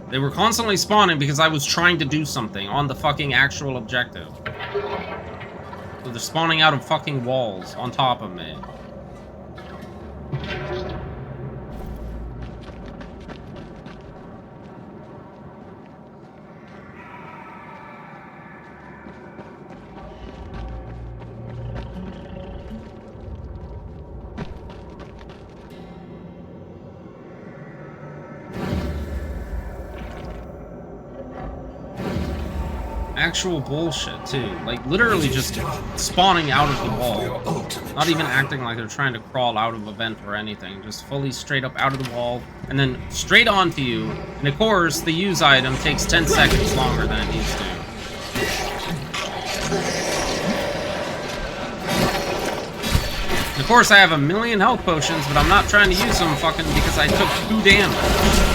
They were constantly spawning because I was trying to do something on the fucking actual objective. So they're spawning out of fucking walls on top of me. Actual bullshit, too. Like, literally just spawning out of the wall. Not even acting like they're trying to crawl out of a vent or anything. Just fully straight up out of the wall, and then straight onto you. And of course, the use item takes 10 seconds longer than it needs to. And of course, I have a million health potions, but I'm not trying to use them fucking because I took 2 damage.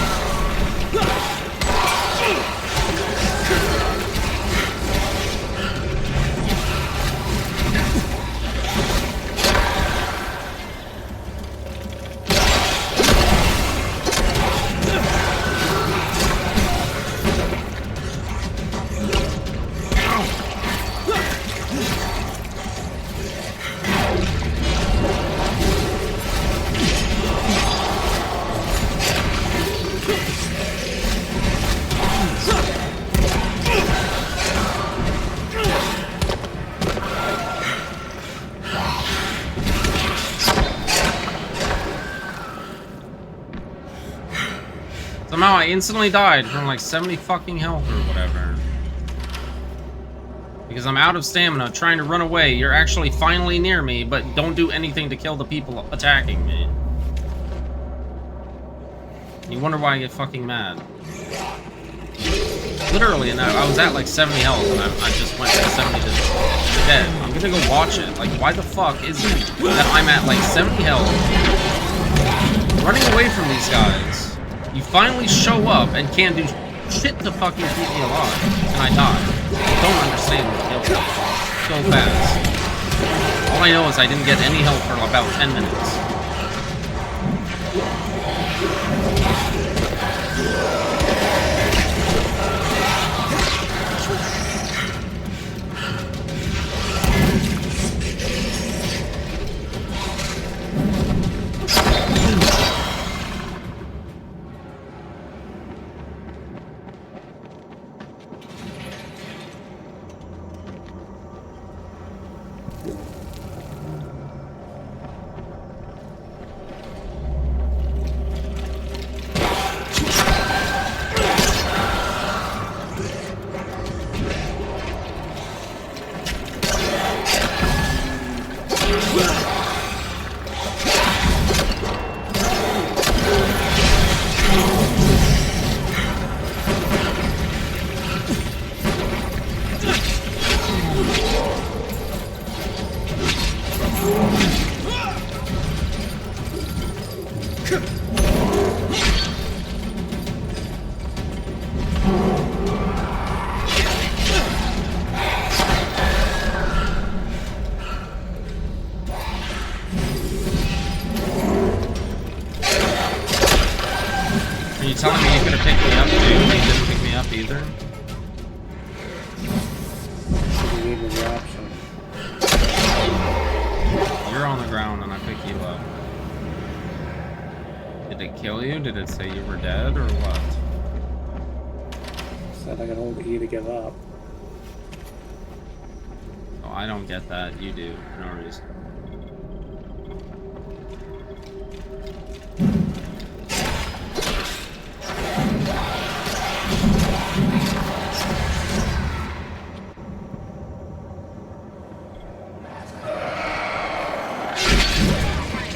Somehow I instantly died from like 70 fucking health or whatever. Because I'm out of stamina trying to run away. You're actually finally near me, but don't do anything to kill the people attacking me. You wonder why I get fucking mad. Literally, and I was at like 70 health and I just went from 70 to dead. I'm gonna go watch it. Like, why the fuck is it that I'm at like 70 health running away from these guys? You finally show up and can't do shit to fucking keep me alive, and I die. I don't understand what killed me so fast. All I know is I didn't get any help for about 10 minutes. Are you telling me you could have picked me up too? You didn't pick me up either? You're on the ground and I pick you up. Did it kill you? Did it say you were dead or what? Said I could hold E to give up. Oh, I don't get that. You do, for no reason.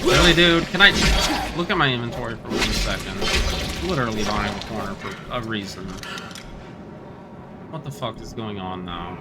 Really, dude? Can I look at my inventory for 1 second? Literally behind the corner for a reason. What the fuck is going on now?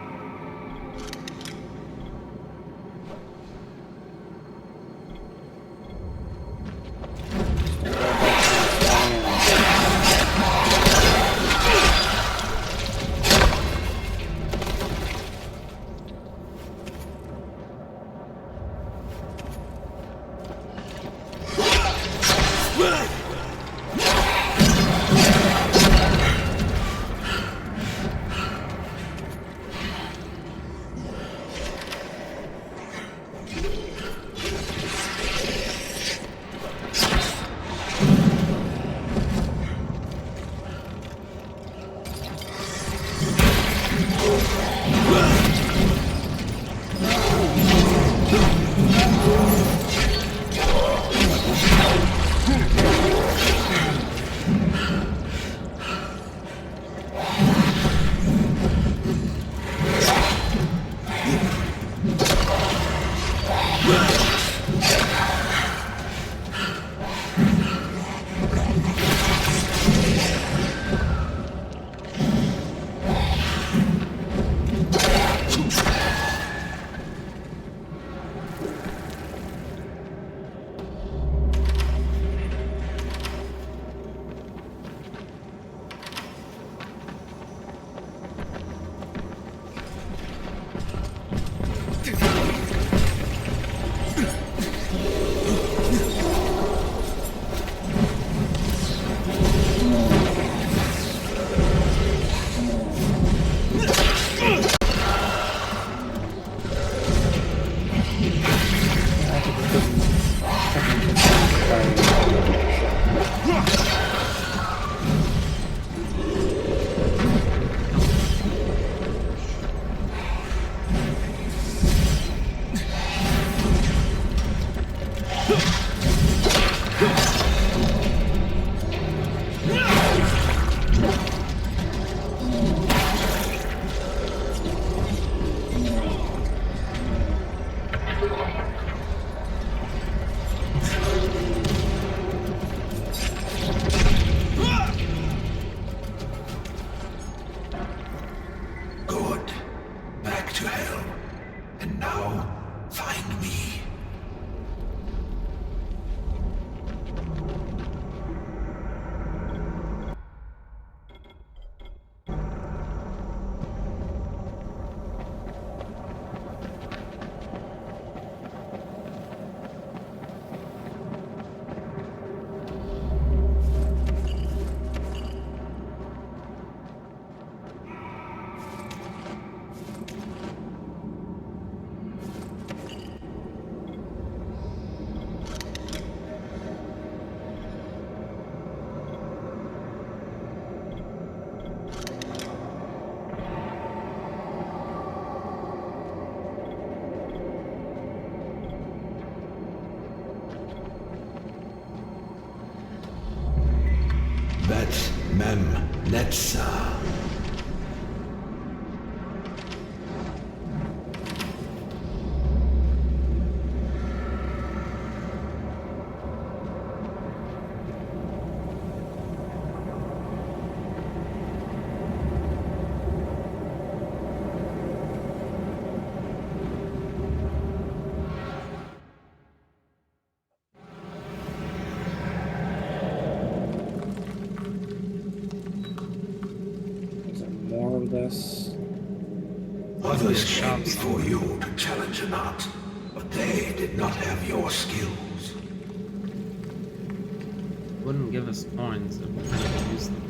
Bet Mem Netza. More of this. Others came before you to challenge Anat, but they did not have your skills. Wouldn't give us coins if we couldn't use them.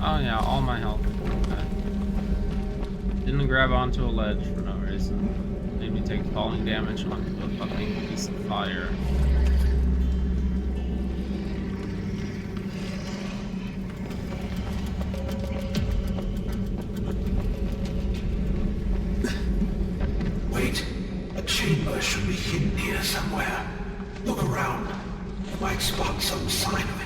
Oh yeah, all my health. Okay. Didn't grab onto a ledge for no reason. Made me take falling damage onto a fucking piece of fire. Wait, a chamber should be hidden here somewhere. Look around. You might spot some sign of it.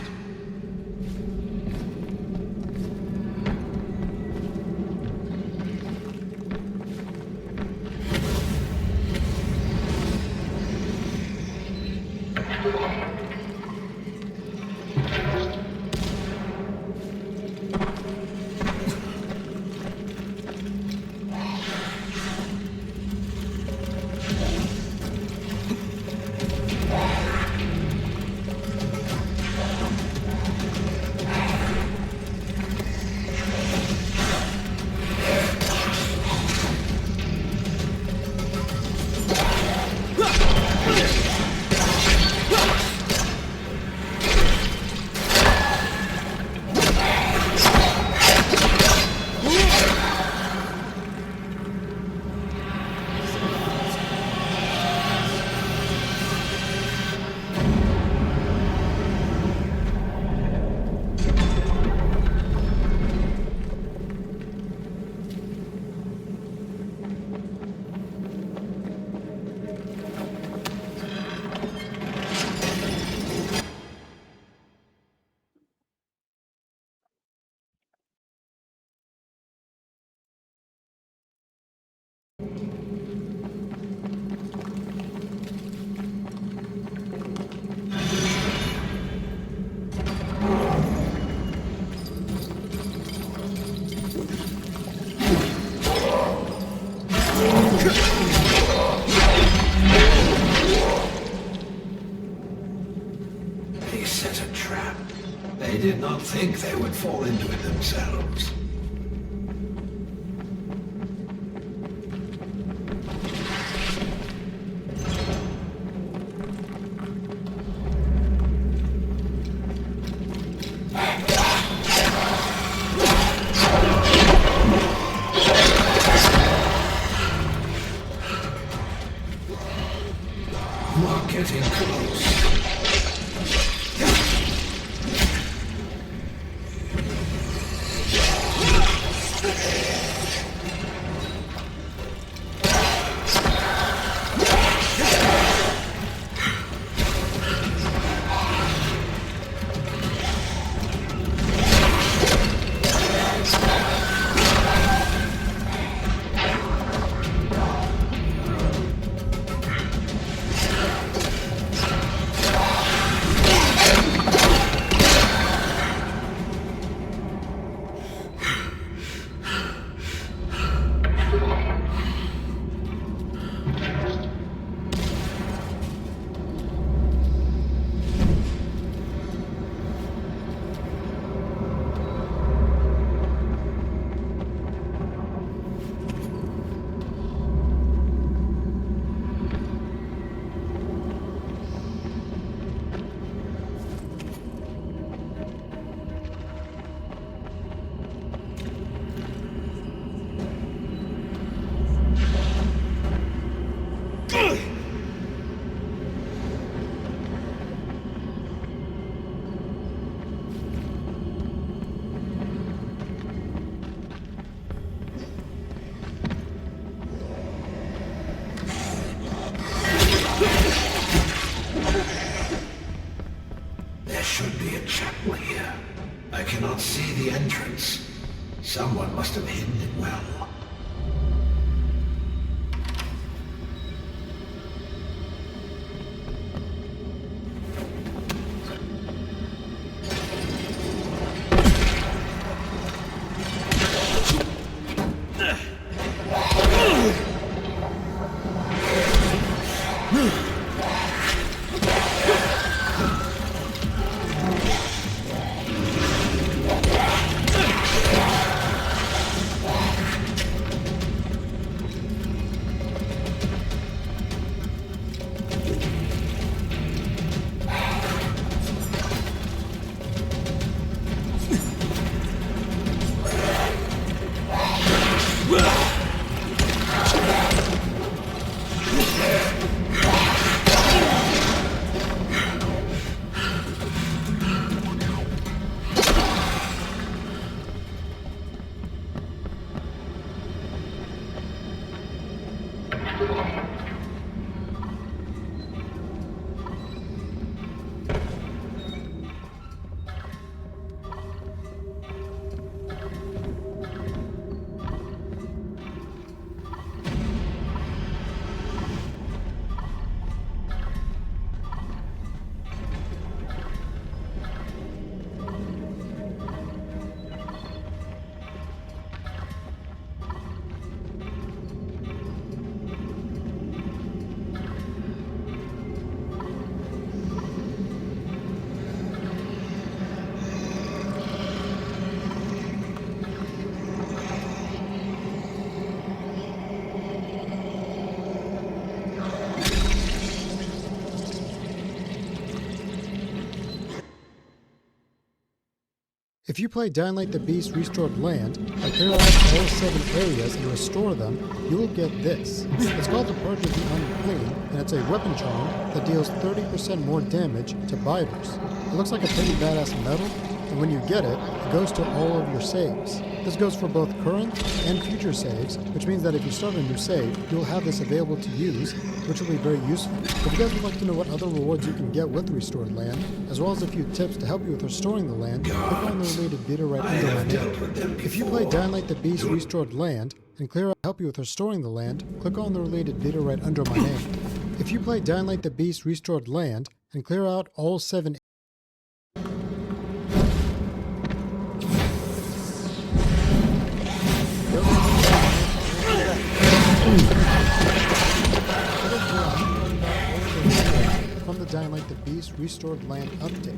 They set a trap. They did not think they would fall into it themselves. You are getting close. the entrance. Someone must have hidden it well. If you play Dying Light the Beast Restored Land, and clear out all 7 areas and restore them, you will get this. It's called the Purge of the Unclean, and it's a weapon charm that deals 30% more damage to biters. It looks like a pretty badass medal, and when you get it, it goes to all of your saves. This goes for both current and future saves, which means that if you start a new save, you'll have this available to use, which will be very useful. If you guys would like to know what other rewards you can get with Restored Land, as well as a few tips to help you with restoring the land, click on the related video right under my name. If you play Dying Light the Beast Restored Land, and clear out help you with restoring the land, click on the related video right under my name. If you play Dying Light the Beast Restored Land, and clear out all 7 from the Dying Light the Beast Restored Land update.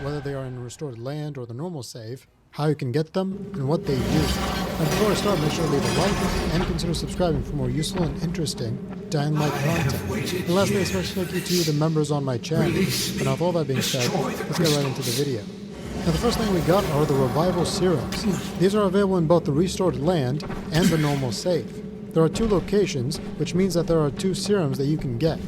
Whether they are in Restored Land or the normal save, how you can get them, and what they do. And before I start, make sure to leave a like and consider subscribing for more useful and interesting Dying Light content. And lastly, a special thank you to the members on my channel. And with all that being said, let's get right into the video. Now the first thing we got are the Revival Serums. These are available in both the Restored Land and the normal save. There are 2 locations, which means that there are 2 serums that you can get.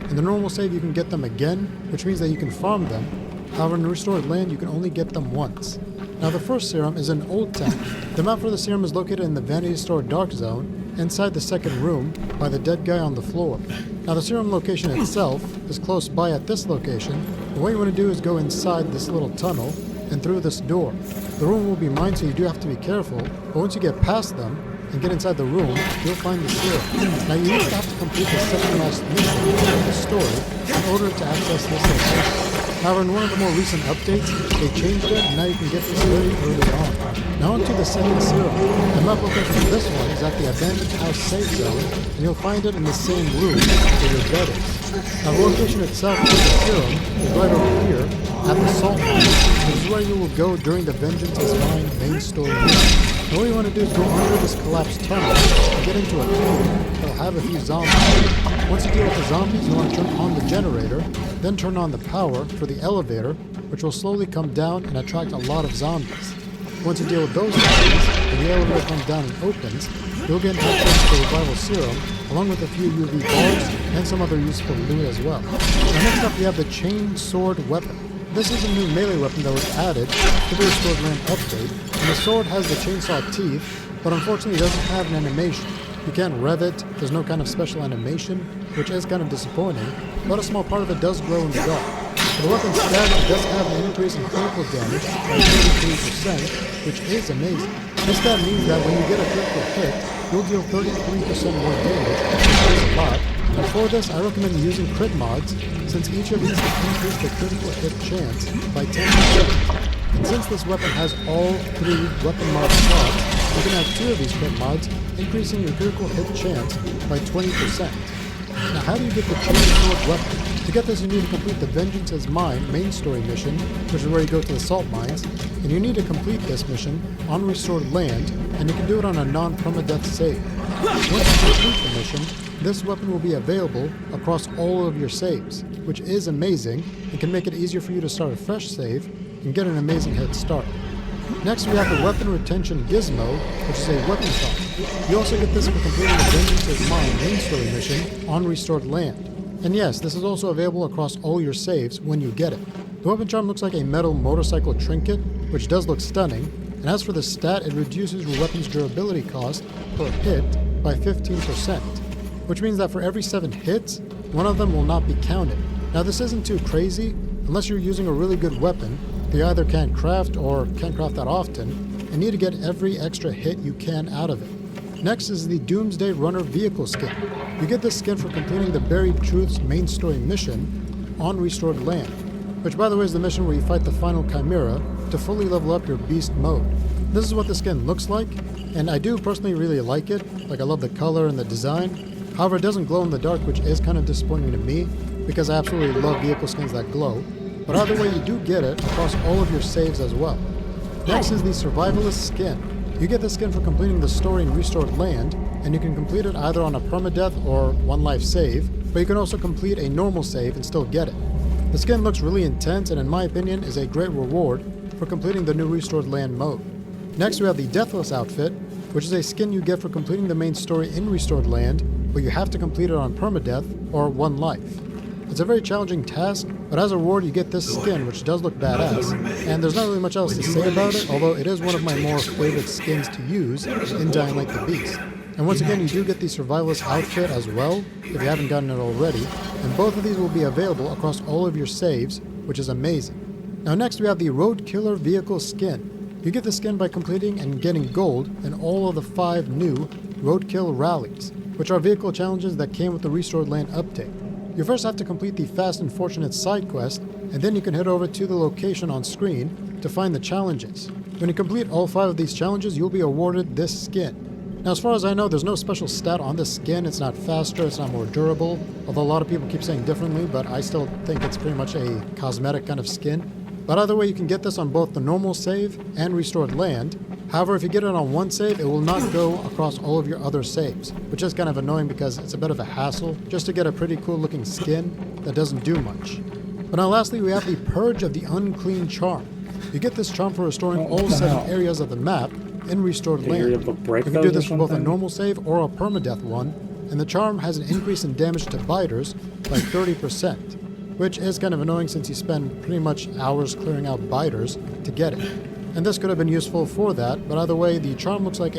In the normal save you can get them again, which means that you can farm them. However, in the Restored Land you can only get them once. Now the first serum is in Old Town. The map for the serum is located in the Vanity Store Dark Zone, inside the second room, by the dead guy on the floor. Now the serum location itself is close by at this location. And what you want to do is go inside this little tunnel and through this door. The room will be mined, so you do have to be careful, but once you get past them and get inside the room, you'll find the serum. Now you used to have to complete the second last mission of the story in order to access this location. However, in one of the more recent updates, they changed it, and now you can get this very early on. Now onto the second serum. The map location for this one is at the Abandoned House Safe Zone, and you'll find it in the same room where your bed is. Now the location itself for the serum is right over here, at the Salt Mine. This is where you will go during the Vengeance is Mine main story mission. Now what you want to do is go under this collapsed tunnel and get into a cave that'll have a few zombies. Once you deal with the zombies, you want to turn on the generator, then turn on the power for the elevator, which will slowly come down and attract a lot of zombies. Once you deal with those zombies, and the elevator comes down and opens, you'll get access to the Revival Serum, along with a few UV bars and some other useful loot as well. Now next up we have the Chain Sword Weapon. This is a new melee weapon that was added to the Restored Land update, and the sword has the chainsaw teeth, but unfortunately it doesn't have an animation. You can't rev it, there's no kind of special animation, which is kind of disappointing, but a small part of it does glow in the dark. For the weapon's stat, it does have an increase in critical damage by 33%, which is amazing. This stat means that when you get a critical hit, you'll deal 33% more damage, which is a lot. And for this, I recommend using crit mods, since each of these can increase the critical hit chance by 10%. And since this weapon has all 3 weapon mod slots, you can have 2 of these crit mods, increasing your critical hit chance by 20%. Now, how do you get the Chain Sword weapon? To get this, you need to complete the Vengeance is Mine main story mission, which is where you go to the salt mines, and you need to complete this mission on restored land, and you can do it on a non-permadeath save. Once you complete the mission, this weapon will be available across all of your saves, which is amazing and can make it easier for you to start a fresh save and get an amazing head start. Next, we have the Weapon Retention Gizmo, which is a weapon shop. You also get this for completing the Vengeance is Mine main story mission on restored land. And yes, this is also available across all your saves when you get it. The weapon charm looks like a metal motorcycle trinket, which does look stunning, and as for the stat, it reduces your weapon's durability cost per hit by 15%, which means that for every 7 hits, 1 of them will not be counted. Now this isn't too crazy, unless you're using a really good weapon, you either can't craft or can't craft that often, and need to get every extra hit you can out of it. Next is the Doomsday Runner vehicle skin. You get this skin for completing the Buried Truths main story mission on restored land, which by the way is the mission where you fight the final Chimera to fully level up your beast mode. This is what the skin looks like, and I do personally really like it. Like, I love the color and the design. However, it doesn't glow in the dark, which is kind of disappointing to me, because I absolutely love vehicle skins that glow. But either way, you do get it across all of your saves as well. Next is the Survivalist skin. You get the skin for completing the story in restored land, and you can complete it either on a permadeath or 1 life save, but you can also complete a normal save and still get it. The skin looks really intense and in my opinion is a great reward for completing the new restored land mode. Next we have the Deathless outfit, which is a skin you get for completing the main story in restored land, but you have to complete it on permadeath or 1 life. It's a very challenging task, but as a reward you get this skin, which does look badass, and there's not really much else to say about it, although it is one of my more favorite skins to use in Dying Light the Beast. And once again, you do get the Survivalist outfit as well, if you haven't gotten it already, and both of these will be available across all of your saves, which is amazing. Now next we have the Road Killer vehicle skin. You get the skin by completing and getting gold in all of the 5 new Roadkill rallies, which are vehicle challenges that came with the Restored Land update. You first have to complete the Fast and Fortunate side quest, and then you can head over to the location on screen to find the challenges. When you complete all 5 of these challenges, you'll be awarded this skin. Now as far as I know, there's no special stat on this skin. It's not faster, it's not more durable, although a lot of people keep saying differently, but I still think it's pretty much a cosmetic kind of skin. But either way, you can get this on both the normal save and restored land. However, if you get it on 1 save, it will not go across all of your other saves, which is kind of annoying because it's a bit of a hassle just to get a pretty cool looking skin that doesn't do much. But now lastly, we have the Purge of the Unclean charm. You get this charm for restoring all 7 areas of the map in restored land. You can do this for both a normal save or a permadeath one, and the charm has an increase in damage to biters by 30%. Which is kind of annoying since you spend pretty much hours clearing out biters to get it. And this could have been useful for that, but either way, the charm looks like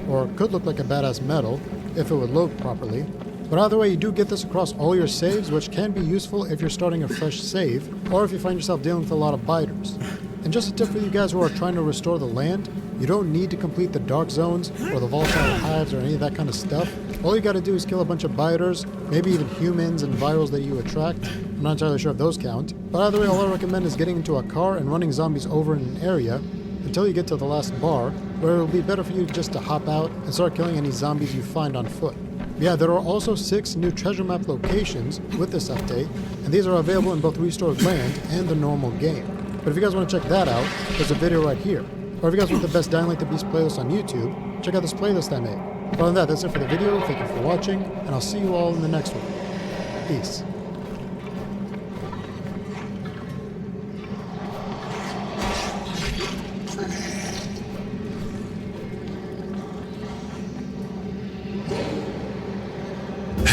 or could look like a badass medal if it would load properly. But either way, you do get this across all your saves, which can be useful if you're starting a fresh save, or if you find yourself dealing with a lot of biters. And just a tip for you guys who are trying to restore the land, you don't need to complete the dark zones or the volatile hives or any of that kind of stuff. All you gotta do is kill a bunch of biters, maybe even humans and virals that you attract. I'm not entirely sure if those count. But either way, all I recommend is getting into a car and running zombies over in an area until you get to the last bar, where it'll be better for you just to hop out and start killing any zombies you find on foot. Yeah, there are also 6 new treasure map locations with this update, and these are available in both Restored Land and the normal game. But if you guys want to check that out, there's a video right here. Or if you guys want the best Dying Light the Beast playlist on YouTube, check out this playlist I made. But other than that, that's it for the video. Thank you for watching, and I'll see you all in the next one. Peace.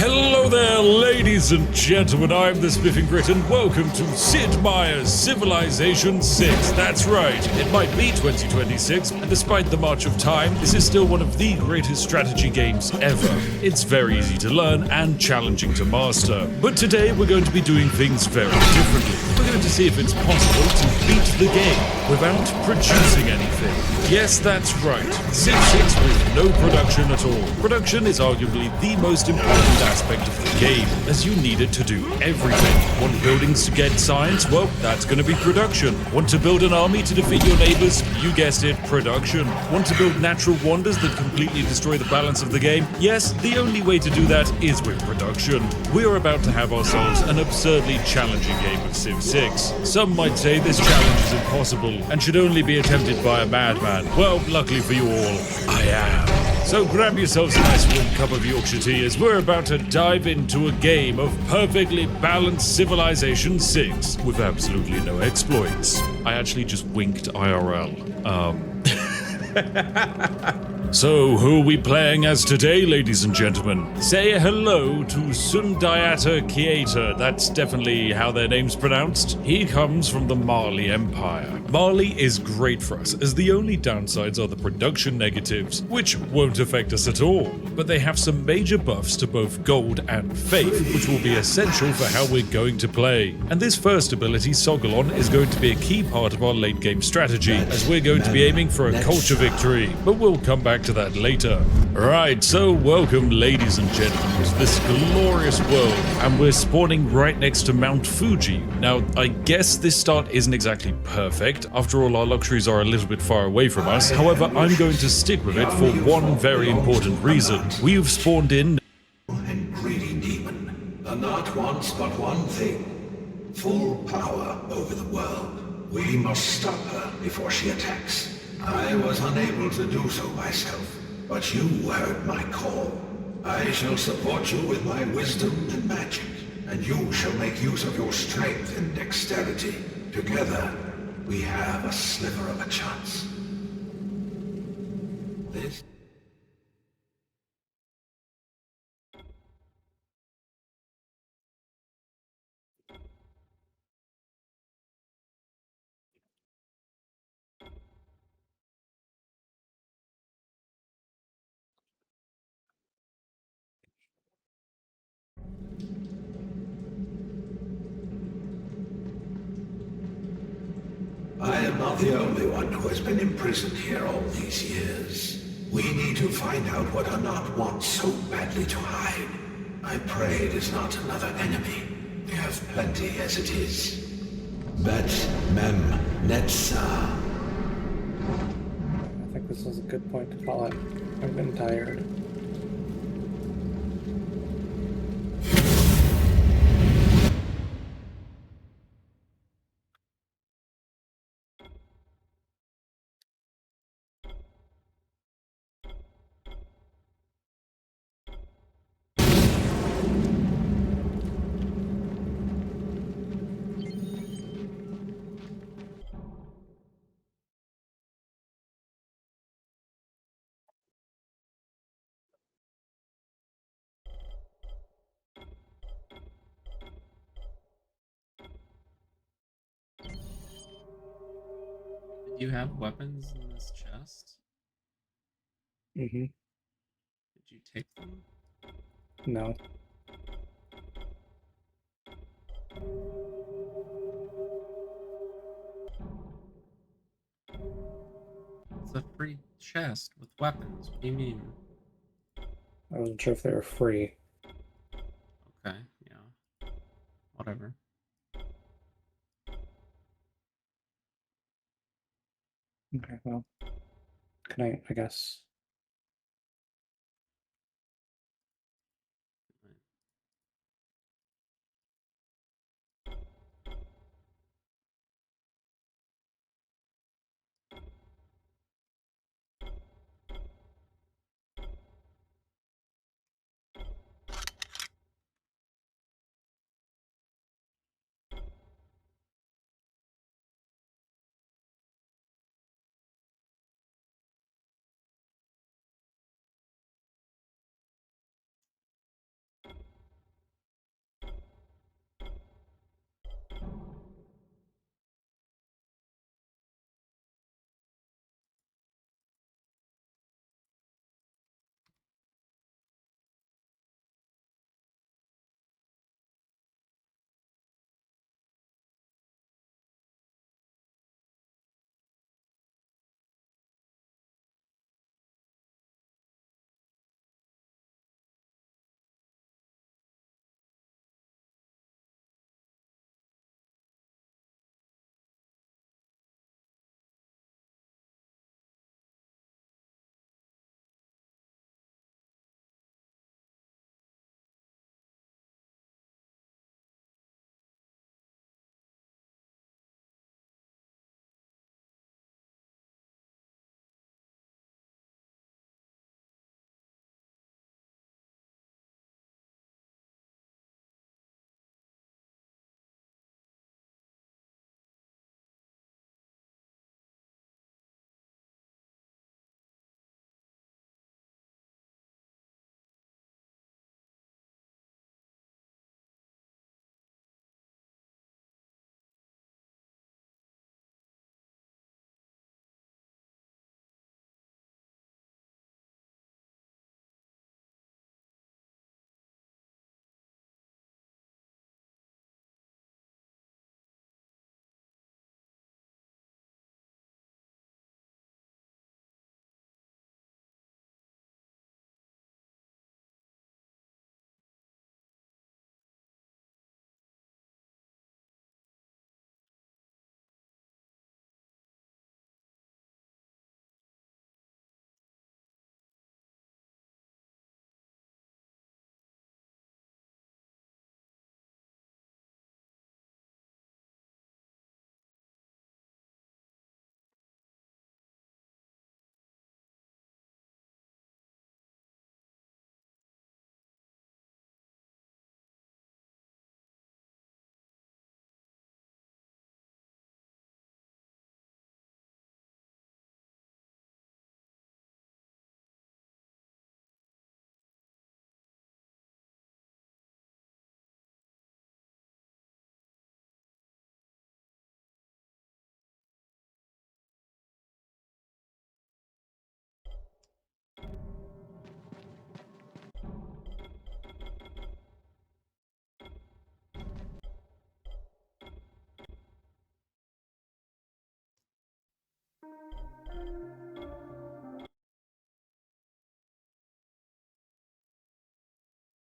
Hello there, ladies and gentlemen, I'm the Spiffing Grit, and welcome to Sid Meier's Civilization 6. That's right, it might be 2026, and despite the march of time, this is still one of the greatest strategy games ever. It's very easy to learn and challenging to master. But today we're going to be doing things very differently. We're going to see if it's possible to beat the game without producing anything. Yes, that's right. Civ 6 with no production at all. Production is arguably the most important aspect of the game, as you need it to do everything. Want buildings to get science? Well, that's going to be production. Want to build an army to defeat your neighbors? You guessed it, production. Want to build natural wonders that completely destroy the balance of the game? Yes, the only way to do that is with production. We're about to have ourselves an absurdly challenging game of Civ 6. Some might say this challenge is impossible and should only be attempted by a madman. Well, luckily for you all, I am. So grab yourselves a nice warm cup of Yorkshire tea as we're about to dive into a game of perfectly balanced Civilization 6 with absolutely no exploits. I actually just winked IRL. So, who are we playing as today, ladies and gentlemen? Say hello to Sundiata Keita. That's definitely how their name's pronounced. He comes from the Mali Empire. Mali is great for us, as the only downsides are the production negatives, which won't affect us at all. But they have some major buffs to both gold and faith, which will be essential for how we're going to play. And this first ability, Sogolon, is going to be a key part of our late game strategy, as we're going to be aiming for a culture victory. But we'll come back to that later. Right, so welcome, ladies and gentlemen, to this glorious world, and we're spawning right next to Mount Fuji. Now, I guess this start isn't exactly perfect. After all, our luxuries are a little bit far away from us. However, I'm going to stick with it for one very important reason. We've spawned in And greedy demon. The Knot wants but one thing. Full power over the world. We must stop her before she attacks. I was unable to do so myself, but you heard my call. I shall support you with my wisdom and magic, and you shall make use of your strength and dexterity. Together, we have a sliver of a chance. This? I am not the only one who has been imprisoned here all these years. We need to find out what Anat wants so badly to hide. I pray it is not another enemy. We have plenty as it is. Bet Mem Netza. I think this is a good point to call it. I've been tired. Do you have weapons in this chest? Mm-hmm. Did you take them? No. It's a free chest with weapons. What do you mean? I wasn't sure if they were free. Okay, yeah. Whatever. Okay, well. Good night, I guess.